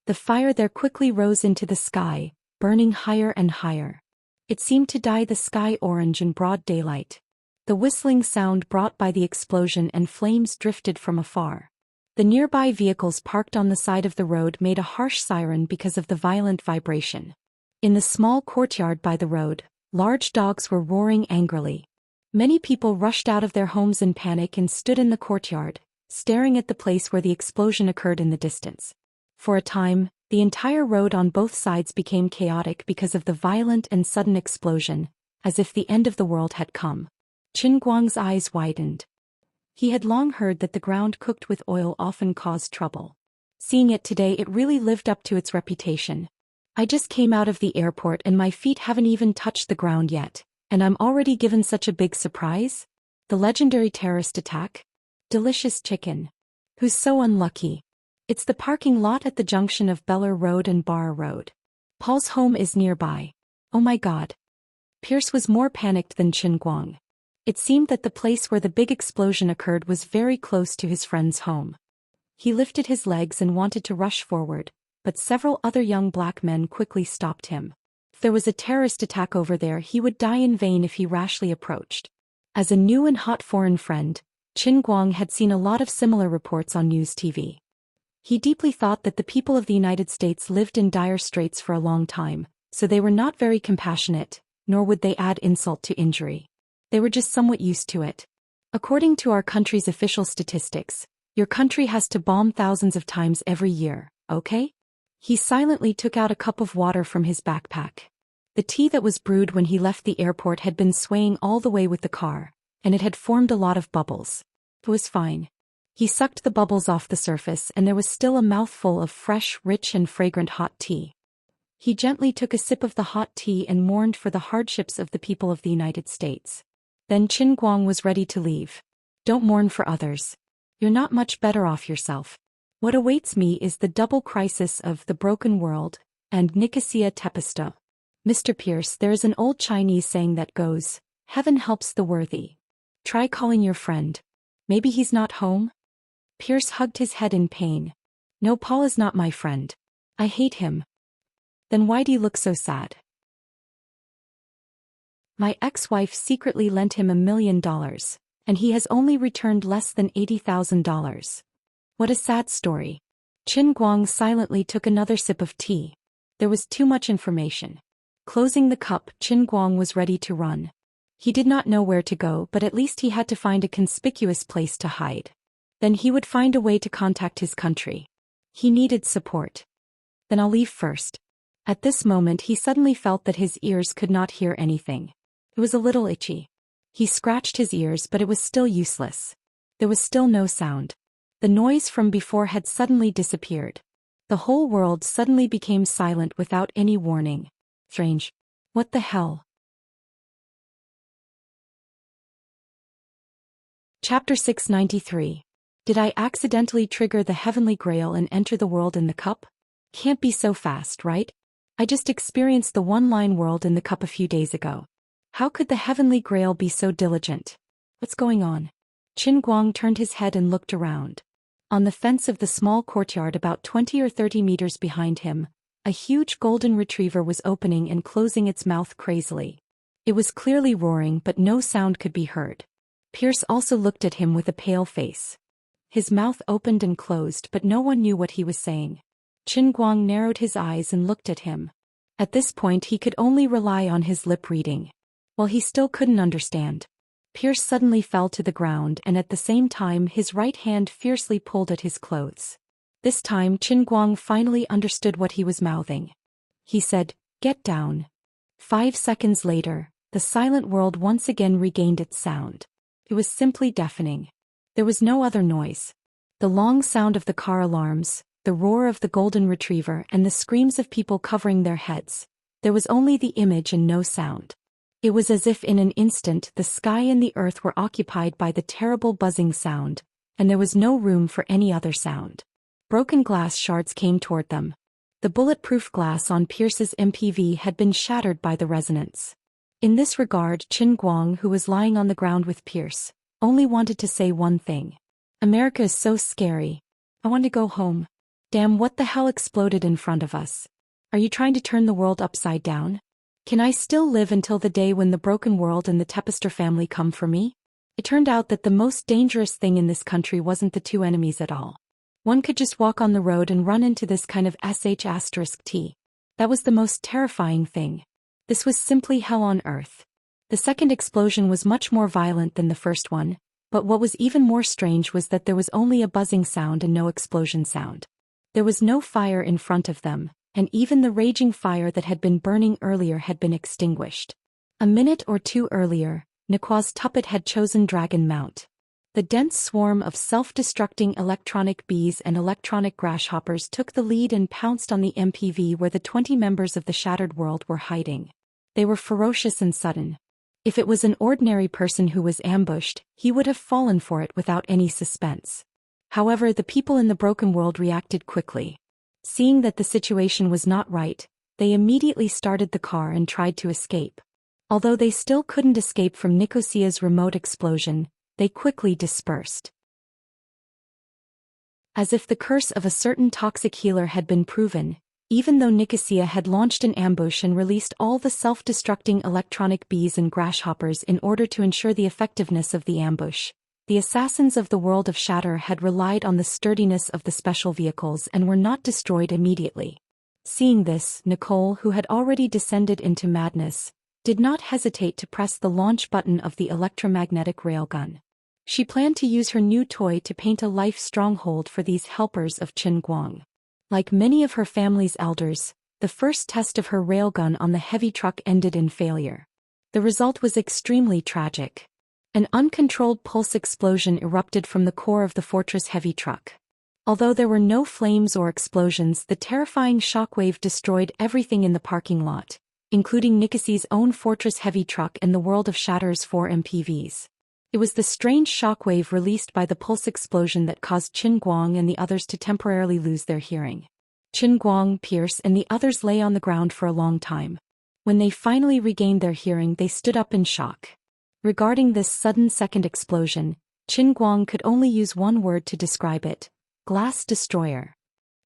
The fire there quickly rose into the sky, burning higher and higher. It seemed to dye the sky orange in broad daylight. The whistling sound brought by the explosion and flames drifted from afar. The nearby vehicles parked on the side of the road made a harsh siren because of the violent vibration. In the small courtyard by the road, large dogs were roaring angrily. Many people rushed out of their homes in panic and stood in the courtyard, staring at the place where the explosion occurred in the distance. For a time, the entire road on both sides became chaotic because of the violent and sudden explosion, as if the end of the world had come. Qin Guang's eyes widened. He had long heard that the ground cooked with oil often caused trouble. Seeing it today, it really lived up to its reputation. I just came out of the airport and my feet haven't even touched the ground yet, and I'm already given such a big surprise? The legendary terrorist attack? Delicious chicken. Who's so unlucky? It's the parking lot at the junction of Beller Road and Barra Road. Paul's home is nearby. Oh my God. Pierce was more panicked than Qin Guang. It seemed that the place where the big explosion occurred was very close to his friend's home. He lifted his legs and wanted to rush forward, but several other young black men quickly stopped him. If there was a terrorist attack over there, he would die in vain if he rashly approached. As a new and hot foreign friend, Qin Guang had seen a lot of similar reports on news TV. He deeply thought that the people of the United States lived in dire straits for a long time, so they were not very compassionate, nor would they add insult to injury. They were just somewhat used to it. According to our country's official statistics, your country has to bomb thousands of times every year, okay? He silently took out a cup of water from his backpack. The tea that was brewed when he left the airport had been swaying all the way with the car, and it had formed a lot of bubbles. It was fine. He sucked the bubbles off the surface and there was still a mouthful of fresh, rich and fragrant hot tea. He gently took a sip of the hot tea and mourned for the hardships of the people of the United States. Then Qin Guang was ready to leave. Don't mourn for others. You're not much better off yourself. What awaits me is the double crisis of the broken world and Nicosia Tempesta. Mr. Pierce, there is an old Chinese saying that goes, heaven helps the worthy. Try calling your friend. Maybe he's not home? Pierce hugged his head in pain. No, Paul is not my friend. I hate him. Then why do you look so sad? My ex-wife secretly lent him $1 million, and he has only returned less than $80,000. What a sad story. Qin Guang silently took another sip of tea. There was too much information. Closing the cup, Qin Guang was ready to run. He did not know where to go, but at least he had to find a conspicuous place to hide. Then he would find a way to contact his country. He needed support. Then I'll leave first. At this moment he suddenly felt that his ears could not hear anything. It was a little itchy. He scratched his ears, but it was still useless. There was still no sound. The noise from before had suddenly disappeared. The whole world suddenly became silent without any warning. Strange. What the hell? Chapter 693. Did I accidentally trigger the heavenly grail and enter the world in the cup? Can't be so fast, right? I just experienced the one-line world in the cup a few days ago. How could the heavenly grail be so diligent? What's going on? Qin Guang turned his head and looked around. On the fence of the small courtyard about 20 or 30 meters behind him, a huge golden retriever was opening and closing its mouth crazily. It was clearly roaring, but no sound could be heard. Pierce also looked at him with a pale face. His mouth opened and closed, but no one knew what he was saying. Qin Guang narrowed his eyes and looked at him. At this point he could only rely on his lip reading. While he still couldn't understand, Pierce suddenly fell to the ground and at the same time his right hand fiercely pulled at his clothes. This time Qin Guang finally understood what he was mouthing. He said, "Get down." 5 seconds later, the silent world once again regained its sound. It was simply deafening. There was no other noise. The long sound of the car alarms, the roar of the golden retriever and the screams of people covering their heads. There was only the image and no sound. It was as if in an instant the sky and the earth were occupied by the terrible buzzing sound, and there was no room for any other sound. Broken glass shards came toward them. The bulletproof glass on Pierce's MPV had been shattered by the resonance. In this regard, Qin Guang, who was lying on the ground with Pierce, only wanted to say one thing. America is so scary. I want to go home. Damn, what the hell exploded in front of us? Are you trying to turn the world upside down? Can I still live until the day when the broken world and the Tempesta family come for me? It turned out that the most dangerous thing in this country wasn't the two enemies at all. One could just walk on the road and run into this kind of sh*t. That was the most terrifying thing. This was simply hell on earth. The second explosion was much more violent than the first one, but what was even more strange was that there was only a buzzing sound and no explosion sound. There was no fire in front of them, and even the raging fire that had been burning earlier had been extinguished. A minute or two earlier, Nikwa's tuppet had chosen Dragon Mount. The dense swarm of self-destructing electronic bees and electronic grasshoppers took the lead and pounced on the MPV where the 20 members of the Shattered World were hiding. They were ferocious and sudden. If it was an ordinary person who was ambushed, he would have fallen for it without any suspense. However, the people in the Broken World reacted quickly. Seeing that the situation was not right, they immediately started the car and tried to escape. Although they still couldn't escape from Nicosia's remote explosion, they quickly dispersed. As if the curse of a certain toxic healer had been proven, even though Nicosia had launched an ambush and released all the self-destructing electronic bees and grasshoppers in order to ensure the effectiveness of the ambush, the assassins of the world of Shatter had relied on the sturdiness of the special vehicles and were not destroyed immediately. Seeing this, Nicole, who had already descended into madness, did not hesitate to press the launch button of the electromagnetic railgun. She planned to use her new toy to paint a life stronghold for these helpers of Qin Guang. Like many of her family's elders, the first test of her railgun on the heavy truck ended in failure. The result was extremely tragic. An uncontrolled pulse explosion erupted from the core of the fortress heavy truck. Although there were no flames or explosions, the terrifying shockwave destroyed everything in the parking lot, including Nicosia's own fortress heavy truck and the World of Shatter's 4 MPVs. It was the strange shockwave released by the pulse explosion that caused Qin Guang and the others to temporarily lose their hearing. Qin Guang, Pierce, and the others lay on the ground for a long time. When they finally regained their hearing, they stood up in shock. Regarding this sudden second explosion, Qin Guang could only use one word to describe it: glass destroyer.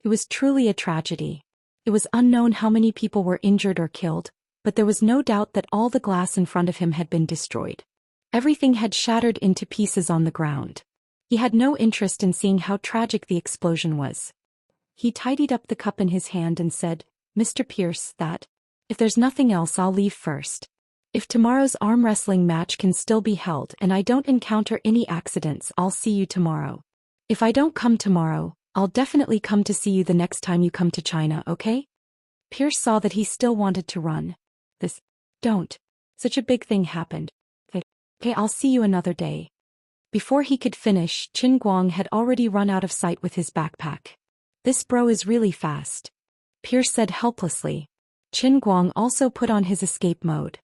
It was truly a tragedy. It was unknown how many people were injured or killed, but there was no doubt that all the glass in front of him had been destroyed. Everything had shattered into pieces on the ground. He had no interest in seeing how tragic the explosion was. He tidied up the cup in his hand and said, "Mr. Pierce, if there's nothing else, I'll leave first. If tomorrow's arm wrestling match can still be held and I don't encounter any accidents, I'll see you tomorrow. If I don't come tomorrow, I'll definitely come to see you the next time you come to China, okay?" Pierce saw that he still wanted to run. Don't. Such a big thing happened. Okay, I'll see you another day. Before he could finish, Qin Guang had already run out of sight with his backpack. "This bro is really fast," Pierce said helplessly. Qin Guang also put on his escape mode.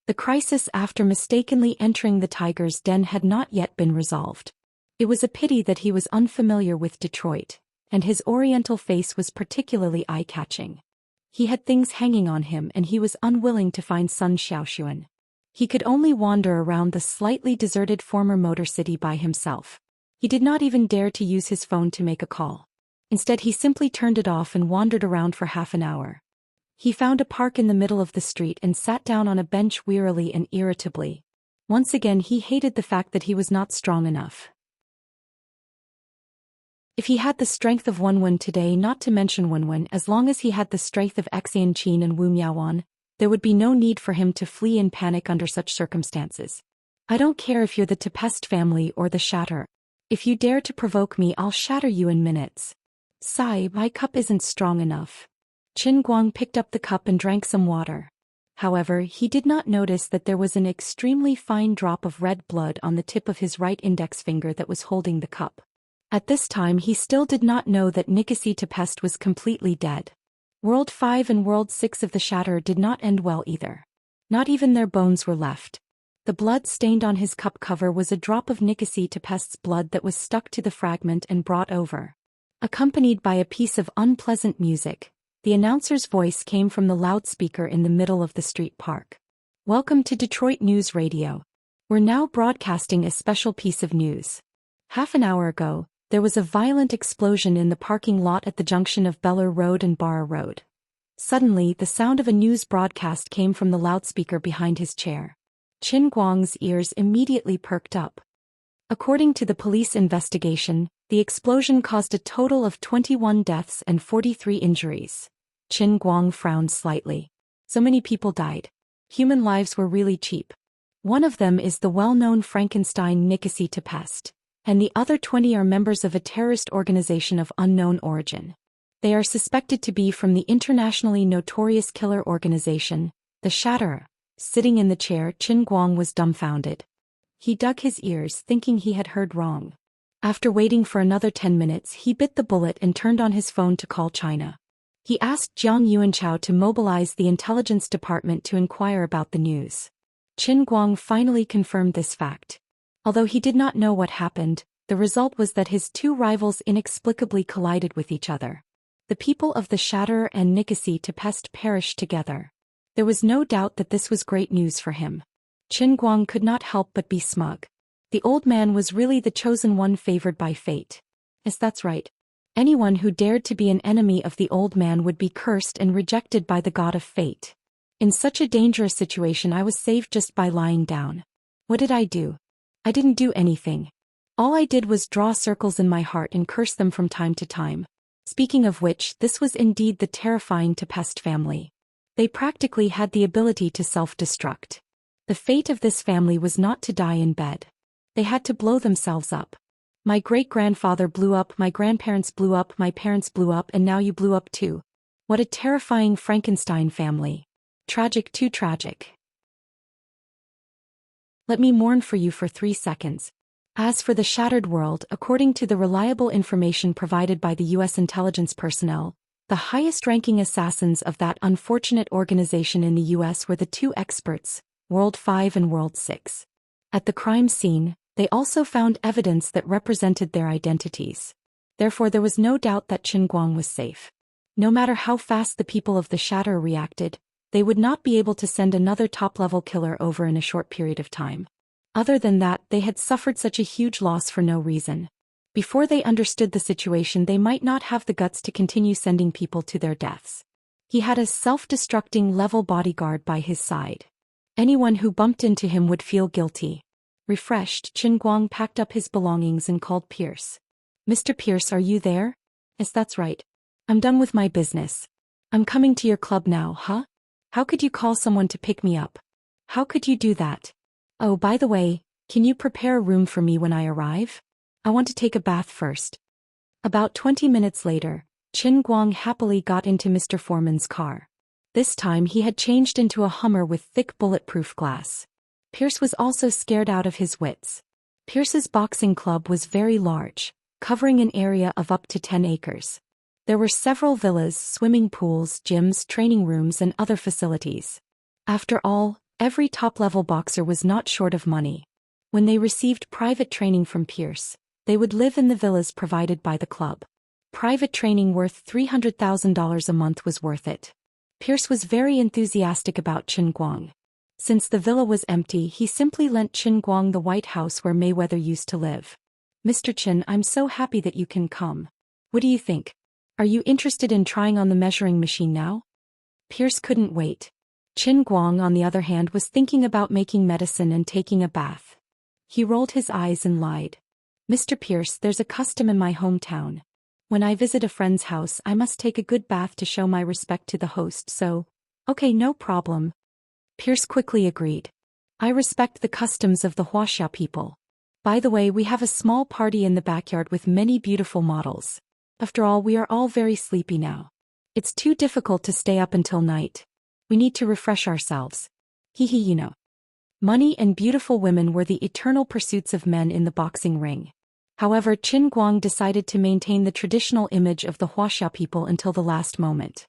The crisis after mistakenly entering the tiger's den had not yet been resolved. It was a pity that he was unfamiliar with Detroit, and his oriental face was particularly eye-catching. He had things hanging on him and he was unwilling to find Sun Xiaoxuan. He could only wander around the slightly deserted former motor city by himself. He did not even dare to use his phone to make a call. Instead, he simply turned it off and wandered around for half an hour. He found a park in the middle of the street and sat down on a bench wearily and irritably. Once again, he hated the fact that he was not strong enough. If he had the strength of Wenwen today, not to mention Wenwen, as long as he had the strength of Xianxia and Wu Miaowan, there would be no need for him to flee in panic under such circumstances. "I don't care if you're the Tempest family or the Shatter. If you dare to provoke me, I'll shatter you in minutes. Sigh, my cup isn't strong enough." Qin Guang picked up the cup and drank some water. However, he did not notice that there was an extremely fine drop of red blood on the tip of his right index finger that was holding the cup. At this time, he still did not know that Nicosia Tempest was completely dead. World 5 and World 6 of the Shatter did not end well either. Not even their bones were left. The blood stained on his cup cover was a drop of Nicosia Tempest's blood that was stuck to the fragment and brought over. Accompanied by a piece of unpleasant music, the announcer's voice came from the loudspeaker in the middle of the street park. "Welcome to Detroit News Radio. We're now broadcasting a special piece of news. Half an hour ago, there was a violent explosion in the parking lot at the junction of Beller Road and Barra Road." Suddenly, the sound of a news broadcast came from the loudspeaker behind his chair. Qin Guang's ears immediately perked up. According to the police investigation, the explosion caused a total of 21 deaths and 43 injuries. Qin Guang frowned slightly. So many people died. Human lives were really cheap. One of them is the well-known Frankenstein Nicosia Tempest, and the other 20 are members of a terrorist organization of unknown origin. They are suspected to be from the internationally notorious killer organization, the Shatter. Sitting in the chair, Qin Guang was dumbfounded. He dug his ears, thinking he had heard wrong. After waiting for another 10 minutes, he bit the bullet and turned on his phone to call China. He asked Jiang Yuanchao to mobilize the intelligence department to inquire about the news. Qin Guang finally confirmed this fact. Although he did not know what happened, the result was that his two rivals inexplicably collided with each other. The people of the Shatterer and Nicosie to Pest perished together. There was no doubt that this was great news for him. Qin Guang could not help but be smug. The old man was really the chosen one favored by fate. Yes, that's right. Anyone who dared to be an enemy of the old man would be cursed and rejected by the god of fate. In such a dangerous situation, I was saved just by lying down. What did I do? I didn't do anything. All I did was draw circles in my heart and curse them from time to time. Speaking of which, this was indeed the terrifying Pest family. They practically had the ability to self-destruct. The fate of this family was not to die in bed. They had to blow themselves up. My great-grandfather blew up, my grandparents blew up, my parents blew up, and now you blew up too. What a terrifying Frankenstein family. Tragic, too tragic. Let me mourn for you for 3 seconds. As for the shattered world, according to the reliable information provided by the U.S. intelligence personnel, the highest-ranking assassins of that unfortunate organization in the U.S. were the two experts, World 5 and World 6. At the crime scene, they also found evidence that represented their identities. Therefore, there was no doubt that Qin Guang was safe. No matter how fast the people of the Shatterer reacted, they would not be able to send another top-level killer over in a short period of time. Other than that, they had suffered such a huge loss for no reason. Before they understood the situation, they might not have the guts to continue sending people to their deaths. He had a self-destructing level bodyguard by his side. Anyone who bumped into him would feel guilty. Refreshed, Qin Guang packed up his belongings and called Pierce. Mr. Pierce, are you there? Yes, that's right. I'm done with my business. I'm coming to your club now, huh? How could you call someone to pick me up? How could you do that? Oh, by the way, can you prepare a room for me when I arrive? I want to take a bath first. About 20 minutes later, Qin Guang happily got into Mr. Foreman's car. This time he had changed into a Hummer with thick bulletproof glass. Pierce was also scared out of his wits. Pierce's boxing club was very large, covering an area of up to 10 acres. There were several villas, swimming pools, gyms, training rooms, and other facilities. After all, every top-level boxer was not short of money. When they received private training from Pierce, they would live in the villas provided by the club. Private training worth $300,000 a month was worth it. Pierce was very enthusiastic about Qin Guang. Since the villa was empty, he simply lent Qin Guang the White House where Mayweather used to live. Mr. Qin, I'm so happy that you can come. What do you think? Are you interested in trying on the measuring machine now? Pierce couldn't wait. Qin Guang, on the other hand, was thinking about making medicine and taking a bath. He rolled his eyes and lied. Mr. Pierce, there's a custom in my hometown. When I visit a friend's house, I must take a good bath to show my respect to the host, so... Okay, no problem. Pierce quickly agreed. I respect the customs of the Wuxia people. By the way, we have a small party in the backyard with many beautiful models. After all, we are all very sleepy now. It's too difficult to stay up until night. We need to refresh ourselves. Hee, you know. Money and beautiful women were the eternal pursuits of men in the boxing ring. However, Qin Guang decided to maintain the traditional image of the Wuxia people until the last moment.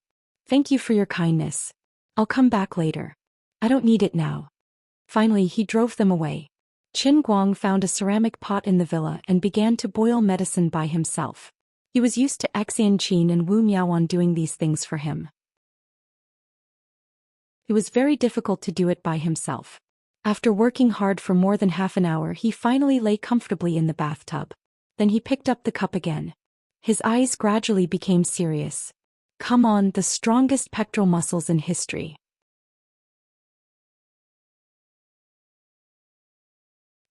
Thank you for your kindness. I'll come back later. I don't need it now. Finally, he drove them away. Qin Guang found a ceramic pot in the villa and began to boil medicine by himself. He was used to Xianxia and Wu Miaoan doing these things for him. It was very difficult to do it by himself. After working hard for more than half an hour, he finally lay comfortably in the bathtub. Then he picked up the cup again. His eyes gradually became serious. Come on, the strongest pectoral muscles in history.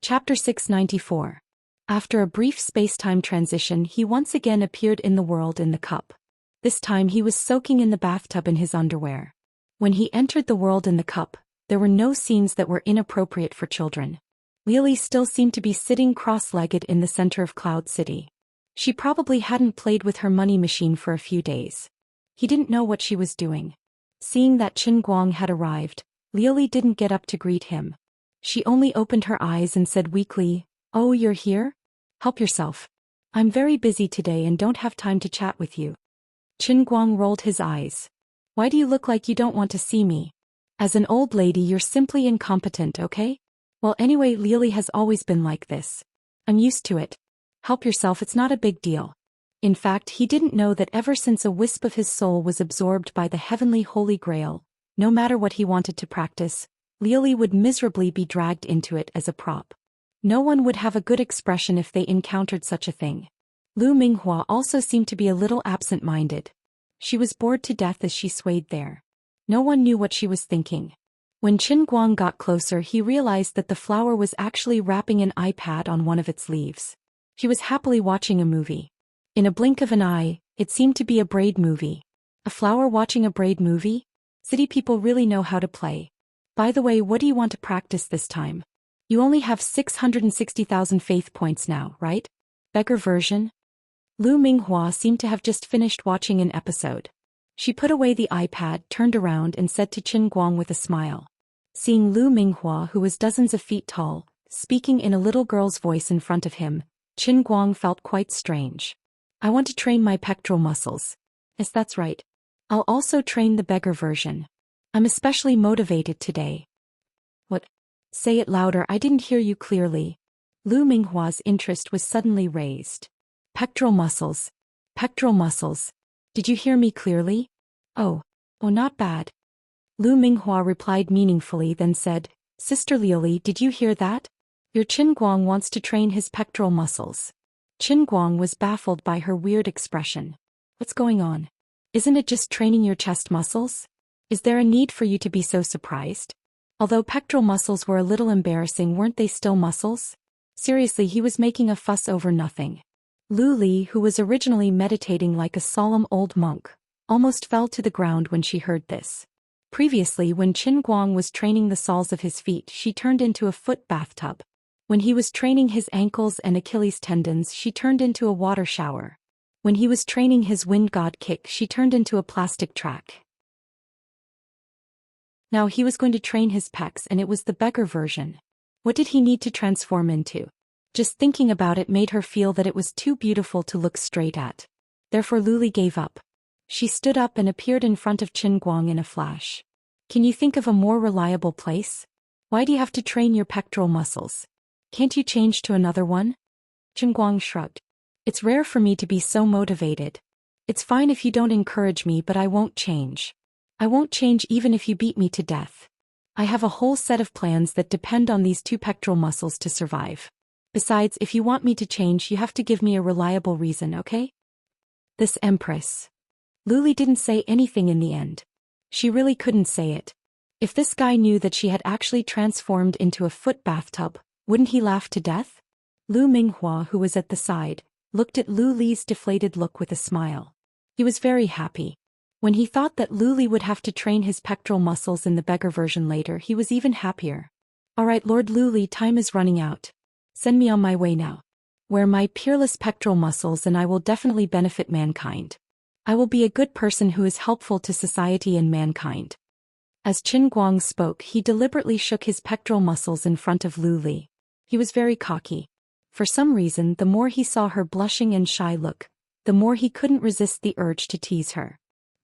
Chapter 694. After a brief space-time transition, he once again appeared in the world in the cup. This time he was soaking in the bathtub in his underwear. When he entered the world in the cup, there were no scenes that were inappropriate for children. Lily still seemed to be sitting cross-legged in the center of Cloud City. She probably hadn't played with her money machine for a few days. He didn't know what she was doing. Seeing that Qin Guang had arrived, Lily didn't get up to greet him. She only opened her eyes and said weakly, "Oh, you're here? Help yourself. I'm very busy today and don't have time to chat with you." Qin Guang rolled his eyes. "Why do you look like you don't want to see me? As an old lady, you're simply incompetent, okay? Well, anyway, Lily has always been like this. I'm used to it. Help yourself, it's not a big deal." In fact, he didn't know that ever since a wisp of his soul was absorbed by the heavenly Holy Grail, no matter what he wanted to practice, Lily would miserably be dragged into it as a prop. No one would have a good expression if they encountered such a thing. Lu Minghua also seemed to be a little absent-minded. She was bored to death as she swayed there. No one knew what she was thinking. When Qin Guang got closer, he realized that the flower was actually wrapping an iPad on one of its leaves. She was happily watching a movie. In a blink of an eye, it seemed to be a braid movie. A flower watching a braid movie? City people really know how to play. By the way, what do you want to practice this time? You only have 660,000 faith points now, right? Beggar version? Lu Minghua seemed to have just finished watching an episode. She put away the iPad, turned around and said to Qin Guang with a smile. Seeing Lu Minghua, who was dozens of feet tall, speaking in a little girl's voice in front of him, Qin Guang felt quite strange. "I want to train my pectoral muscles." "Yes, that's right. I'll also train the beggar version. I'm especially motivated today." "What? Say it louder, I didn't hear you clearly." Lu Minghua's interest was suddenly raised. "Pectoral muscles. Pectoral muscles. Did you hear me clearly?" Oh, not bad." Lu Minghua replied meaningfully, then said, "Sister Lily, did you hear that? Your Qin Guang wants to train his pectoral muscles." Qin Guang was baffled by her weird expression. "What's going on? Isn't it just training your chest muscles? Is there a need for you to be so surprised?" Although pectoral muscles were a little embarrassing, weren't they still muscles? Seriously, he was making a fuss over nothing. Lu Li, who was originally meditating like a solemn old monk, almost fell to the ground when she heard this. Previously, when Qin Guang was training the soles of his feet, she turned into a foot bathtub. When he was training his ankles and Achilles tendons, she turned into a water shower. When he was training his wind god kick, she turned into a plastic track. Now he was going to train his pecs, and it was the beggar version. What did he need to transform into? Just thinking about it made her feel that it was too beautiful to look straight at. Therefore Luli gave up. She stood up and appeared in front of Qin Guang in a flash. "Can you think of a more reliable place? Why do you have to train your pectoral muscles? Can't you change to another one?" Qin Guang shrugged. "It's rare for me to be so motivated. It's fine if you don't encourage me, but I won't change. I won't change even if you beat me to death. I have a whole set of plans that depend on these two pectoral muscles to survive. Besides, if you want me to change, you have to give me a reliable reason, okay?" This Empress. Luli didn't say anything in the end. She really couldn't say it. If this guy knew that she had actually transformed into a foot bathtub, wouldn't he laugh to death? Lu Minghua, who was at the side, looked at Lu Li's deflated look with a smile. He was very happy. When he thought that Lu Li would have to train his pectoral muscles in the beggar version later, he was even happier. "All right, Lord Lu Li, time is running out. Send me on my way now. Wear my peerless pectoral muscles and I will definitely benefit mankind. I will be a good person who is helpful to society and mankind." As Qin Guang spoke, he deliberately shook his pectoral muscles in front of Lu Li. He was very cocky. For some reason, the more he saw her blushing and shy look, the more he couldn't resist the urge to tease her.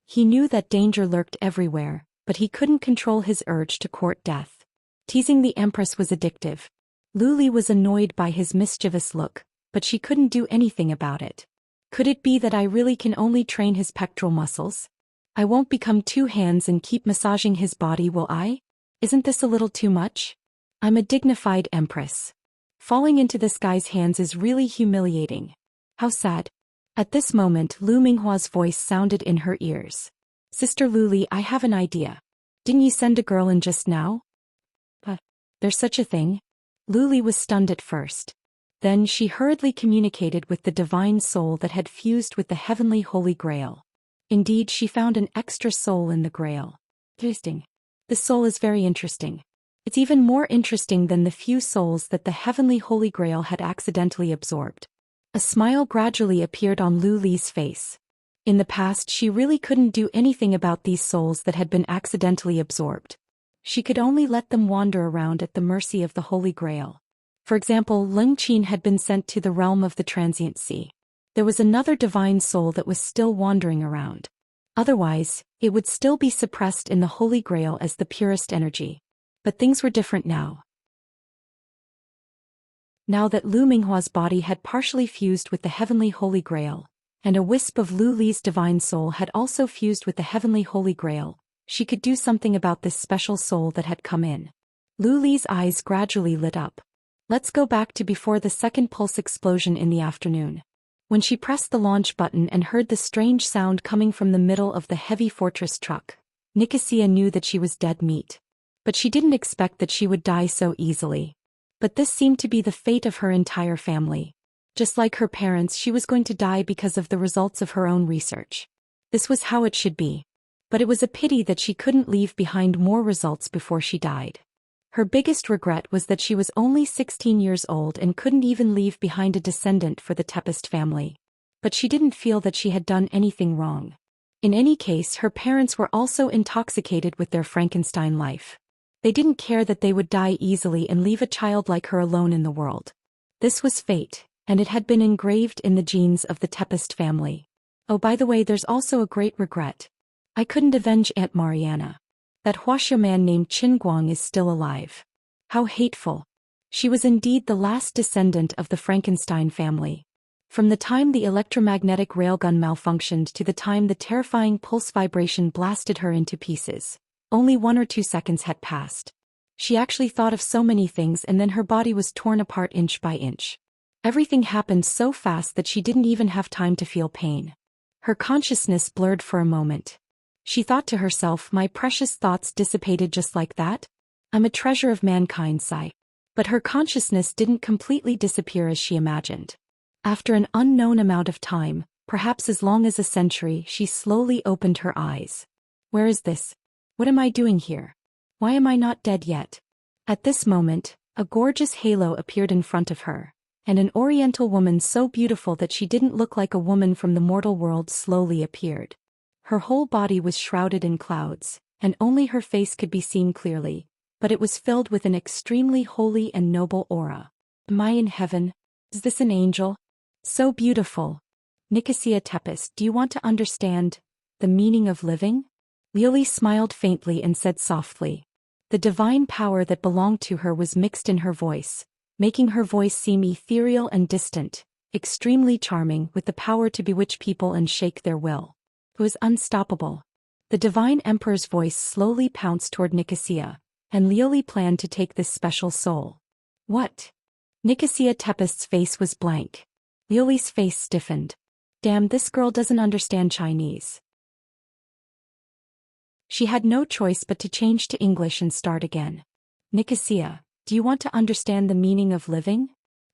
He knew that danger lurked everywhere, but he couldn't control his urge to court death. Teasing the Empress was addictive. Lu Li was annoyed by his mischievous look, but she couldn't do anything about it. Could it be that I really can only train his pectoral muscles? I won't become two hands and keep massaging his body, will I? Isn't this a little too much? I'm a dignified Empress. Falling into this guy's hands is really humiliating. How sad. At this moment, Lu Minghua's voice sounded in her ears. "Sister Luli, I have an idea. Didn't you send a girl in just now?" There's such a thing?" Luli was stunned at first. Then she hurriedly communicated with the divine soul that had fused with the heavenly Holy Grail. Indeed, she found an extra soul in the Grail. Interesting. This soul is very interesting. It's even more interesting than the few souls that the heavenly Holy Grail had accidentally absorbed. A smile gradually appeared on Lu Li's face. In the past, she really couldn't do anything about these souls that had been accidentally absorbed. She could only let them wander around at the mercy of the Holy Grail. For example, Leng Qin had been sent to the realm of the transient sea. There was another divine soul that was still wandering around. Otherwise, it would still be suppressed in the Holy Grail as the purest energy. But things were different now. Now that Lu Minghua's body had partially fused with the heavenly Holy Grail, and a wisp of Lu Li's divine soul had also fused with the heavenly Holy Grail, she could do something about this special soul that had come in. Lu Li's eyes gradually lit up. Let's go back to before the second pulse explosion in the afternoon. When she pressed the launch button and heard the strange sound coming from the middle of the heavy fortress truck, Nicosia knew that she was dead meat. But she didn't expect that she would die so easily. But this seemed to be the fate of her entire family. Just like her parents, she was going to die because of the results of her own research. This was how it should be. But it was a pity that she couldn't leave behind more results before she died. Her biggest regret was that she was only 16 years old and couldn't even leave behind a descendant for the Tempest family. But she didn't feel that she had done anything wrong. In any case, her parents were also intoxicated with their Frankenstein life. They didn't care that they would die easily and leave a child like her alone in the world. This was fate, and it had been engraved in the genes of the Tempest family. Oh, by the way, there's also a great regret. I couldn't avenge Aunt Mariana. That Wuxia man named Qin Guang is still alive. How hateful. She was indeed the last descendant of the Frankenstein family. From the time the electromagnetic railgun malfunctioned to the time the terrifying pulse vibration blasted her into pieces, only 1 or 2 seconds had passed. She actually thought of so many things, and then her body was torn apart inch by inch. Everything happened so fast that she didn't even have time to feel pain. Her consciousness blurred for a moment. She thought to herself, my precious thoughts dissipated just like that? I'm a treasure of mankind, sigh. But her consciousness didn't completely disappear as she imagined. After an unknown amount of time, perhaps as long as a century, she slowly opened her eyes. Where is this? What am I doing here? Why am I not dead yet? At this moment, a gorgeous halo appeared in front of her, and an oriental woman so beautiful that she didn't look like a woman from the mortal world slowly appeared. Her whole body was shrouded in clouds, and only her face could be seen clearly, but it was filled with an extremely holy and noble aura. Am I in heaven? Is this an angel? So beautiful. Nicosia Tempest, do you want to understand the meaning of living? Lily smiled faintly and said softly. The divine power that belonged to her was mixed in her voice, making her voice seem ethereal and distant, extremely charming, with the power to bewitch people and shake their will. It was unstoppable. The divine emperor's voice slowly pounced toward Nicosia, and Lioli planned to take this special soul. What? Nicosia Tempest's face was blank. Lioli's face stiffened. Damn, this girl doesn't understand Chinese. She had no choice but to change to English and start again. Nicosia, do you want to understand the meaning of living?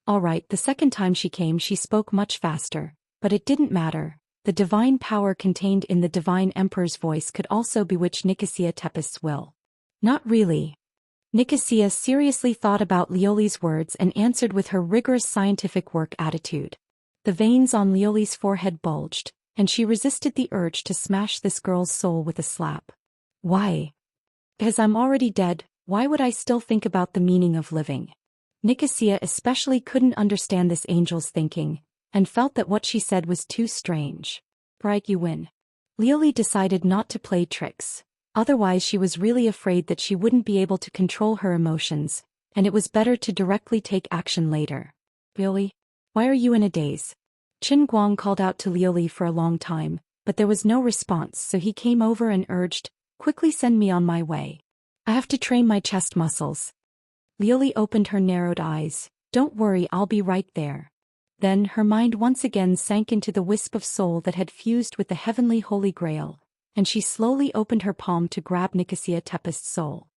All right, the second time she came she spoke much faster, but it didn't matter. The divine power contained in the divine emperor's voice could also bewitch Nicosia Tempest's will. Not really. Nicosia seriously thought about Lioli's words and answered with her rigorous scientific work attitude. The veins on Lioli's forehead bulged, and she resisted the urge to smash this girl's soul with a slap. Why? Because I'm already dead, why would I still think about the meaning of living? Nicosia especially couldn't understand this angel's thinking, and felt that what she said was too strange. Right, you win. Lioli decided not to play tricks. Otherwise she was really afraid that she wouldn't be able to control her emotions, and it was better to directly take action later. Lioli? Why are you in a daze? Qin Guang called out to Lioli for a long time, but there was no response, so he came over and urged, quickly send me on my way. I have to train my chest muscles. Lioli opened her narrowed eyes. Don't worry, I'll be right there. Then her mind once again sank into the wisp of soul that had fused with the heavenly Holy Grail, and she slowly opened her palm to grab Nicosia Tempest's soul.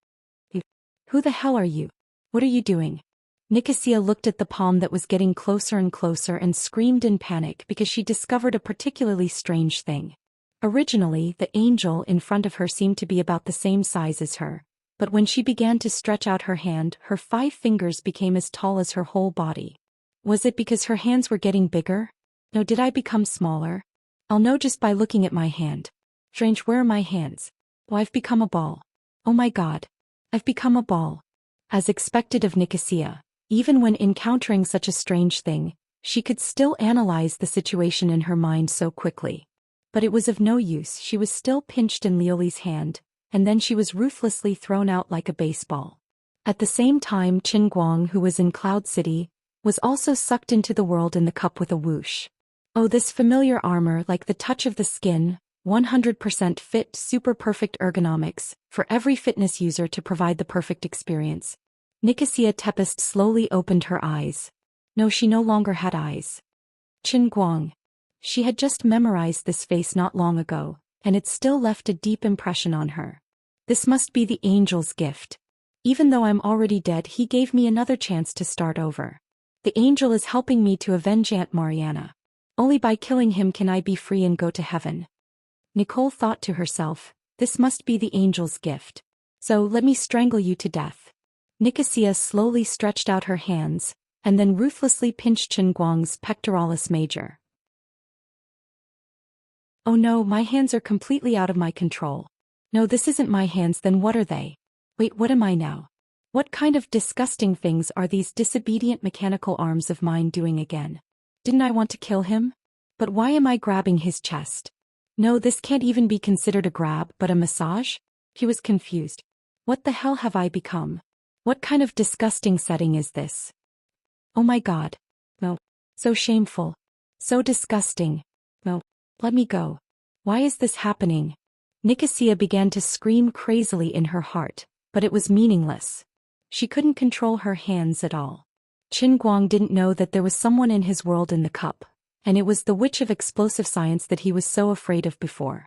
Who the hell are you? What are you doing? Nicosia looked at the palm that was getting closer and closer and screamed in panic because she discovered a particularly strange thing. Originally, the angel in front of her seemed to be about the same size as her, but when she began to stretch out her hand, her 5 fingers became as tall as her whole body. Was it because her hands were getting bigger? No, did I become smaller? I'll know just by looking at my hand. Strange, where are my hands? Oh, I've become a ball. Oh my god. I've become a ball. As expected of Nicosia, even when encountering such a strange thing, she could still analyze the situation in her mind so quickly. But it was of no use. She was still pinched in Liuli's hand, and then she was ruthlessly thrown out like a baseball. At the same time, Qin Guang, who was in Cloud City, was also sucked into the world in the cup with a whoosh. Oh, this familiar armor, like the touch of the skin, 100% fit, super perfect ergonomics, for every fitness user to provide the perfect experience. Nicosia Tempest slowly opened her eyes. No, she no longer had eyes. Qin Guang. She had just memorized this face not long ago, and it still left a deep impression on her. This must be the angel's gift. Even though I'm already dead, he gave me another chance to start over. The angel is helping me to avenge Aunt Mariana. Only by killing him can I be free and go to heaven. Nicole thought to herself, this must be the angel's gift. So let me strangle you to death. Nicosia slowly stretched out her hands, and then ruthlessly pinched Qin Guang's pectoralis major. Oh no, my hands are completely out of my control. No, this isn't my hands, then what are they? Wait, what am I now? What kind of disgusting things are these disobedient mechanical arms of mine doing again? Didn't I want to kill him? But why am I grabbing his chest? No, this can't even be considered a grab, but a massage? He was confused. What the hell have I become? What kind of disgusting setting is this? Oh my God. No. So shameful. So disgusting. No. Let me go. Why is this happening? Nicosia began to scream crazily in her heart, but it was meaningless. She couldn't control her hands at all. Qin Guang didn't know that there was someone in his world in the cup, and it was the witch of explosive science that he was so afraid of before.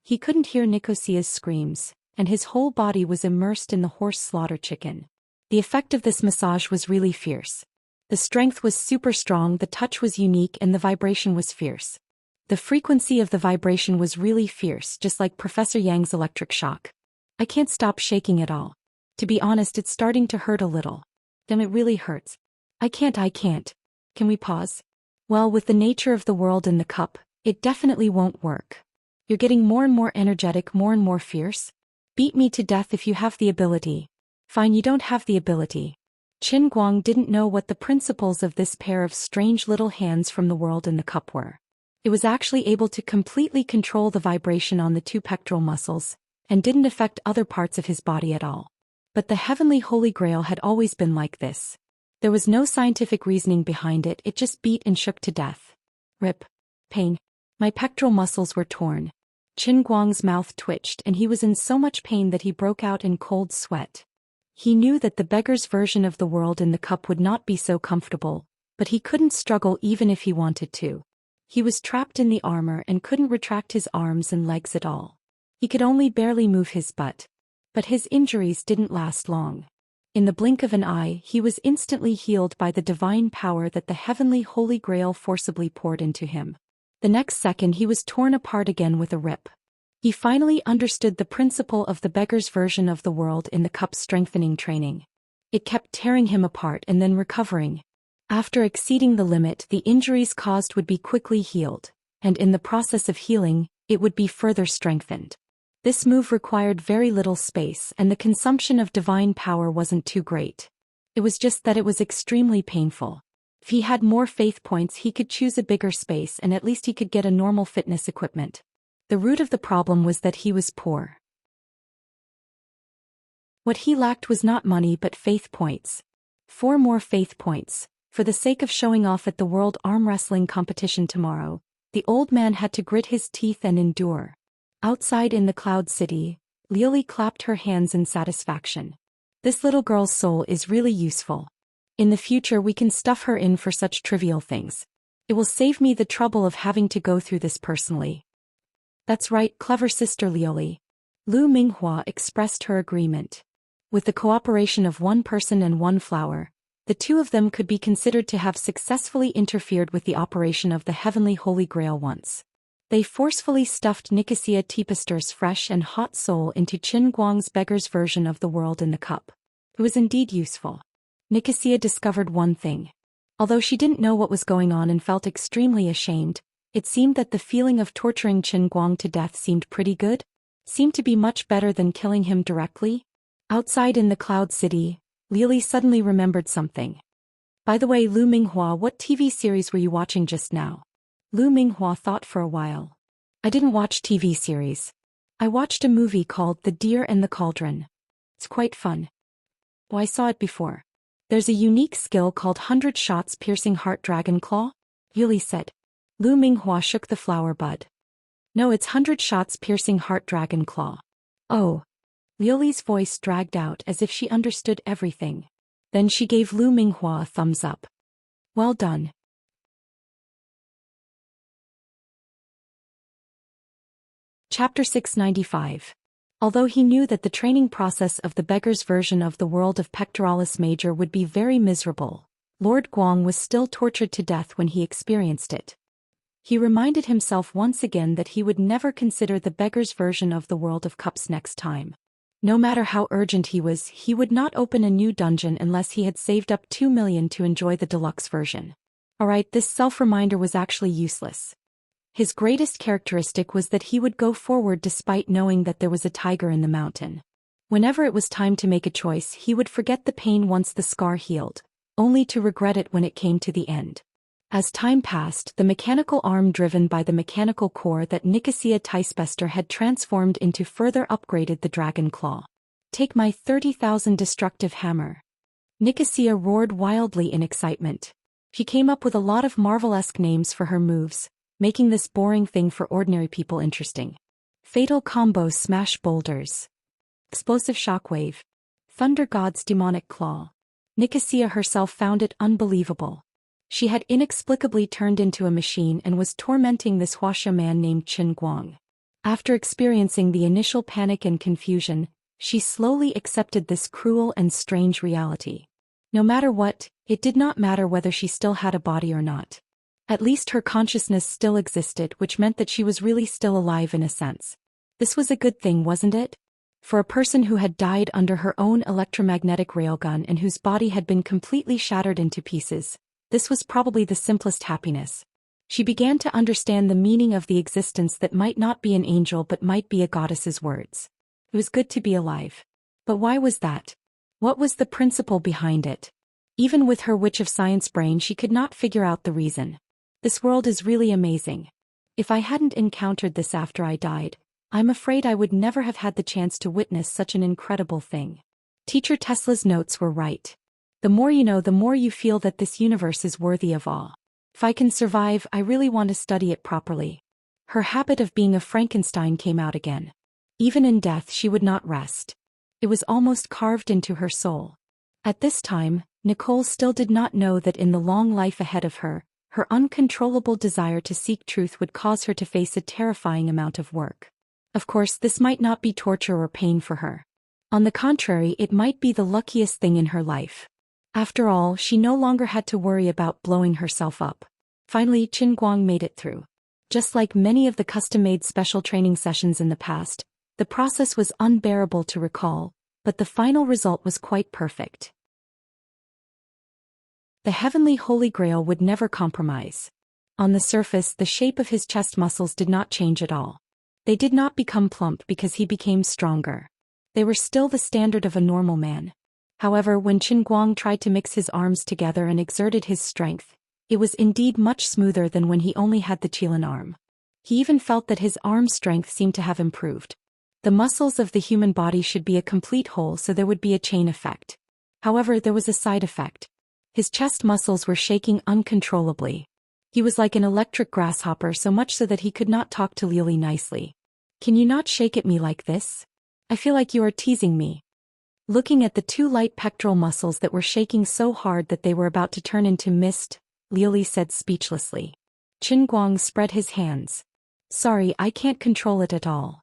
He couldn't hear Nicosia's screams, and his whole body was immersed in the horse slaughter chicken. The effect of this massage was really fierce. The strength was super strong, the touch was unique, and the vibration was fierce. The frequency of the vibration was really fierce, just like Professor Yang's electric shock. I can't stop shaking at all. To be honest, it's starting to hurt a little. Damn, it really hurts. I can't. Can we pause? Well, with the nature of the world in the cup, it definitely won't work. You're getting more and more energetic, more and more fierce. Beat me to death if you have the ability. Fine, you don't have the ability. Qin Guang didn't know what the principles of this pair of strange little hands from the world in the cup were. It was actually able to completely control the vibration on the two pectoral muscles, and didn't affect other parts of his body at all. But the heavenly Holy Grail had always been like this. There was no scientific reasoning behind it, it just beat and shook to death. Rip. Pain. My pectoral muscles were torn. Qin Guang's mouth twitched and he was in so much pain that he broke out in cold sweat. He knew that the beggar's version of the world in the cup would not be so comfortable, but he couldn't struggle even if he wanted to. He was trapped in the armor and couldn't retract his arms and legs at all. He could only barely move his butt. But his injuries didn't last long. In the blink of an eye, he was instantly healed by the divine power that the heavenly Holy Grail forcibly poured into him. The next second he was torn apart again with a rip. He finally understood the principle of the beggar's version of the world in the cup's strengthening training. It kept tearing him apart and then recovering. After exceeding the limit, the injuries caused would be quickly healed, and in the process of healing, it would be further strengthened. This move required very little space and the consumption of divine power wasn't too great. It was just that it was extremely painful. If he had more faith points, he could choose a bigger space and at least he could get a normal fitness equipment. The root of the problem was that he was poor. What he lacked was not money but faith points. 4 more faith points. For the sake of showing off at the World Arm Wrestling competition tomorrow, the old man had to grit his teeth and endure. Outside in the Cloud City, Liuli clapped her hands in satisfaction. This little girl's soul is really useful. In the future we can stuff her in for such trivial things. It will save me the trouble of having to go through this personally. That's right, clever sister Liuli. Lu Minghua expressed her agreement. With the cooperation of one person and one flower, the two of them could be considered to have successfully interfered with the operation of the heavenly Holy Grail once. They forcefully stuffed Nicosia Tempester's fresh and hot soul into Qin Guang's beggar's version of the world in the cup. It was indeed useful. Nicosia discovered one thing. Although she didn't know what was going on and felt extremely ashamed, it seemed that the feeling of torturing Qin Guang to death seemed pretty good, seemed to be much better than killing him directly. Outside in the Cloud City, Lily suddenly remembered something. By the way, Lu Minghua, what TV series were you watching just now? Lu Minghua thought for a while. I didn't watch TV series. I watched a movie called The Deer and the Cauldron. It's quite fun. Oh, I saw it before. There's a unique skill called 100 Shots Piercing Heart Dragon Claw, Lily said. Lu Minghua shook the flower bud. No, it's 100 Shots Piercing Heart Dragon Claw. Oh. Lily's voice dragged out as if she understood everything. Then she gave Lu Minghua a thumbs up. Well done. Chapter 695. Although he knew that the training process of the beggar's version of the world of Pectoralis Major would be very miserable, Lord Guang was still tortured to death when he experienced it. He reminded himself once again that he would never consider the beggar's version of the world of cups next time. No matter how urgent he was, he would not open a new dungeon unless he had saved up 2 million to enjoy the deluxe version. Alright, this self-reminder was actually useless. His greatest characteristic was that he would go forward despite knowing that there was a tiger in the mountain. Whenever it was time to make a choice, he would forget the pain once the scar healed, only to regret it when it came to the end. As time passed, the mechanical arm driven by the mechanical core that Nicosia Ticebester had transformed into further upgraded the dragon claw. Take my 30,000 destructive hammer. Nicosia roared wildly in excitement. She came up with a lot of Marvel-esque names for her moves, making this boring thing for ordinary people interesting. Fatal Combo Smash Boulders. Explosive Shockwave. Thunder God's Demonic Claw. Nicosia herself found it unbelievable. She had inexplicably turned into a machine and was tormenting this Wuxia man named Qin Guang. After experiencing the initial panic and confusion, she slowly accepted this cruel and strange reality. No matter what, it did not matter whether she still had a body or not. At least her consciousness still existed, which meant that she was really still alive in a sense. This was a good thing, wasn't it? For a person who had died under her own electromagnetic railgun and whose body had been completely shattered into pieces, this was probably the simplest happiness. She began to understand the meaning of the existence that might not be an angel but might be a goddess's words. It was good to be alive. But why was that? What was the principle behind it? Even with her Witch of Science brain, she could not figure out the reason. This world is really amazing. If I hadn't encountered this after I died, I'm afraid I would never have had the chance to witness such an incredible thing. Teacher Tesla's notes were right. The more you know, the more you feel that this universe is worthy of awe. If I can survive, I really want to study it properly. Her habit of being a Frankenstein came out again. Even in death, she would not rest. It was almost carved into her soul. At this time, Nicole still did not know that in the long life ahead of her, her uncontrollable desire to seek truth would cause her to face a terrifying amount of work. Of course, this might not be torture or pain for her. On the contrary, it might be the luckiest thing in her life. After all, she no longer had to worry about blowing herself up. Finally, Qin Guang made it through. Just like many of the custom-made special training sessions in the past, the process was unbearable to recall, but the final result was quite perfect. The heavenly Holy Grail would never compromise. On the surface, the shape of his chest muscles did not change at all. They did not become plump because he became stronger. They were still the standard of a normal man. However, when Qin Guang tried to mix his arms together and exerted his strength, it was indeed much smoother than when he only had the Qilin arm. He even felt that his arm strength seemed to have improved. The muscles of the human body should be a complete whole, so there would be a chain effect. However, there was a side effect. His chest muscles were shaking uncontrollably. He was like an electric grasshopper, so much so that he could not talk to Lily nicely. Can you not shake at me like this? I feel like you are teasing me. Looking at the two light pectoral muscles that were shaking so hard that they were about to turn into mist, Lily said speechlessly. Qin Guang spread his hands. Sorry, I can't control it at all.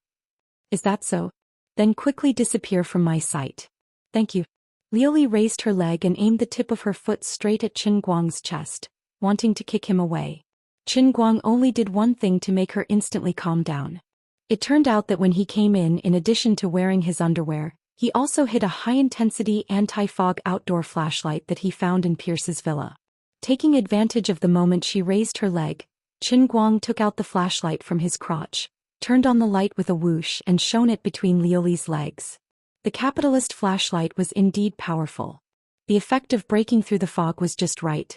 Is that so? Then quickly disappear from my sight. Thank you. Lily raised her leg and aimed the tip of her foot straight at Qin Guang's chest, wanting to kick him away. Qin Guang only did one thing to make her instantly calm down. It turned out that when he came in addition to wearing his underwear, he also hid a high-intensity anti-fog outdoor flashlight that he found in Pierce's villa. Taking advantage of the moment she raised her leg, Qin Guang took out the flashlight from his crotch, turned on the light with a whoosh and shone it between Liuli's legs. The capitalist flashlight was indeed powerful. The effect of breaking through the fog was just right.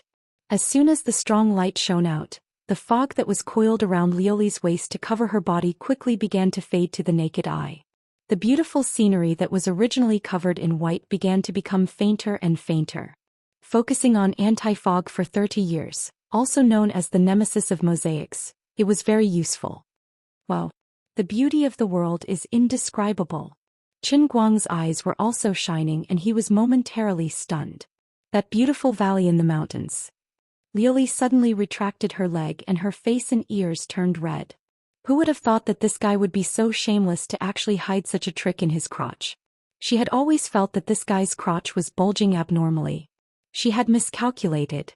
As soon as the strong light shone out, the fog that was coiled around Liuli's waist to cover her body quickly began to fade to the naked eye. The beautiful scenery that was originally covered in white began to become fainter and fainter. Focusing on anti-fog for 30 years, also known as the nemesis of mosaics, it was very useful. Wow! The beauty of the world is indescribable. Qin Guang's eyes were also shining and he was momentarily stunned. That beautiful valley in the mountains. Liuli suddenly retracted her leg and her face and ears turned red. Who would have thought that this guy would be so shameless to actually hide such a trick in his crotch? She had always felt that this guy's crotch was bulging abnormally. She had miscalculated.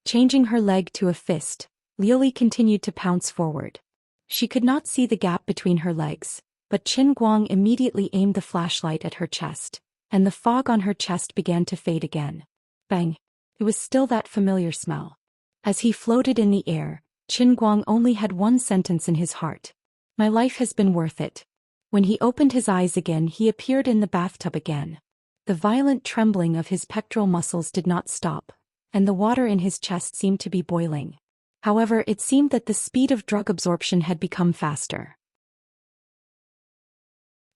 Changing her leg to a fist, Liuli continued to pounce forward. She could not see the gap between her legs, but Qin Guang immediately aimed the flashlight at her chest, and the fog on her chest began to fade again. Bang! It was still that familiar smell. As he floated in the air, Qin Guang only had one sentence in his heart. My life has been worth it. When he opened his eyes again, he appeared in the bathtub again. The violent trembling of his pectoral muscles did not stop, and the water in his chest seemed to be boiling. However, it seemed that the speed of drug absorption had become faster.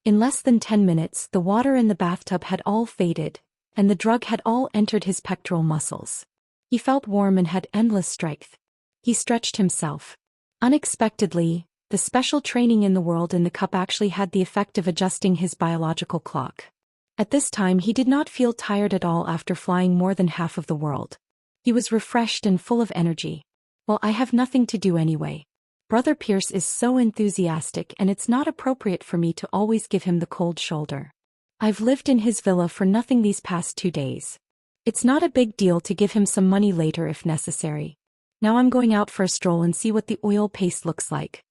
In less than 10 minutes, the water in the bathtub had all faded, and the drug had all entered his pectoral muscles. He felt warm and had endless strength. He stretched himself. Unexpectedly, the special training in the world in the cup actually had the effect of adjusting his biological clock. At this time he did not feel tired at all after flying more than half of the world. He was refreshed and full of energy. Well, I have nothing to do anyway. Brother Pierce is so enthusiastic and it's not appropriate for me to always give him the cold shoulder. I've lived in his villa for nothing these past 2 days. It's not a big deal to give him some money later if necessary. Now I'm going out for a stroll and see what the oil paste looks like.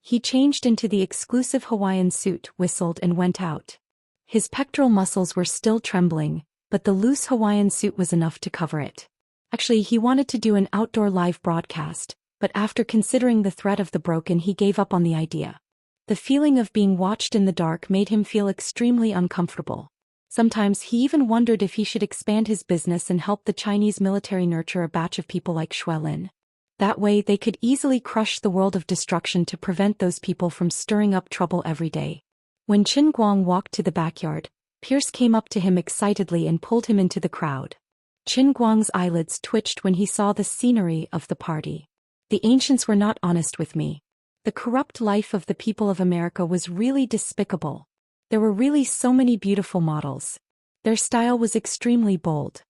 He changed into the exclusive Hawaiian suit, whistled and went out. His pectoral muscles were still trembling, but the loose Hawaiian suit was enough to cover it. Actually, he wanted to do an outdoor live broadcast, but after considering the threat of the broken, he gave up on the idea. The feeling of being watched in the dark made him feel extremely uncomfortable. Sometimes he even wondered if he should expand his business and help the Chinese military nurture a batch of people like Xuelin. That way they could easily crush the world of destruction to prevent those people from stirring up trouble every day. When Qin Guang walked to the backyard, Pierce came up to him excitedly and pulled him into the crowd. Qin Guang's eyelids twitched when he saw the scenery of the party. The ancients were not honest with me. The corrupt life of the people of America was really despicable. There were really so many beautiful models. Their style was extremely bold.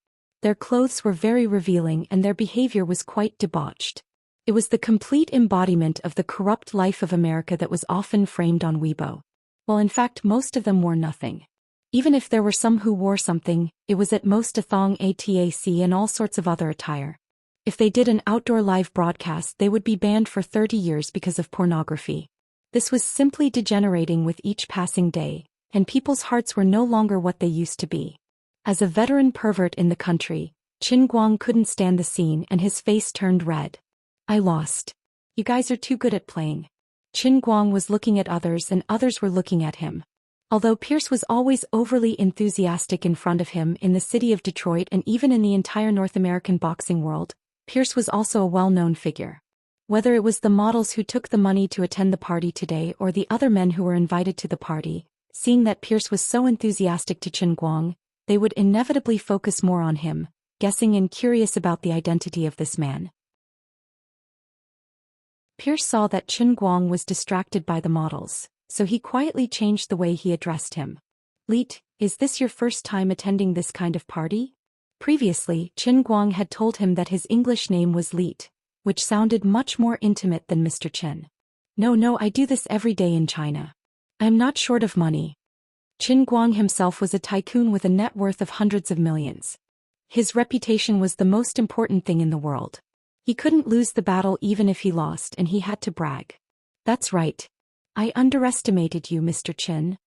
Their clothes were very revealing and their behavior was quite debauched. It was the complete embodiment of the corrupt life of America that was often framed on Weibo. Well, in fact, most of them wore nothing. Even if there were some who wore something, it was at most a thong, atac and all sorts of other attire. If they did an outdoor live broadcast, they would be banned for 30 years because of pornography. This was simply degenerating with each passing day, and people's hearts were no longer what they used to be. As a veteran pervert in the country, Qin Guang couldn't stand the scene and his face turned red. I lost. You guys are too good at playing. Qin Guang was looking at others and others were looking at him. Although Pierce was always overly enthusiastic in front of him in the city of Detroit and even in the entire North American boxing world, Pierce was also a well-known figure. Whether it was the models who took the money to attend the party today or the other men who were invited to the party, seeing that Pierce was so enthusiastic to Qin Guang, they would inevitably focus more on him, guessing and curious about the identity of this man. Pierce saw that Qin Guang was distracted by the models, so he quietly changed the way he addressed him. "Leet, is this your first time attending this kind of party?" Previously, Qin Guang had told him that his English name was Leet, which sounded much more intimate than Mr. Chen. No, I do this every day in China. I am not short of money." Qin Guang himself was a tycoon with a net worth of hundreds of millions. His reputation was the most important thing in the world. He couldn't lose the battle even if he lost, and he had to brag. "That's right. I underestimated you, Mr. Qin."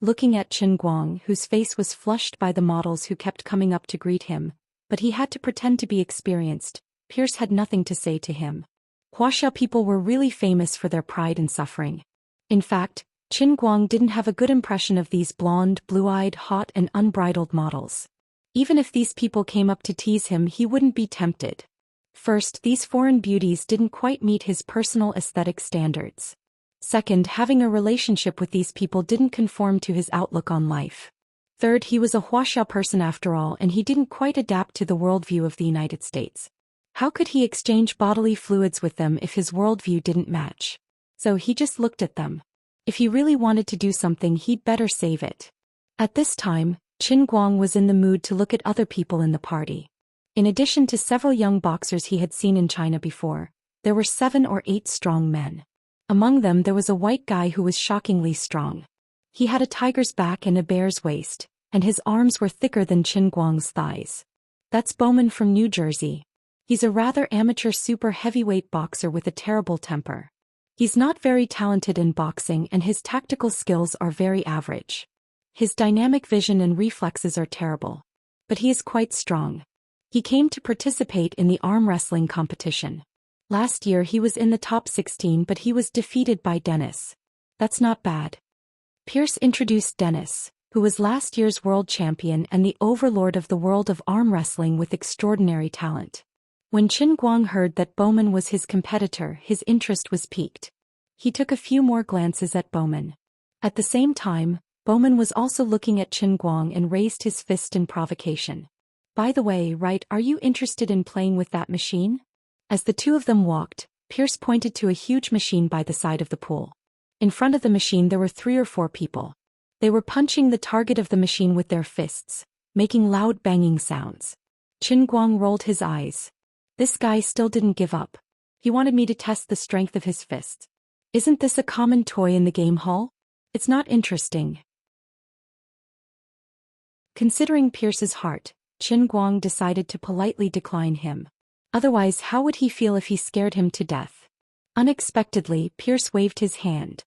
Looking at Qin Guang, whose face was flushed by the models who kept coming up to greet him, but he had to pretend to be experienced, Pierce had nothing to say to him. Huaxia people were really famous for their pride and suffering. In fact, Qin Guang didn't have a good impression of these blonde, blue-eyed, hot and unbridled models. Even if these people came up to tease him, he wouldn't be tempted. First, these foreign beauties didn't quite meet his personal aesthetic standards. Second, having a relationship with these people didn't conform to his outlook on life. Third, he was a Wuxia person after all, and he didn't quite adapt to the worldview of the United States. How could he exchange bodily fluids with them if his worldview didn't match? So he just looked at them. If he really wanted to do something, he'd better save it. At this time, Qin Guang was in the mood to look at other people in the party. In addition to several young boxers he had seen in China before, there were 7 or 8 strong men. Among them there was a white guy who was shockingly strong. He had a tiger's back and a bear's waist, and his arms were thicker than Qin Guang's thighs. That's Bowman from New Jersey. He's a rather amateur super heavyweight boxer with a terrible temper. He's not very talented in boxing and his tactical skills are very average. His dynamic vision and reflexes are terrible. But he is quite strong. He came to participate in the arm wrestling competition. Last year he was in the top 16, but he was defeated by Dennis. That's not bad. Pierce introduced Dennis, who was last year's world champion and the overlord of the world of arm wrestling with extraordinary talent. When Qin Guang heard that Bowman was his competitor, his interest was piqued. He took a few more glances at Bowman. At the same time, Bowman was also looking at Qin Guang and raised his fist in provocation. By the way, right, are you interested in playing with that machine? As the two of them walked, Pierce pointed to a huge machine by the side of the pool. In front of the machine there were 3 or 4 people. They were punching the target of the machine with their fists, making loud banging sounds. Qin Guang rolled his eyes. This guy still didn't give up. He wanted me to test the strength of his fists. Isn't this a common toy in the game hall? It's not interesting. Considering Pierce's heart, Qin Guang decided to politely decline him. Otherwise, how would he feel if he scared him to death? Unexpectedly, Pierce waved his hand.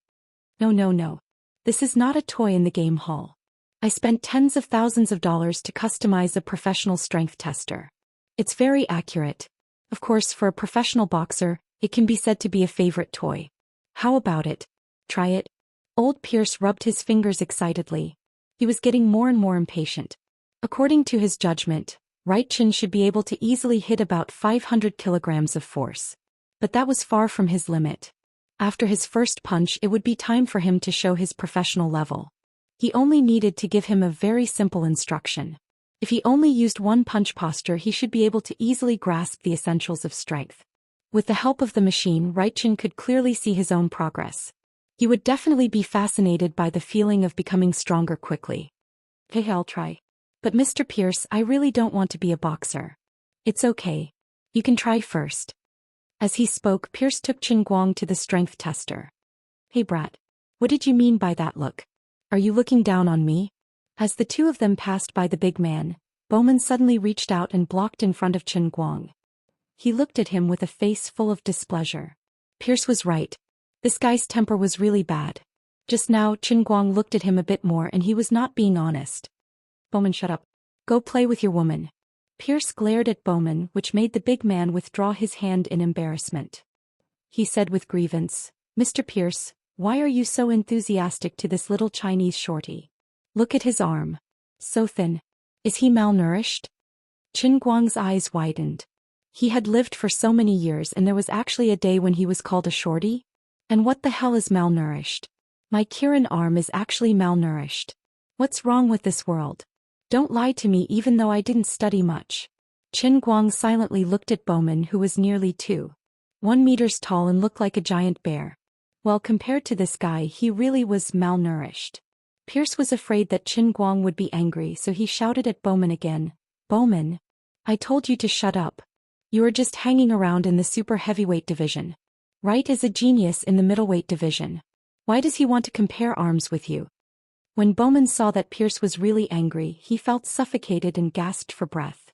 No. This is not a toy in the game hall. I spent tens of thousands of dollars to customize a professional strength tester. It's very accurate. Of course, for a professional boxer, it can be said to be a favorite toy. How about it? Try it? Old Pierce rubbed his fingers excitedly. He was getting more and more impatient. According to his judgment, right chin should be able to easily hit about 500 kilograms of force. But that was far from his limit. After his first punch, it would be time for him to show his professional level. He only needed to give him a very simple instruction. If he only used one punch posture, he should be able to easily grasp the essentials of strength. With the help of the machine, right chin could clearly see his own progress. He would definitely be fascinated by the feeling of becoming stronger quickly. Hey, I'll try. But Mr. Pierce, I really don't want to be a boxer. It's okay. You can try first. As he spoke, Pierce took Qin Guang to the strength tester. Hey brat. What did you mean by that look? Are you looking down on me? As the two of them passed by the big man, Bowman suddenly reached out and blocked in front of Qin Guang. He looked at him with a face full of displeasure. Pierce was right. This guy's temper was really bad. Just now, Qin Guang looked at him a bit more and he was not being honest. Bowman, shut up. Go play with your woman. Pierce glared at Bowman, which made the big man withdraw his hand in embarrassment. He said with grievance, Mr. Pierce, why are you so enthusiastic to this little Chinese shorty? Look at his arm. So thin. Is he malnourished? Qin Guang's eyes widened. He had lived for so many years and there was actually a day when he was called a shorty? And what the hell is malnourished? My Kirin arm is actually malnourished. What's wrong with this world? Don't lie to me even though I didn't study much. Qin Guang silently looked at Bowman, who was nearly 2.1 meters tall and looked like a giant bear. Well, compared to this guy, he really was malnourished. Pierce was afraid that Qin Guang would be angry, so he shouted at Bowman again. Bowman, I told you to shut up. You are just hanging around in the super heavyweight division. Wright is a genius in the middleweight division. Why does he want to compare arms with you? When Bowman saw that Pierce was really angry, he felt suffocated and gasped for breath.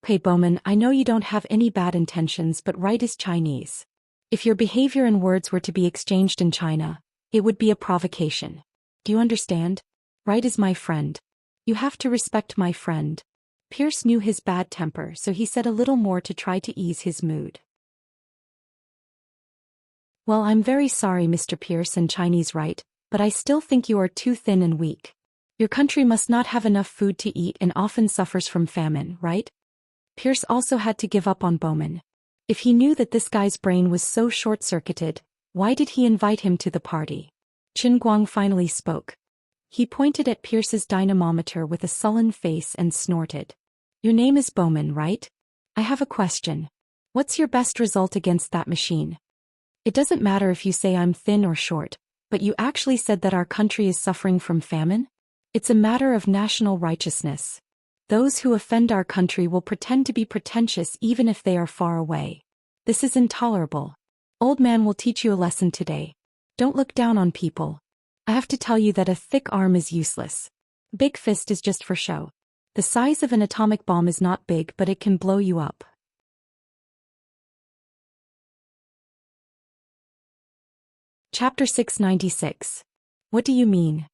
Hey Bowman, I know you don't have any bad intentions, but Wright is Chinese. If your behavior and words were to be exchanged in China, it would be a provocation. Do you understand? Wright is my friend. You have to respect my friend. Pierce knew his bad temper, so he said a little more to try to ease his mood. Well, I'm very sorry, Mr. Pierce and Chinese Wright, but I still think you are too thin and weak. Your country must not have enough food to eat and often suffers from famine, right? Pierce also had to give up on Bowman. If he knew that this guy's brain was so short-circuited, why did he invite him to the party? Qin Guang finally spoke. He pointed at Pierce's dynamometer with a sullen face and snorted. Your name is Bowman, right? I have a question. What's your best result against that machine? It doesn't matter if you say I'm thin or short, but you actually said that our country is suffering from famine? It's a matter of national righteousness. Those who offend our country will pretend to be pretentious even if they are far away. This is intolerable. Old man will teach you a lesson today. Don't look down on people. I have to tell you that a thick arm is useless. Big fist is just for show. The size of an atomic bomb is not big, but it can blow you up. Chapter 696. What do you mean?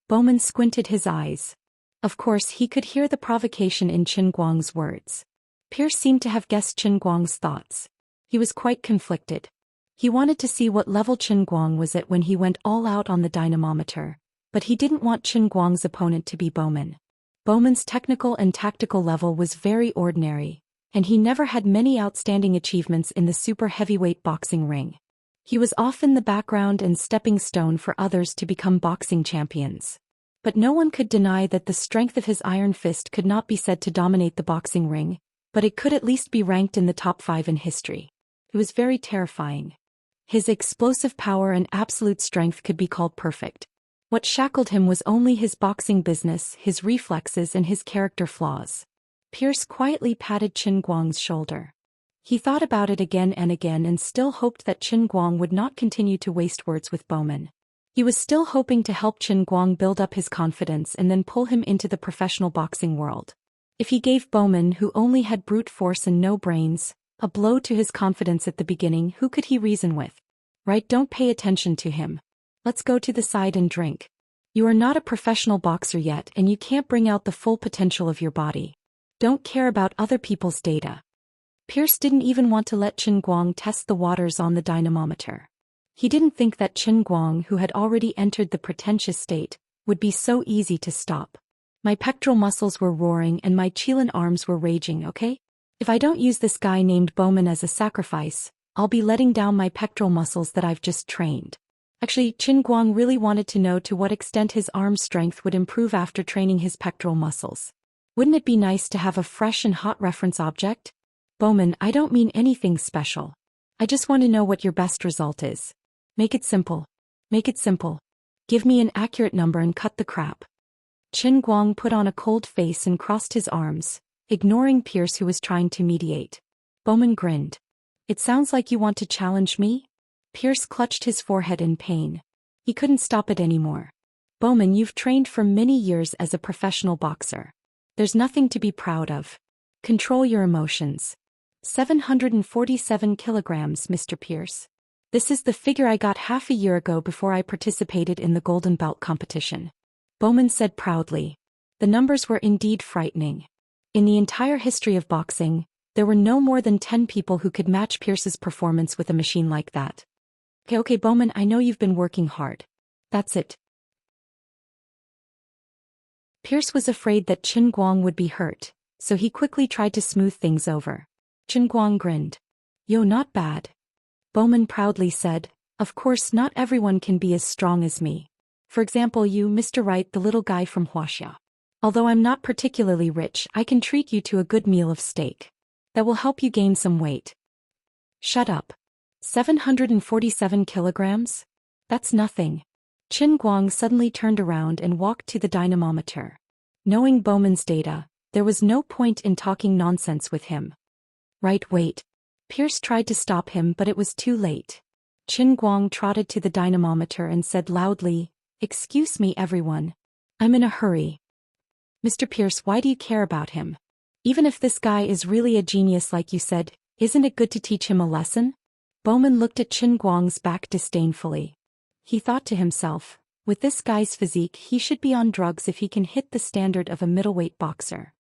Bowman squinted his eyes. Of course, he could hear the provocation in Qin Guang's words. Pierce seemed to have guessed Qin Guang's thoughts. He was quite conflicted. He wanted to see what level Qin Guang was at when he went all out on the dynamometer, but he didn't want Qin Guang's opponent to be Bowman. Bowman's technical and tactical level was very ordinary, and he never had many outstanding achievements in the super heavyweight boxing ring. He was often the background and stepping stone for others to become boxing champions. But no one could deny that the strength of his iron fist could not be said to dominate the boxing ring, but it could at least be ranked in the top 5 in history. It was very terrifying. His explosive power and absolute strength could be called perfect. What shackled him was only his boxing business, his reflexes and his character flaws. Pierce quietly patted Qin Guang's shoulder. He thought about it again and still hoped that Qin Guang would not continue to waste words with Bowman. He was still hoping to help Qin Guang build up his confidence and then pull him into the professional boxing world. If he gave Bowman, who only had brute force and no brains, a blow to his confidence at the beginning, who could he reason with? Right, don't pay attention to him. Let's go to the side and drink. You are not a professional boxer yet and you can't bring out the full potential of your body. Don't care about other people's data. Pierce didn't even want to let Qin Guang test the waters on the dynamometer. He didn't think that Qin Guang, who had already entered the pretentious state, would be so easy to stop. My pectoral muscles were roaring and my Qilin arms were raging, okay? If I don't use this guy named Bowman as a sacrifice, I'll be letting down my pectoral muscles that I've just trained. Actually, Qin Guang really wanted to know to what extent his arm strength would improve after training his pectoral muscles. Wouldn't it be nice to have a fresh and hot reference object? Bowman, I don't mean anything special. I just want to know what your best result is. Make it simple. Make it simple. Give me an accurate number and cut the crap. Qin Guang put on a cold face and crossed his arms, ignoring Pierce, who was trying to mediate. Bowman grinned. It sounds like you want to challenge me? Pierce clutched his forehead in pain. He couldn't stop it anymore. Bowman, you've trained for many years as a professional boxer. There's nothing to be proud of. Control your emotions. 747 kilograms, Mr. Pierce. This is the figure I got half a year ago before I participated in the Golden Belt competition. Bowman said proudly. The numbers were indeed frightening. In the entire history of boxing, there were no more than 10 people who could match Pierce's performance with a machine like that. Okay, Bowman, I know you've been working hard. That's it. Pierce was afraid that Qin Guang would be hurt, so he quickly tried to smooth things over. Qin Guang grinned. Yo, not bad. Bowman proudly said, of course not everyone can be as strong as me. For example, you, Mr. Wright, the little guy from Wuxia. Although I'm not particularly rich, I can treat you to a good meal of steak. That will help you gain some weight. Shut up. 747 kilograms? That's nothing. Qin Guang suddenly turned around and walked to the dynamometer. Knowing Bowman's data, there was no point in talking nonsense with him. Right, wait. Pierce tried to stop him, but it was too late. Qin Guang trotted to the dynamometer and said loudly, Excuse me, everyone. I'm in a hurry. Mr. Pierce, why do you care about him? Even if this guy is really a genius like you said, isn't it good to teach him a lesson? Bowman looked at Qin Guang's back disdainfully. He thought to himself, with this guy's physique, he should be on drugs if he can hit the standard of a middleweight boxer.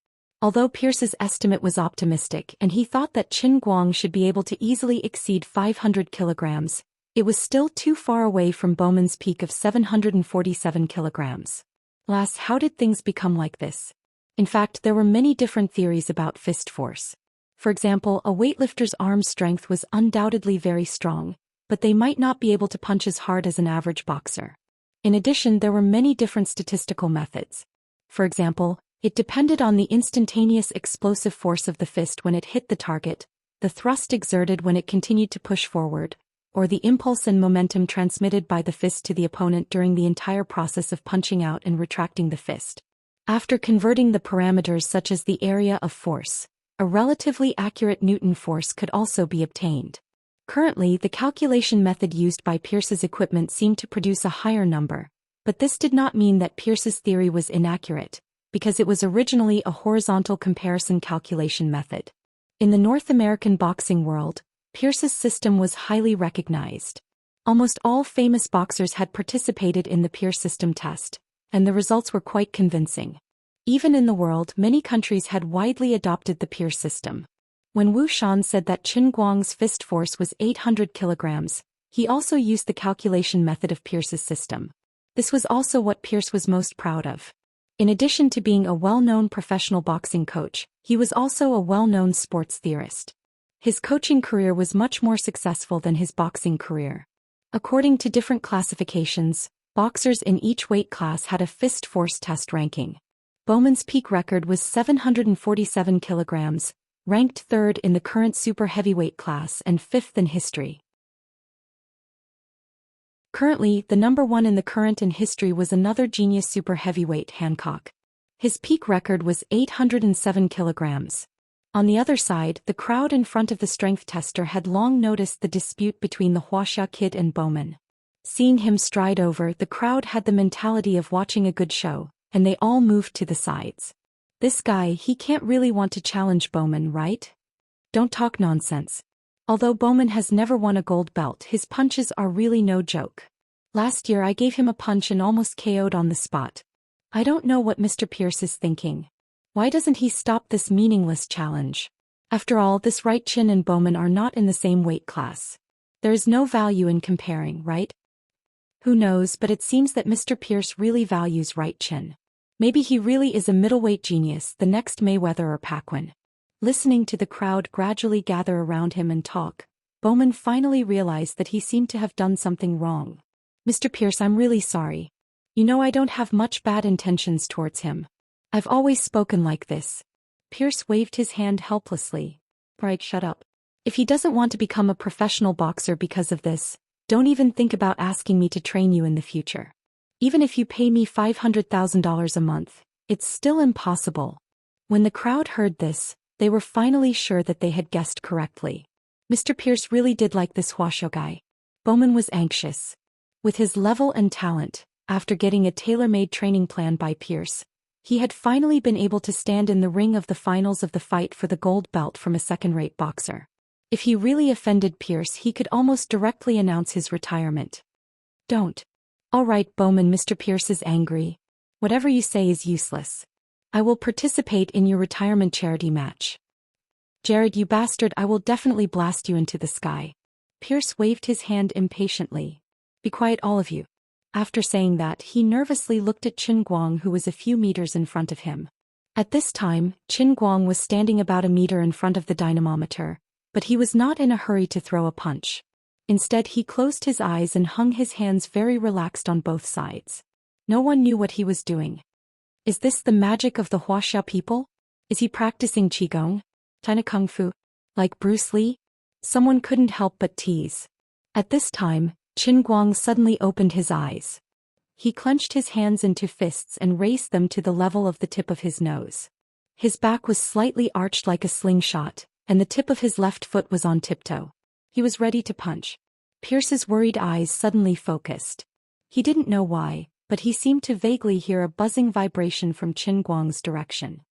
Although Pierce's estimate was optimistic and he thought that Qin Guang should be able to easily exceed 500 kilograms, It was still too far away from Bowman's peak of 747 kilograms. Alas, how did things become like this? In fact, there were many different theories about fist force. For example, a weightlifter's arm strength was undoubtedly very strong, but they might not be able to punch as hard as an average boxer. In addition, there were many different statistical methods. For example, it depended on the instantaneous explosive force of the fist when it hit the target, the thrust exerted when it continued to push forward, or the impulse and momentum transmitted by the fist to the opponent during the entire process of punching out and retracting the fist. After converting the parameters such as the area of force, a relatively accurate Newton force could also be obtained. Currently, the calculation method used by Pierce's equipment seemed to produce a higher number, but this did not mean that Pierce's theory was inaccurate, because it was originally a horizontal comparison calculation method. In the North American boxing world, Pierce's system was highly recognized. Almost all famous boxers had participated in the Pierce system test, and the results were quite convincing. Even in the world, many countries had widely adopted the Pierce system. When Zhou Xian said that Qin Guang's fist force was 800 kilograms, he also used the calculation method of Pierce's system. This was also what Pierce was most proud of. In addition to being a well-known professional boxing coach, he was also a well-known sports theorist. His coaching career was much more successful than his boxing career. According to different classifications, boxers in each weight class had a fist force test ranking. Bowman's peak record was 747 kilograms, ranked third in the current super heavyweight class and fifth in history. Currently, the number one in the current in history was another genius super heavyweight, Hancock. His peak record was 807 kilograms. On the other side, the crowd in front of the strength tester had long noticed the dispute between the Wuxia kid and Bowman. Seeing him stride over, the crowd had the mentality of watching a good show, and they all moved to the sides. This guy, he can't really want to challenge Bowman, right? Don't talk nonsense. Although Bowman has never won a gold belt, his punches are really no joke. Last year I gave him a punch and almost KO'd on the spot. I don't know what Mr. Pierce is thinking. Why doesn't he stop this meaningless challenge? After all, this right chin and Bowman are not in the same weight class. There is no value in comparing, right? Who knows, but it seems that Mr. Pierce really values right chin. Maybe he really is a middleweight genius, the next Mayweather or Paquin. Listening to the crowd gradually gather around him and talk, Bowman finally realized that he seemed to have done something wrong. Mr. Pierce, I'm really sorry. You know I don't have much bad intentions towards him. I've always spoken like this. Pierce waved his hand helplessly. Right, shut up. If he doesn't want to become a professional boxer because of this, don't even think about asking me to train you in the future. Even if you pay me $500,000 a month, it's still impossible. When the crowd heard this, they were finally sure that they had guessed correctly. Mr. Pierce really did like this Wuxia guy. Bowman was anxious. With his level and talent, after getting a tailor-made training plan by Pierce, he had finally been able to stand in the ring of the finals of the fight for the gold belt from a second-rate boxer. If he really offended Pierce, he could almost directly announce his retirement. Don't. All right, Bowman, Mr. Pierce is angry. Whatever you say is useless. I will participate in your retirement charity match. Jared, you bastard, I will definitely blast you into the sky. Pierce waved his hand impatiently. Be quiet, all of you. After saying that, he nervously looked at Qin Guang, who was a few meters in front of him. At this time, Qin Guang was standing about a meter in front of the dynamometer, but he was not in a hurry to throw a punch. Instead, he closed his eyes and hung his hands very relaxed on both sides. No one knew what he was doing. Is this the magic of the Wuxia people? Is he practicing Qigong? China Kung Fu? Like Bruce Lee? Someone couldn't help but tease. At this time, Qin Guang suddenly opened his eyes. He clenched his hands into fists and raised them to the level of the tip of his nose. His back was slightly arched like a slingshot, and the tip of his left foot was on tiptoe. He was ready to punch. Pierce's worried eyes suddenly focused. He didn't know why, but he seemed to vaguely hear a buzzing vibration from Qin Guang's direction.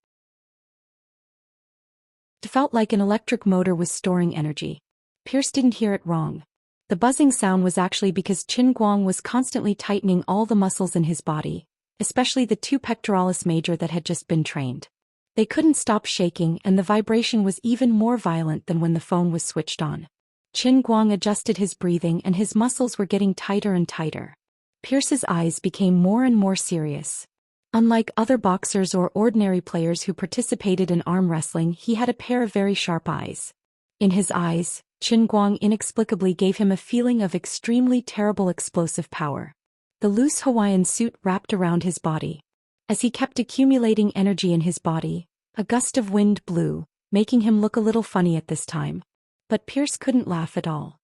It felt like an electric motor was storing energy. Pierce didn't hear it wrong. The buzzing sound was actually because Qin Guang was constantly tightening all the muscles in his body, especially the two pectoralis major that had just been trained. They couldn't stop shaking, and the vibration was even more violent than when the phone was switched on. Qin Guang adjusted his breathing and his muscles were getting tighter and tighter. Pierce's eyes became more and more serious. Unlike other boxers or ordinary players who participated in arm wrestling, he had a pair of very sharp eyes. In his eyes, Qin Guang inexplicably gave him a feeling of extremely terrible explosive power. The loose Hawaiian suit wrapped around his body. As he kept accumulating energy in his body, a gust of wind blew, making him look a little funny at this time. But Pierce couldn't laugh at all.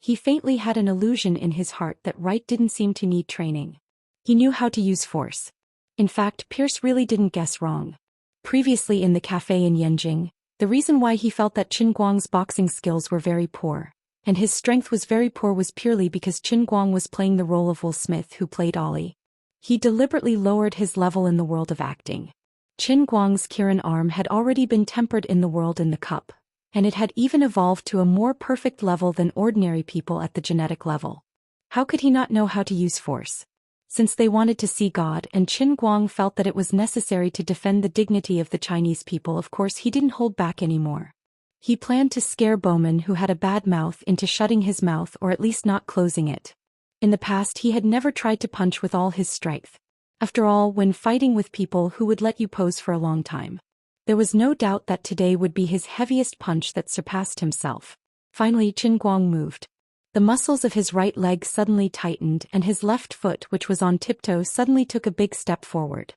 He faintly had an illusion in his heart that Wright didn't seem to need training. He knew how to use force. In fact, Pierce really didn't guess wrong. Previously in the cafe in Yanjing, the reason why he felt that Qin Guang's boxing skills were very poor, and his strength was very poor, was purely because Qin Guang was playing the role of Will Smith, who played Ollie. He deliberately lowered his level in the world of acting. Qin Guang's Kirin arm had already been tempered in the world in the cup, and it had even evolved to a more perfect level than ordinary people at the genetic level. How could he not know how to use force? Since they wanted to see God and Qin Guang felt that it was necessary to defend the dignity of the Chinese people, of course he didn't hold back anymore. He planned to scare Bowman, who had a bad mouth, into shutting his mouth or at least not closing it. In the past he had never tried to punch with all his strength. After all, when fighting with people who would let you pose for a long time, there was no doubt that today would be his heaviest punch that surpassed himself. Finally Qin Guang moved. The muscles of his right leg suddenly tightened and his left foot, which was on tiptoe, suddenly took a big step forward.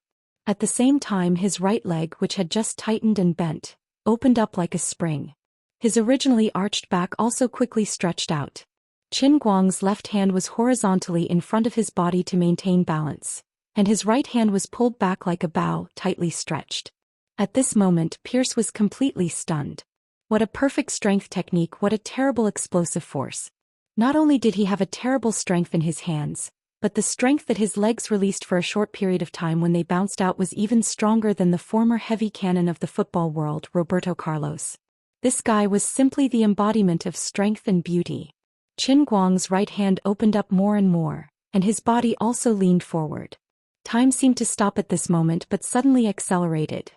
At the same time his right leg, which had just tightened and bent, opened up like a spring. His originally arched back also quickly stretched out. Qin Guang's left hand was horizontally in front of his body to maintain balance, and his right hand was pulled back like a bow, tightly stretched. At this moment Pierce was completely stunned. What a perfect strength technique, what a terrible explosive force. Not only did he have a terrible strength in his hands, but the strength that his legs released for a short period of time when they bounced out was even stronger than the former heavy cannon of the football world, Roberto Carlos. This guy was simply the embodiment of strength and beauty. Qin Guang's right hand opened up more and more, and his body also leaned forward. Time seemed to stop at this moment but suddenly accelerated.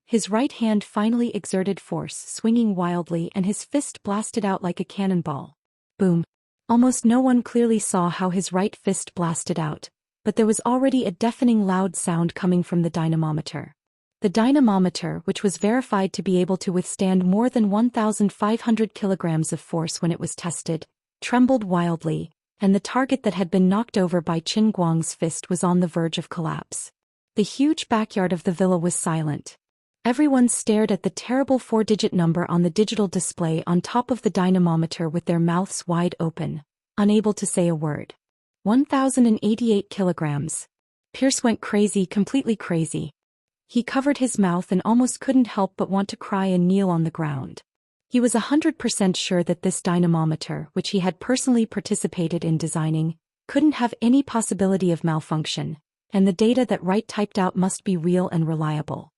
His right hand finally exerted force, swinging wildly, and his fist blasted out like a cannonball. Boom. Almost no one clearly saw how his right fist blasted out, but there was already a deafening loud sound coming from the dynamometer. The dynamometer, which was verified to be able to withstand more than 1,500 kilograms of force when it was tested, trembled wildly, and the target that had been knocked over by Qin Guang's fist was on the verge of collapse. The huge backyard of the villa was silent. Everyone stared at the terrible 4-digit number on the digital display on top of the dynamometer with their mouths wide open, unable to say a word. 1,088 kilograms. Pierce went crazy, completely crazy. He covered his mouth and almost couldn't help but want to cry and kneel on the ground. He was 100% sure that this dynamometer, which he had personally participated in designing, couldn't have any possibility of malfunction, and the data that Wright typed out must be real and reliable.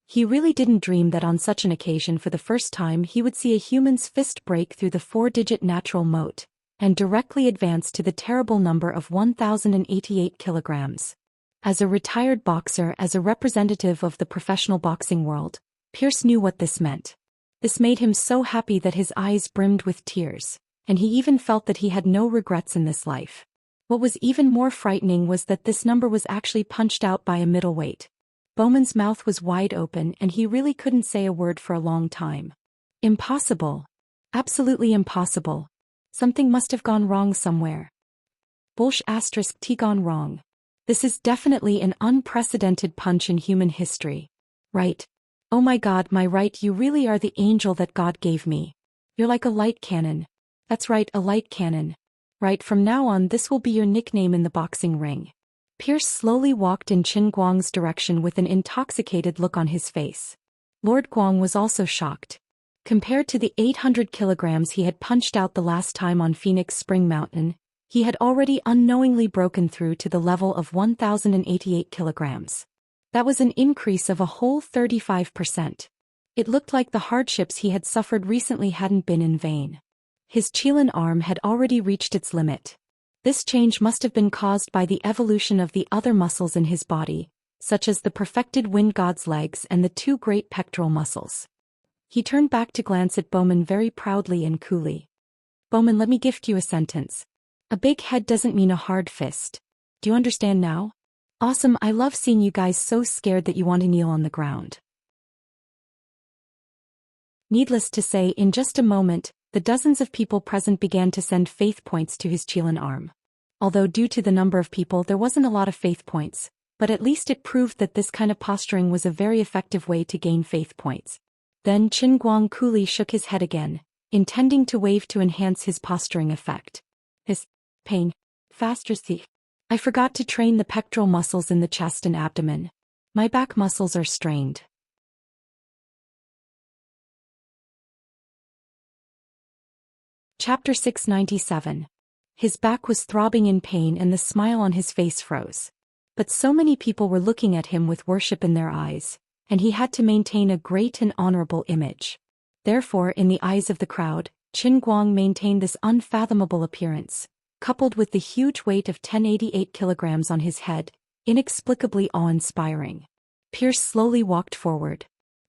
He really didn't dream that on such an occasion for the first time he would see a human's fist break through the 4-digit natural moat, and directly advance to the terrible number of 1,088 kilograms. As a retired boxer, as a representative of the professional boxing world, Pierce knew what this meant. This made him so happy that his eyes brimmed with tears, and he even felt that he had no regrets in this life. What was even more frightening was that this number was actually punched out by a middleweight. Bowman's mouth was wide open and he really couldn't say a word for a long time. Impossible. Absolutely impossible. Something must have gone wrong somewhere. T gone wrong. This is definitely an unprecedented punch in human history. Right. Oh my God, my right, you really are the angel that God gave me. You're like a light cannon. That's right, a light cannon. Right, from now on this will be your nickname in the boxing ring. Pierce slowly walked in Qin Guang's direction with an intoxicated look on his face. Lord Guang was also shocked. Compared to the 800 kilograms he had punched out the last time on Phoenix Spring Mountain, he had already unknowingly broken through to the level of 1,088 kilograms. That was an increase of a whole 35%. It looked like the hardships he had suffered recently hadn't been in vain. His Qilin arm had already reached its limit. This change must have been caused by the evolution of the other muscles in his body, such as the perfected wind god's legs and the 2 great pectoral muscles. He turned back to glance at Bowman very proudly and coolly. Bowman, let me gift you a sentence. A big head doesn't mean a hard fist. Do you understand now? Awesome, I love seeing you guys so scared that you want to kneel on the ground. Needless to say, in just a moment, the dozens of people present began to send faith points to his Qilin arm. Although due to the number of people there wasn't a lot of faith points, but at least it proved that this kind of posturing was a very effective way to gain faith points. Then Qin Guang coolly shook his head again, intending to wave to enhance his posturing effect. His pain. Faster see. I forgot to train the pectoral muscles in the chest and abdomen. My back muscles are strained. Chapter 697. His back was throbbing in pain and the smile on his face froze. But so many people were looking at him with worship in their eyes, and he had to maintain a great and honorable image. Therefore, in the eyes of the crowd, Qin Guang maintained this unfathomable appearance, coupled with the huge weight of 1088 kilograms on his head, inexplicably awe-inspiring. Pierce slowly walked forward.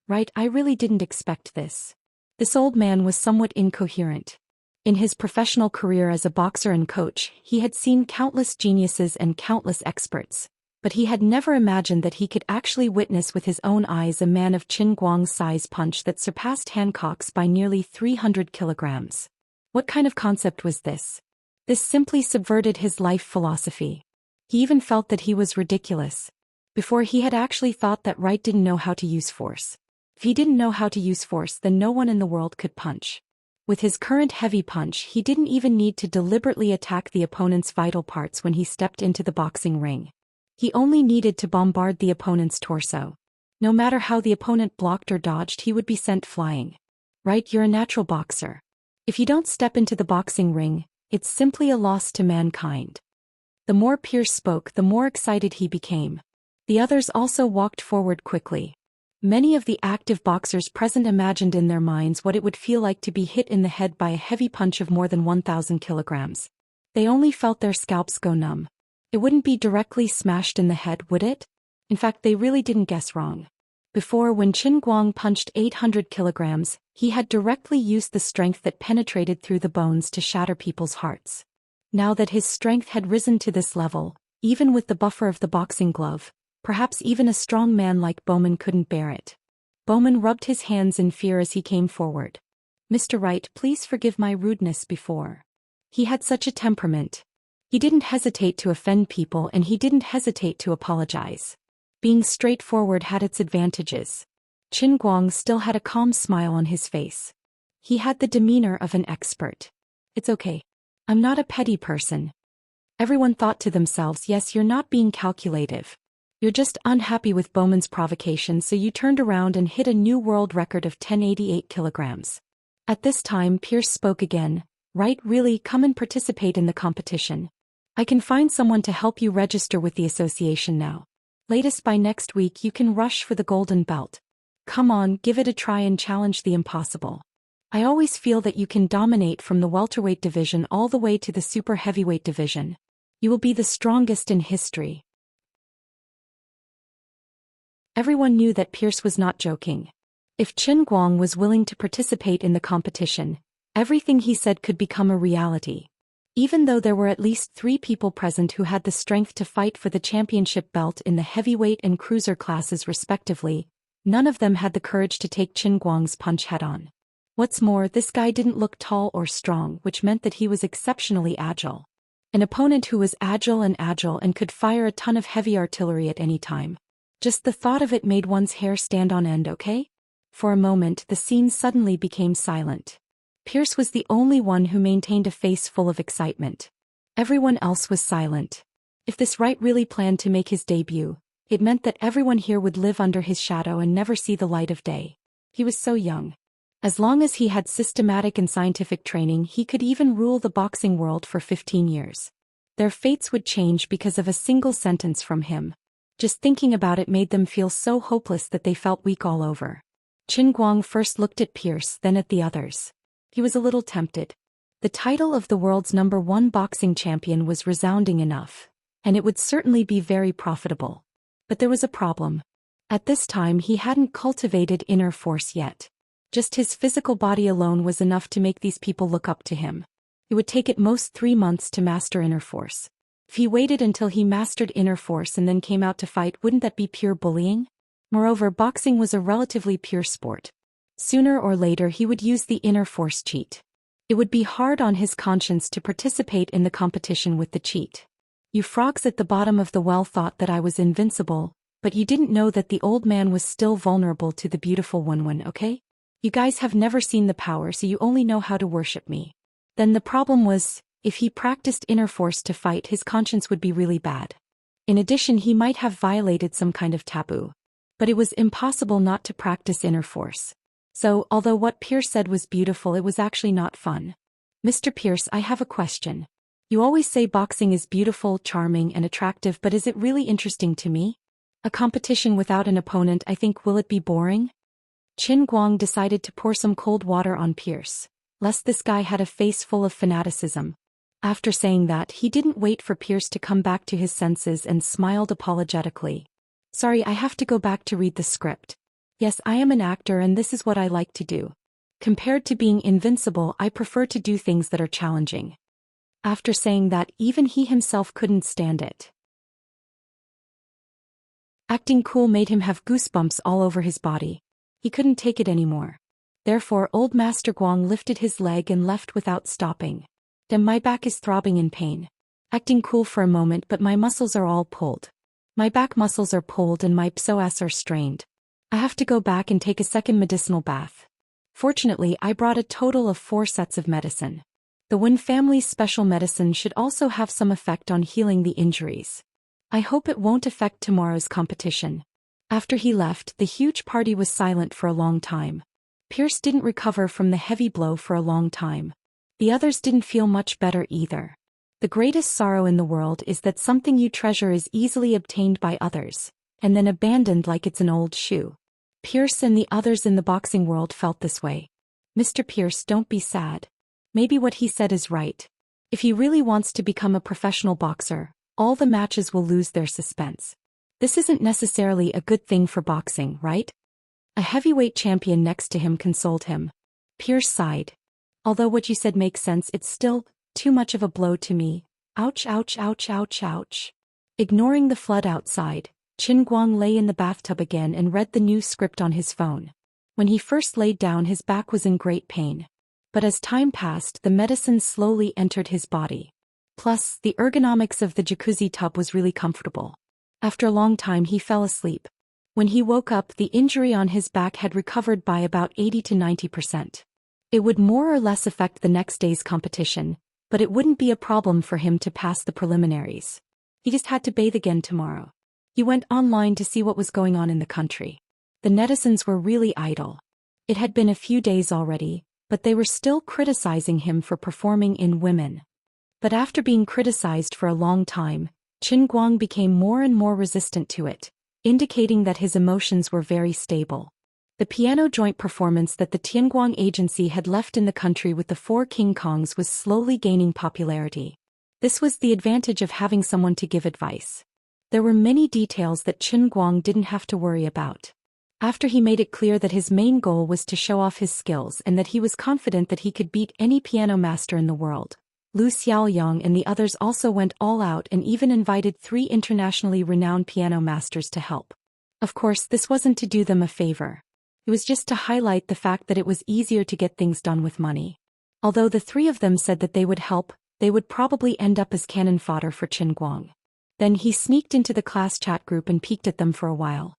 Right, I really didn't expect this. This old man was somewhat incoherent. In his professional career as a boxer and coach, he had seen countless geniuses and countless experts, but he had never imagined that he could actually witness with his own eyes a man of Qin Guang's size punch that surpassed Hancock's by nearly 300 kilograms. What kind of concept was this? This simply subverted his life philosophy. He even felt that he was ridiculous. Before, he had actually thought that Wright didn't know how to use force. If he didn't know how to use force, then no one in the world could punch. With his current heavy punch, he didn't even need to deliberately attack the opponent's vital parts when he stepped into the boxing ring. He only needed to bombard the opponent's torso. No matter how the opponent blocked or dodged, he would be sent flying. Right, you're a natural boxer. If you don't step into the boxing ring, it's simply a loss to mankind. The more Pierce spoke, the more excited he became. The others also walked forward quickly. Many of the active boxers present imagined in their minds what it would feel like to be hit in the head by a heavy punch of more than 1,000 kilograms. They only felt their scalps go numb. It wouldn't be directly smashed in the head, would it? In fact, they really didn't guess wrong. Before, when Qin Guang punched 800 kilograms, he had directly used the strength that penetrated through the bones to shatter people's hearts. Now that his strength had risen to this level, even with the buffer of the boxing glove, perhaps even a strong man like Bowman couldn't bear it. Bowman rubbed his hands in fear as he came forward. Mr. Wright, please forgive my rudeness before. He had such a temperament. He didn't hesitate to offend people and he didn't hesitate to apologize. Being straightforward had its advantages. Qin Guang still had a calm smile on his face. He had the demeanor of an expert. It's okay. I'm not a petty person. Everyone thought to themselves, yes, you're not being calculative. You're just unhappy with Bowman's provocation, so you turned around and hit a new world record of 1088 kilograms. At this time, Pierce spoke again. Right, really, come and participate in the competition. I can find someone to help you register with the association now. Latest by next week you can rush for the golden belt. Come on, give it a try and challenge the impossible. I always feel that you can dominate from the welterweight division all the way to the super heavyweight division. You will be the strongest in history. Everyone knew that Pierce was not joking. If Qin Guang was willing to participate in the competition, everything he said could become a reality. Even though there were at least 3 people present who had the strength to fight for the championship belt in the heavyweight and cruiser classes respectively, none of them had the courage to take Qin Guang's punch head-on. What's more, this guy didn't look tall or strong, which meant that he was exceptionally agile. An opponent who was agile and could fire a ton of heavy artillery at any time. Just the thought of it made one's hair stand on end, okay? For a moment, the scene suddenly became silent. Pierce was the only one who maintained a face full of excitement. Everyone else was silent. If this Wright really planned to make his debut, it meant that everyone here would live under his shadow and never see the light of day. He was so young. As long as he had systematic and scientific training, he could even rule the boxing world for 15 years. Their fates would change because of a single sentence from him. Just thinking about it made them feel so hopeless that they felt weak all over. Qin Guang first looked at Pierce, then at the others. He was a little tempted. The title of the world's #1 boxing champion was resounding enough, and it would certainly be very profitable. But there was a problem. At this time he hadn't cultivated inner force yet. Just his physical body alone was enough to make these people look up to him. It would take at most 3 months to master inner force. If he waited until he mastered inner force and then came out to fight, wouldn't that be pure bullying? Moreover, boxing was a relatively pure sport. Sooner or later he would use the inner force cheat. It would be hard on his conscience to participate in the competition with the cheat. You frogs at the bottom of the well thought that I was invincible, but you didn't know that the old man was still vulnerable to the beautiful one, okay? You guys have never seen the power, so you only know how to worship me. Then the problem was, if he practiced inner force to fight, his conscience would be really bad. In addition, he might have violated some kind of taboo. But it was impossible not to practice inner force. So, although what Pierce said was beautiful, it was actually not fun. Mr. Pierce, I have a question. You always say boxing is beautiful, charming, and attractive, but is it really interesting to me? A competition without an opponent, I think, will it be boring? Qin Guang decided to pour some cold water on Pierce, lest this guy had a face full of fanaticism. After saying that, he didn't wait for Pierce to come back to his senses and smiled apologetically. Sorry, I have to go back to read the script. Yes, I am an actor and this is what I like to do. Compared to being invincible, I prefer to do things that are challenging. After saying that, even he himself couldn't stand it. Acting cool made him have goosebumps all over his body. He couldn't take it anymore. Therefore, old Master Guang lifted his leg and left without stopping. Damn, my back is throbbing in pain. Acting cool for a moment, but my muscles are all pulled. My back muscles are pulled and my psoas are strained. I have to go back and take a second medicinal bath. Fortunately, I brought a total of 4 sets of medicine. The Wen family's special medicine should also have some effect on healing the injuries. I hope it won't affect tomorrow's competition. After he left, the huge party was silent for a long time. Pierce didn't recover from the heavy blow for a long time. The others didn't feel much better either. The greatest sorrow in the world is that something you treasure is easily obtained by others, and then abandoned like it's an old shoe. Pierce and the others in the boxing world felt this way. Mr. Pierce, don't be sad. Maybe what he said is right. If he really wants to become a professional boxer, all the matches will lose their suspense. This isn't necessarily a good thing for boxing, right? A heavyweight champion next to him consoled him. Pierce sighed. Although what you said makes sense, it's still too much of a blow to me. Ouch, ouch, ouch, ouch, ouch. Ignoring the flood outside, Qin Guang lay in the bathtub again and read the new script on his phone. When he first laid down, his back was in great pain. But as time passed, the medicine slowly entered his body. Plus, the ergonomics of the jacuzzi tub was really comfortable. After a long time, he fell asleep. When he woke up, the injury on his back had recovered by about 80 to 90%. It would more or less affect the next day's competition, but it wouldn't be a problem for him to pass the preliminaries. He just had to bathe again tomorrow. He went online to see what was going on in the country. The netizens were really idle. It had been a few days already, but they were still criticizing him for performing in women. But after being criticized for a long time, Qin Guang became more and more resistant to it, indicating that his emotions were very stable. The piano joint performance that the Tianguang agency had left in the country with the 4 King Kongs was slowly gaining popularity. This was the advantage of having someone to give advice. There were many details that Qin Guang didn't have to worry about. After he made it clear that his main goal was to show off his skills and that he was confident that he could beat any piano master in the world, Lu Xiaoyang and the others also went all out and even invited 3 internationally renowned piano masters to help. Of course, this wasn't to do them a favor. It was just to highlight the fact that it was easier to get things done with money. Although the 3 of them said that they would help, they would probably end up as cannon fodder for Qin Guang. Then he sneaked into the class chat group and peeked at them for a while.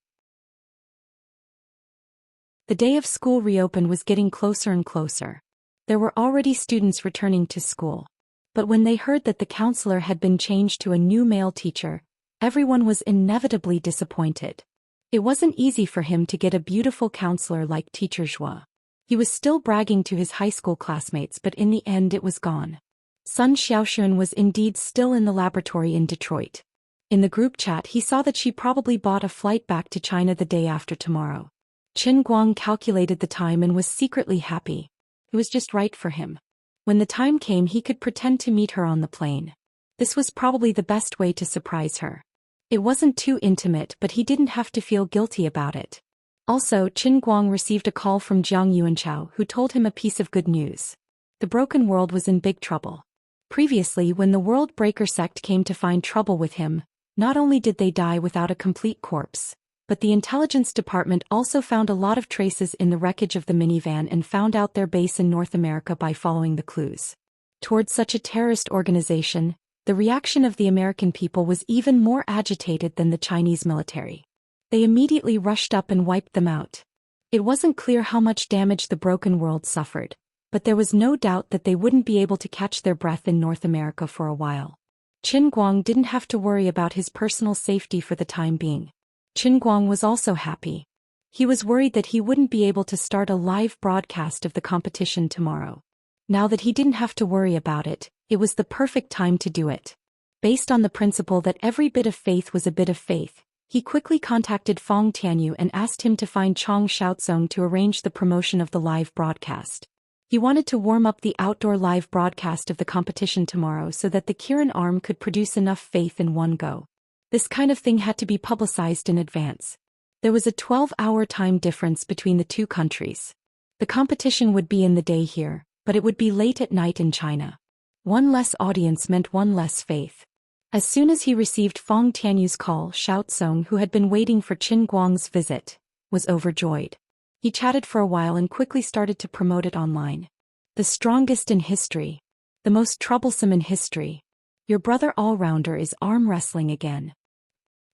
The day of school reopen was getting closer and closer. There were already students returning to school. But when they heard that the counselor had been changed to a new male teacher, everyone was inevitably disappointed. It wasn't easy for him to get a beautiful counselor like Teacher Zhou. He was still bragging to his high school classmates, but in the end it was gone. Sun Xiaoxuan was indeed still in the laboratory in Detroit. In the group chat he saw that she probably bought a flight back to China the day after tomorrow. Qin Guang calculated the time and was secretly happy. It was just right for him. When the time came, he could pretend to meet her on the plane. This was probably the best way to surprise her. It wasn't too intimate, but he didn't have to feel guilty about it. Also, Qin Guang received a call from Jiang Yuanchao, who told him a piece of good news. The broken world was in big trouble. Previously, when the World Breaker sect came to find trouble with him, not only did they die without a complete corpse, but the intelligence department also found a lot of traces in the wreckage of the minivan and found out their base in North America by following the clues. Towards such a terrorist organization, the reaction of the American people was even more agitated than the Chinese military. They immediately rushed up and wiped them out. It wasn't clear how much damage the broken world suffered, but there was no doubt that they wouldn't be able to catch their breath in North America for a while. Qin Guang didn't have to worry about his personal safety for the time being. Qin Guang was also happy. He was worried that he wouldn't be able to start a live broadcast of the competition tomorrow. Now that he didn't have to worry about it, it was the perfect time to do it. Based on the principle that every bit of faith was a bit of faith, he quickly contacted Fong Tianyu and asked him to find Chong Xiaozong to arrange the promotion of the live broadcast. He wanted to warm up the outdoor live broadcast of the competition tomorrow so that the Kirin arm could produce enough faith in one go. This kind of thing had to be publicized in advance. There was a 12-hour time difference between the two countries. The competition would be in the day here, but it would be late at night in China. One less audience meant one less faith. As soon as he received Fong Tianyu's call, Xiaozong, who had been waiting for Qin Guang's visit, was overjoyed. He chatted for a while and quickly started to promote it online. The strongest in history. The most troublesome in history. Your brother all-rounder is arm wrestling again.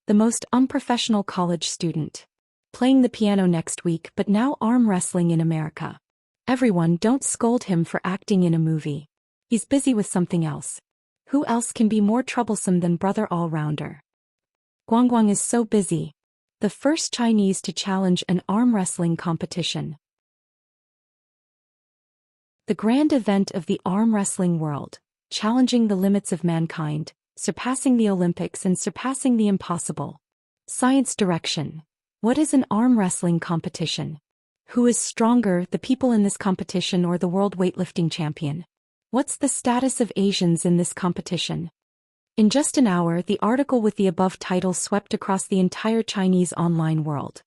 The most unprofessional college student. Playing the piano next week but now arm wrestling in America. Everyone, don't scold him for acting in a movie. He's busy with something else. Who else can be more troublesome than brother all-rounder? Guang is so busy. The first Chinese to challenge an arm wrestling competition. The grand event of the arm wrestling world, challenging the limits of mankind, surpassing the Olympics and surpassing the impossible. Science direction. What is an arm wrestling competition? Who is stronger, the people in this competition or the world weightlifting champion? What's the status of Asians in this competition? In just an hour, the article with the above title swept across the entire Chinese online world.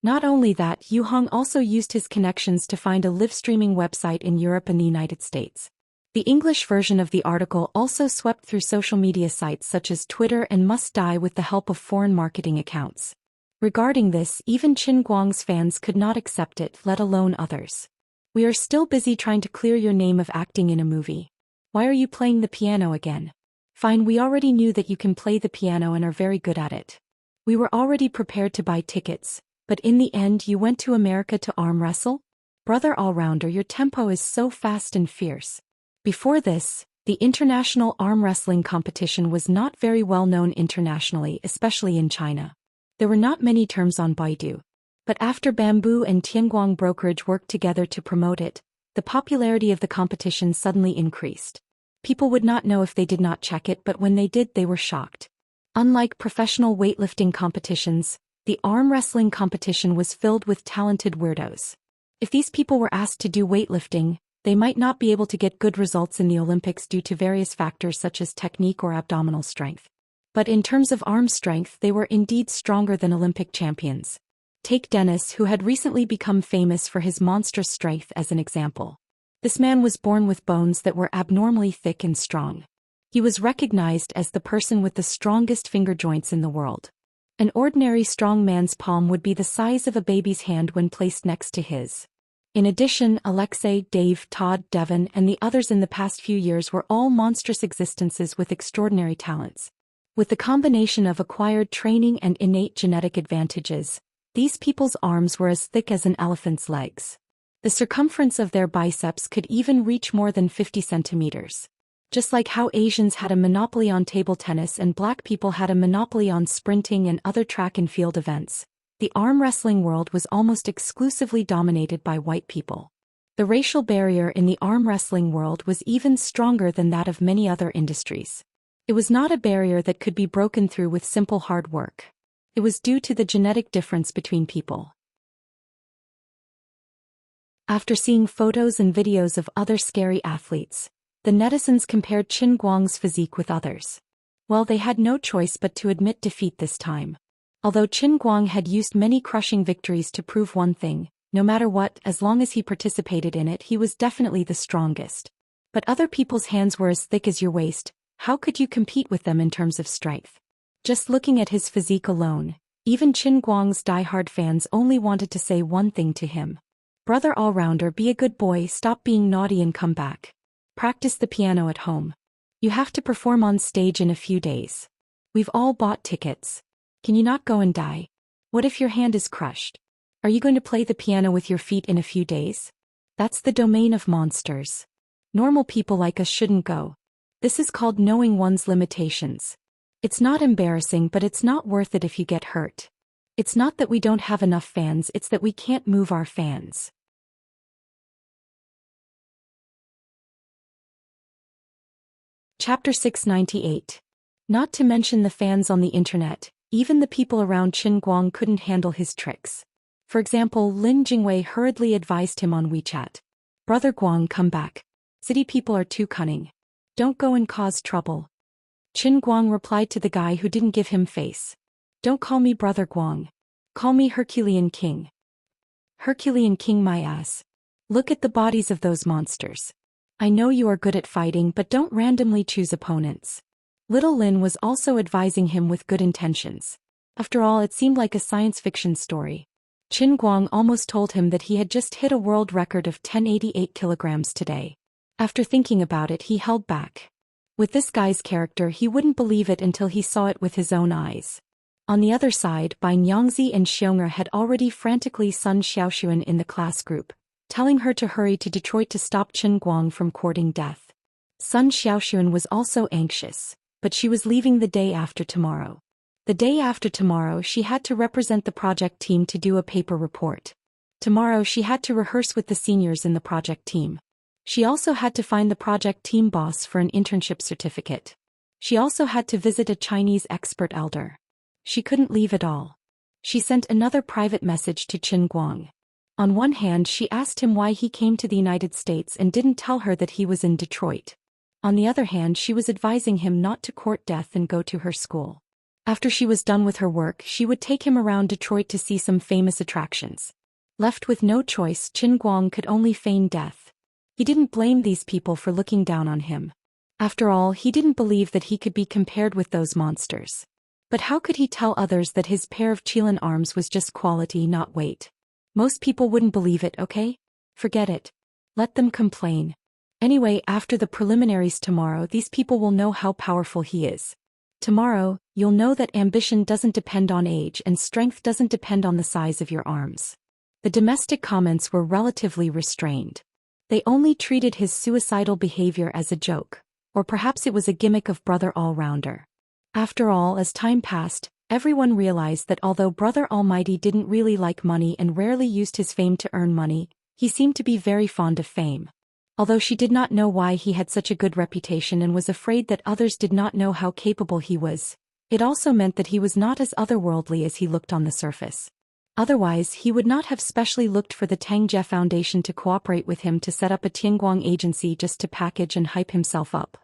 Not only that, Yu Hong also used his connections to find a live streaming website in Europe and the United States. The English version of the article also swept through social media sites such as Twitter and Must Die with the help of foreign marketing accounts. Regarding this, even Qin Guang's fans could not accept it, let alone others. We are still busy trying to clear your name of acting in a movie. Why are you playing the piano again? Fine, we already knew that you can play the piano and are very good at it. We were already prepared to buy tickets, but in the end you went to America to arm wrestle? Brother all-rounder, your tempo is so fast and fierce. Before this, the international arm wrestling competition was not very well known internationally, especially in China. There were not many terms on Baidu. But after Bamboo and Tianguang Brokerage worked together to promote it, the popularity of the competition suddenly increased. People would not know if they did not check it, but when they did, they were shocked. Unlike professional weightlifting competitions, the arm wrestling competition was filled with talented weirdos. If these people were asked to do weightlifting, they might not be able to get good results in the Olympics due to various factors such as technique or abdominal strength. But in terms of arm strength, they were indeed stronger than Olympic champions. Take Dennis, who had recently become famous for his monstrous strength, as an example. This man was born with bones that were abnormally thick and strong. He was recognized as the person with the strongest finger joints in the world. An ordinary strong man's palm would be the size of a baby's hand when placed next to his. In addition, Alexei, Dave, Todd, Devon, and the others in the past few years were all monstrous existences with extraordinary talents. With the combination of acquired training and innate genetic advantages, these people's arms were as thick as an elephant's legs. The circumference of their biceps could even reach more than 50 centimeters. Just like how Asians had a monopoly on table tennis and black people had a monopoly on sprinting and other track and field events, the arm wrestling world was almost exclusively dominated by white people. The racial barrier in the arm wrestling world was even stronger than that of many other industries. It was not a barrier that could be broken through with simple hard work. It was due to the genetic difference between people. After seeing photos and videos of other scary athletes, the netizens compared Qin Guang's physique with others. Well, they had no choice but to admit defeat this time. Although Qin Guang had used many crushing victories to prove one thing, no matter what, as long as he participated in it, he was definitely the strongest. But other people's hands were as thick as your waist. How could you compete with them in terms of strength? Just looking at his physique alone, even Qin Guang's die-hard fans only wanted to say one thing to him. Brother all-rounder, be a good boy, stop being naughty and come back. Practice the piano at home. You have to perform on stage in a few days. We've all bought tickets. Can you not go and die? What if your hand is crushed? Are you going to play the piano with your feet in a few days? That's the domain of monsters. Normal people like us shouldn't go. This is called knowing one's limitations. It's not embarrassing, but it's not worth it if you get hurt. It's not that we don't have enough fans, it's that we can't move our fans. Chapter 698. Not to mention the fans on the internet, even the people around Qin Guang couldn't handle his tricks. For example, Lin Jingwei hurriedly advised him on WeChat. Brother Guang, come back. City people are too cunning. Don't go and cause trouble. Qin Guang replied to the guy who didn't give him face. Don't call me Brother Guang. Call me Herculean King. Herculean King my ass. Look at the bodies of those monsters. I know you are good at fighting, but don't randomly choose opponents. Little Lin was also advising him with good intentions. After all, it seemed like a science fiction story. Qin Guang almost told him that he had just hit a world record of 1088 kilograms today. After thinking about it, he held back. With this guy's character, he wouldn't believe it until he saw it with his own eyes. On the other side, Bai Nyangzi and Xianxia had already frantically sunned Xiaoxuan in the class group, telling her to hurry to Detroit to stop Qin Guang from courting death. Sun Xiaoxuan was also anxious, but she was leaving the day after tomorrow. The day after tomorrow, she had to represent the project team to do a paper report. Tomorrow she had to rehearse with the seniors in the project team. She also had to find the project team boss for an internship certificate. She also had to visit a Chinese expert elder. She couldn't leave at all. She sent another private message to Qin Guang. On one hand, she asked him why he came to the United States and didn't tell her that he was in Detroit. On the other hand, she was advising him not to court death and go to her school. After she was done with her work, she would take him around Detroit to see some famous attractions. Left with no choice, Qin Guang could only feign death. He didn't blame these people for looking down on him. After all, he didn't believe that he could be compared with those monsters. But how could he tell others that his pair of Qilin arms was just quality, not weight? Most people wouldn't believe it, okay? Forget it. Let them complain. Anyway, after the preliminaries tomorrow, these people will know how powerful he is. Tomorrow, you'll know that ambition doesn't depend on age and strength doesn't depend on the size of your arms. The domestic comments were relatively restrained. They only treated his suicidal behavior as a joke, or perhaps it was a gimmick of Brother All-Rounder. After all, as time passed, everyone realized that although Brother Almighty didn't really like money and rarely used his fame to earn money, he seemed to be very fond of fame. Although she did not know why he had such a good reputation and was afraid that others did not know how capable he was, it also meant that he was not as otherworldly as he looked on the surface. Otherwise, he would not have specially looked for the Tangjie Foundation to cooperate with him to set up a Tianguang agency just to package and hype himself up.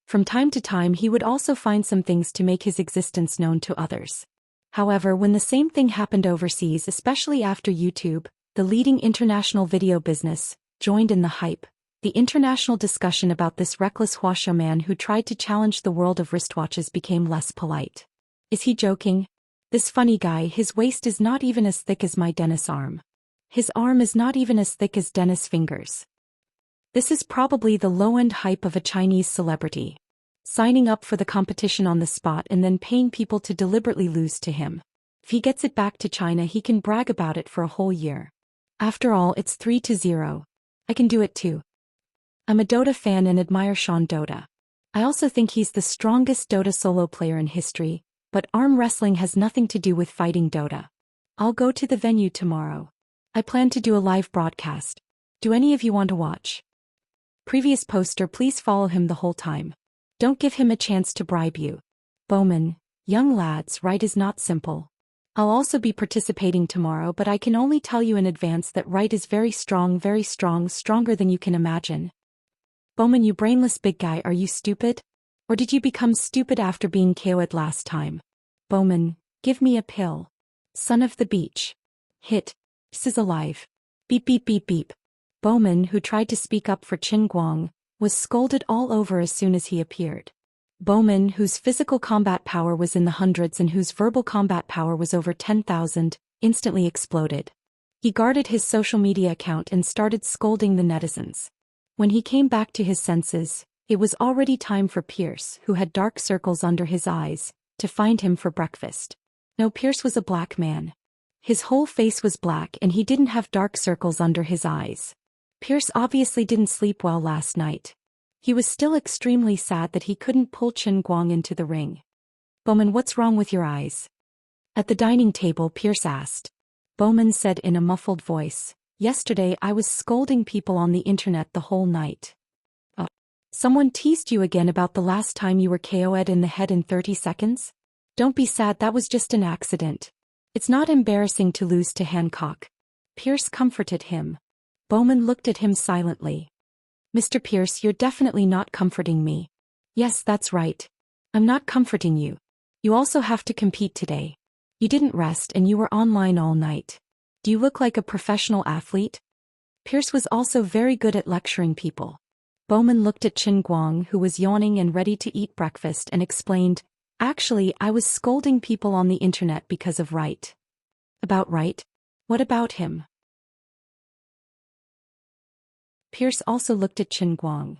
From time to time, he would also find some things to make his existence known to others. However, when the same thing happened overseas, especially after YouTube, the leading international video business, joined in the hype, the international discussion about this reckless Wuxia man who tried to challenge the world of wristwatches became less polite. Is he joking? This funny guy, his waist is not even as thick as my Dennis arm. His arm is not even as thick as Dennis' fingers. This is probably the low-end hype of a Chinese celebrity. Signing up for the competition on the spot and then paying people to deliberately lose to him. If he gets it back to China, he can brag about it for a whole year. After all, it's 3-0. I can do it too. I'm a Dota fan and admire Sean Dota. I also think he's the strongest Dota solo player in history, but arm wrestling has nothing to do with fighting Dota. I'll go to the venue tomorrow. I plan to do a live broadcast. Do any of you want to watch? Previous poster, please follow him the whole time. Don't give him a chance to bribe you. Bowman, young lads, right is not simple. I'll also be participating tomorrow, but I can only tell you in advance that right is very strong, stronger than you can imagine. Bowman, you brainless big guy, are you stupid? Or did you become stupid after being KO'd last time? Bowman, give me a pill. Son of the beach. Hit. This is alive. Beep beep beep beep. Bowman, who tried to speak up for Qin Guang, was scolded all over as soon as he appeared. Bowman, whose physical combat power was in the hundreds and whose verbal combat power was over 10,000, instantly exploded. He guarded his social media account and started scolding the netizens. When he came back to his senses, it was already time for Pierce, who had dark circles under his eyes, to find him for breakfast. No, Pierce was a black man. His whole face was black and he didn't have dark circles under his eyes. Pierce obviously didn't sleep well last night. He was still extremely sad that he couldn't pull Qin Guang into the ring. Bowman, what's wrong with your eyes? At the dining table, Pierce asked. Bowman said in a muffled voice, yesterday I was scolding people on the internet the whole night. Someone teased you again about the last time you were KO'd in the head in 30 seconds? Don't be sad, that was just an accident. It's not embarrassing to lose to Hancock. Pierce comforted him. Bowman looked at him silently. Mr. Pierce, you're definitely not comforting me. Yes, that's right. I'm not comforting you. You also have to compete today. You didn't rest and you were online all night. Do you look like a professional athlete? Pierce was also very good at lecturing people. Bowman looked at Qin Guang, who was yawning and ready to eat breakfast, and explained, actually, I was scolding people on the internet because of Wright. About Wright? What about him? Pierce also looked at Qin Guang.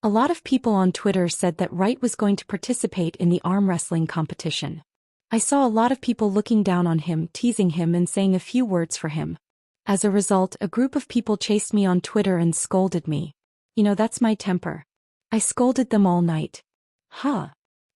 A lot of people on Twitter said that Wright was going to participate in the arm wrestling competition. I saw a lot of people looking down on him, teasing him and saying a few words for him. As a result, a group of people chased me on Twitter and scolded me. You know, that's my temper. I scolded them all night. Huh.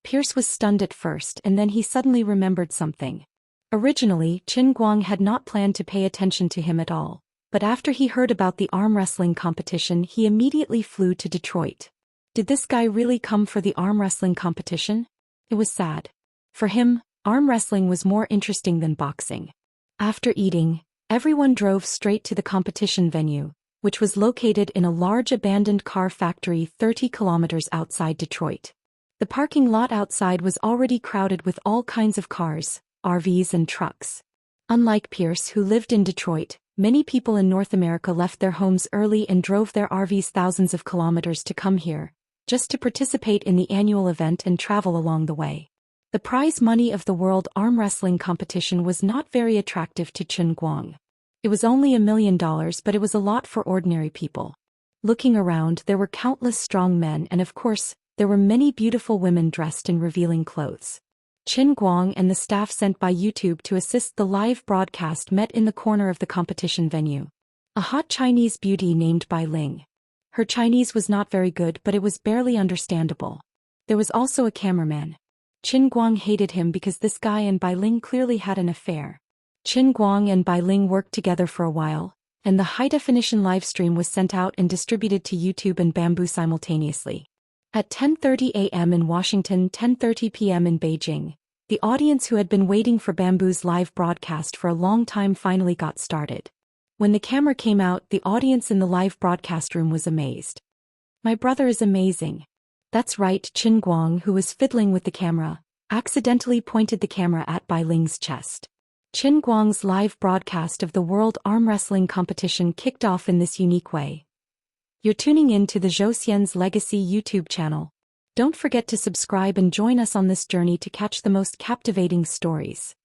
Pierce was stunned at first and then he suddenly remembered something. Originally, Qin Guang had not planned to pay attention to him at all, but after he heard about the arm wrestling competition he immediately flew to Detroit. Did this guy really come for the arm wrestling competition? It was sad. For him, arm wrestling was more interesting than boxing. After eating, everyone drove straight to the competition venue, which was located in a large abandoned car factory 30 kilometers outside Detroit. The parking lot outside was already crowded with all kinds of cars, RVs and trucks. Unlike Pierce, who lived in Detroit, many people in North America left their homes early and drove their RVs thousands of kilometers to come here, just to participate in the annual event and travel along the way. The prize money of the World Arm Wrestling Competition was not very attractive to Qin Guang. It was only $1 million, but it was a lot for ordinary people. Looking around, there were countless strong men and of course, there were many beautiful women dressed in revealing clothes. Qin Guang and the staff sent by YouTube to assist the live broadcast met in the corner of the competition venue. A hot Chinese beauty named Bai Ling. Her Chinese was not very good, but it was barely understandable. There was also a cameraman. Qin Guang hated him because this guy and Bai Ling clearly had an affair. Qin Guang and Bai Ling worked together for a while, and the high-definition livestream was sent out and distributed to YouTube and Bamboo simultaneously. At 10:30 a.m. in Washington, 10:30 p.m. in Beijing, the audience who had been waiting for Bamboo's live broadcast for a long time finally got started. When the camera came out, the audience in the live broadcast room was amazed. My brother is amazing. That's right, Qin Guang, who was fiddling with the camera, accidentally pointed the camera at Bai Ling's chest. Qin Guang's live broadcast of the World Arm Wrestling Competition kicked off in this unique way. You're tuning in to the Zhou Xian's Legacy YouTube channel. Don't forget to subscribe and join us on this journey to catch the most captivating stories.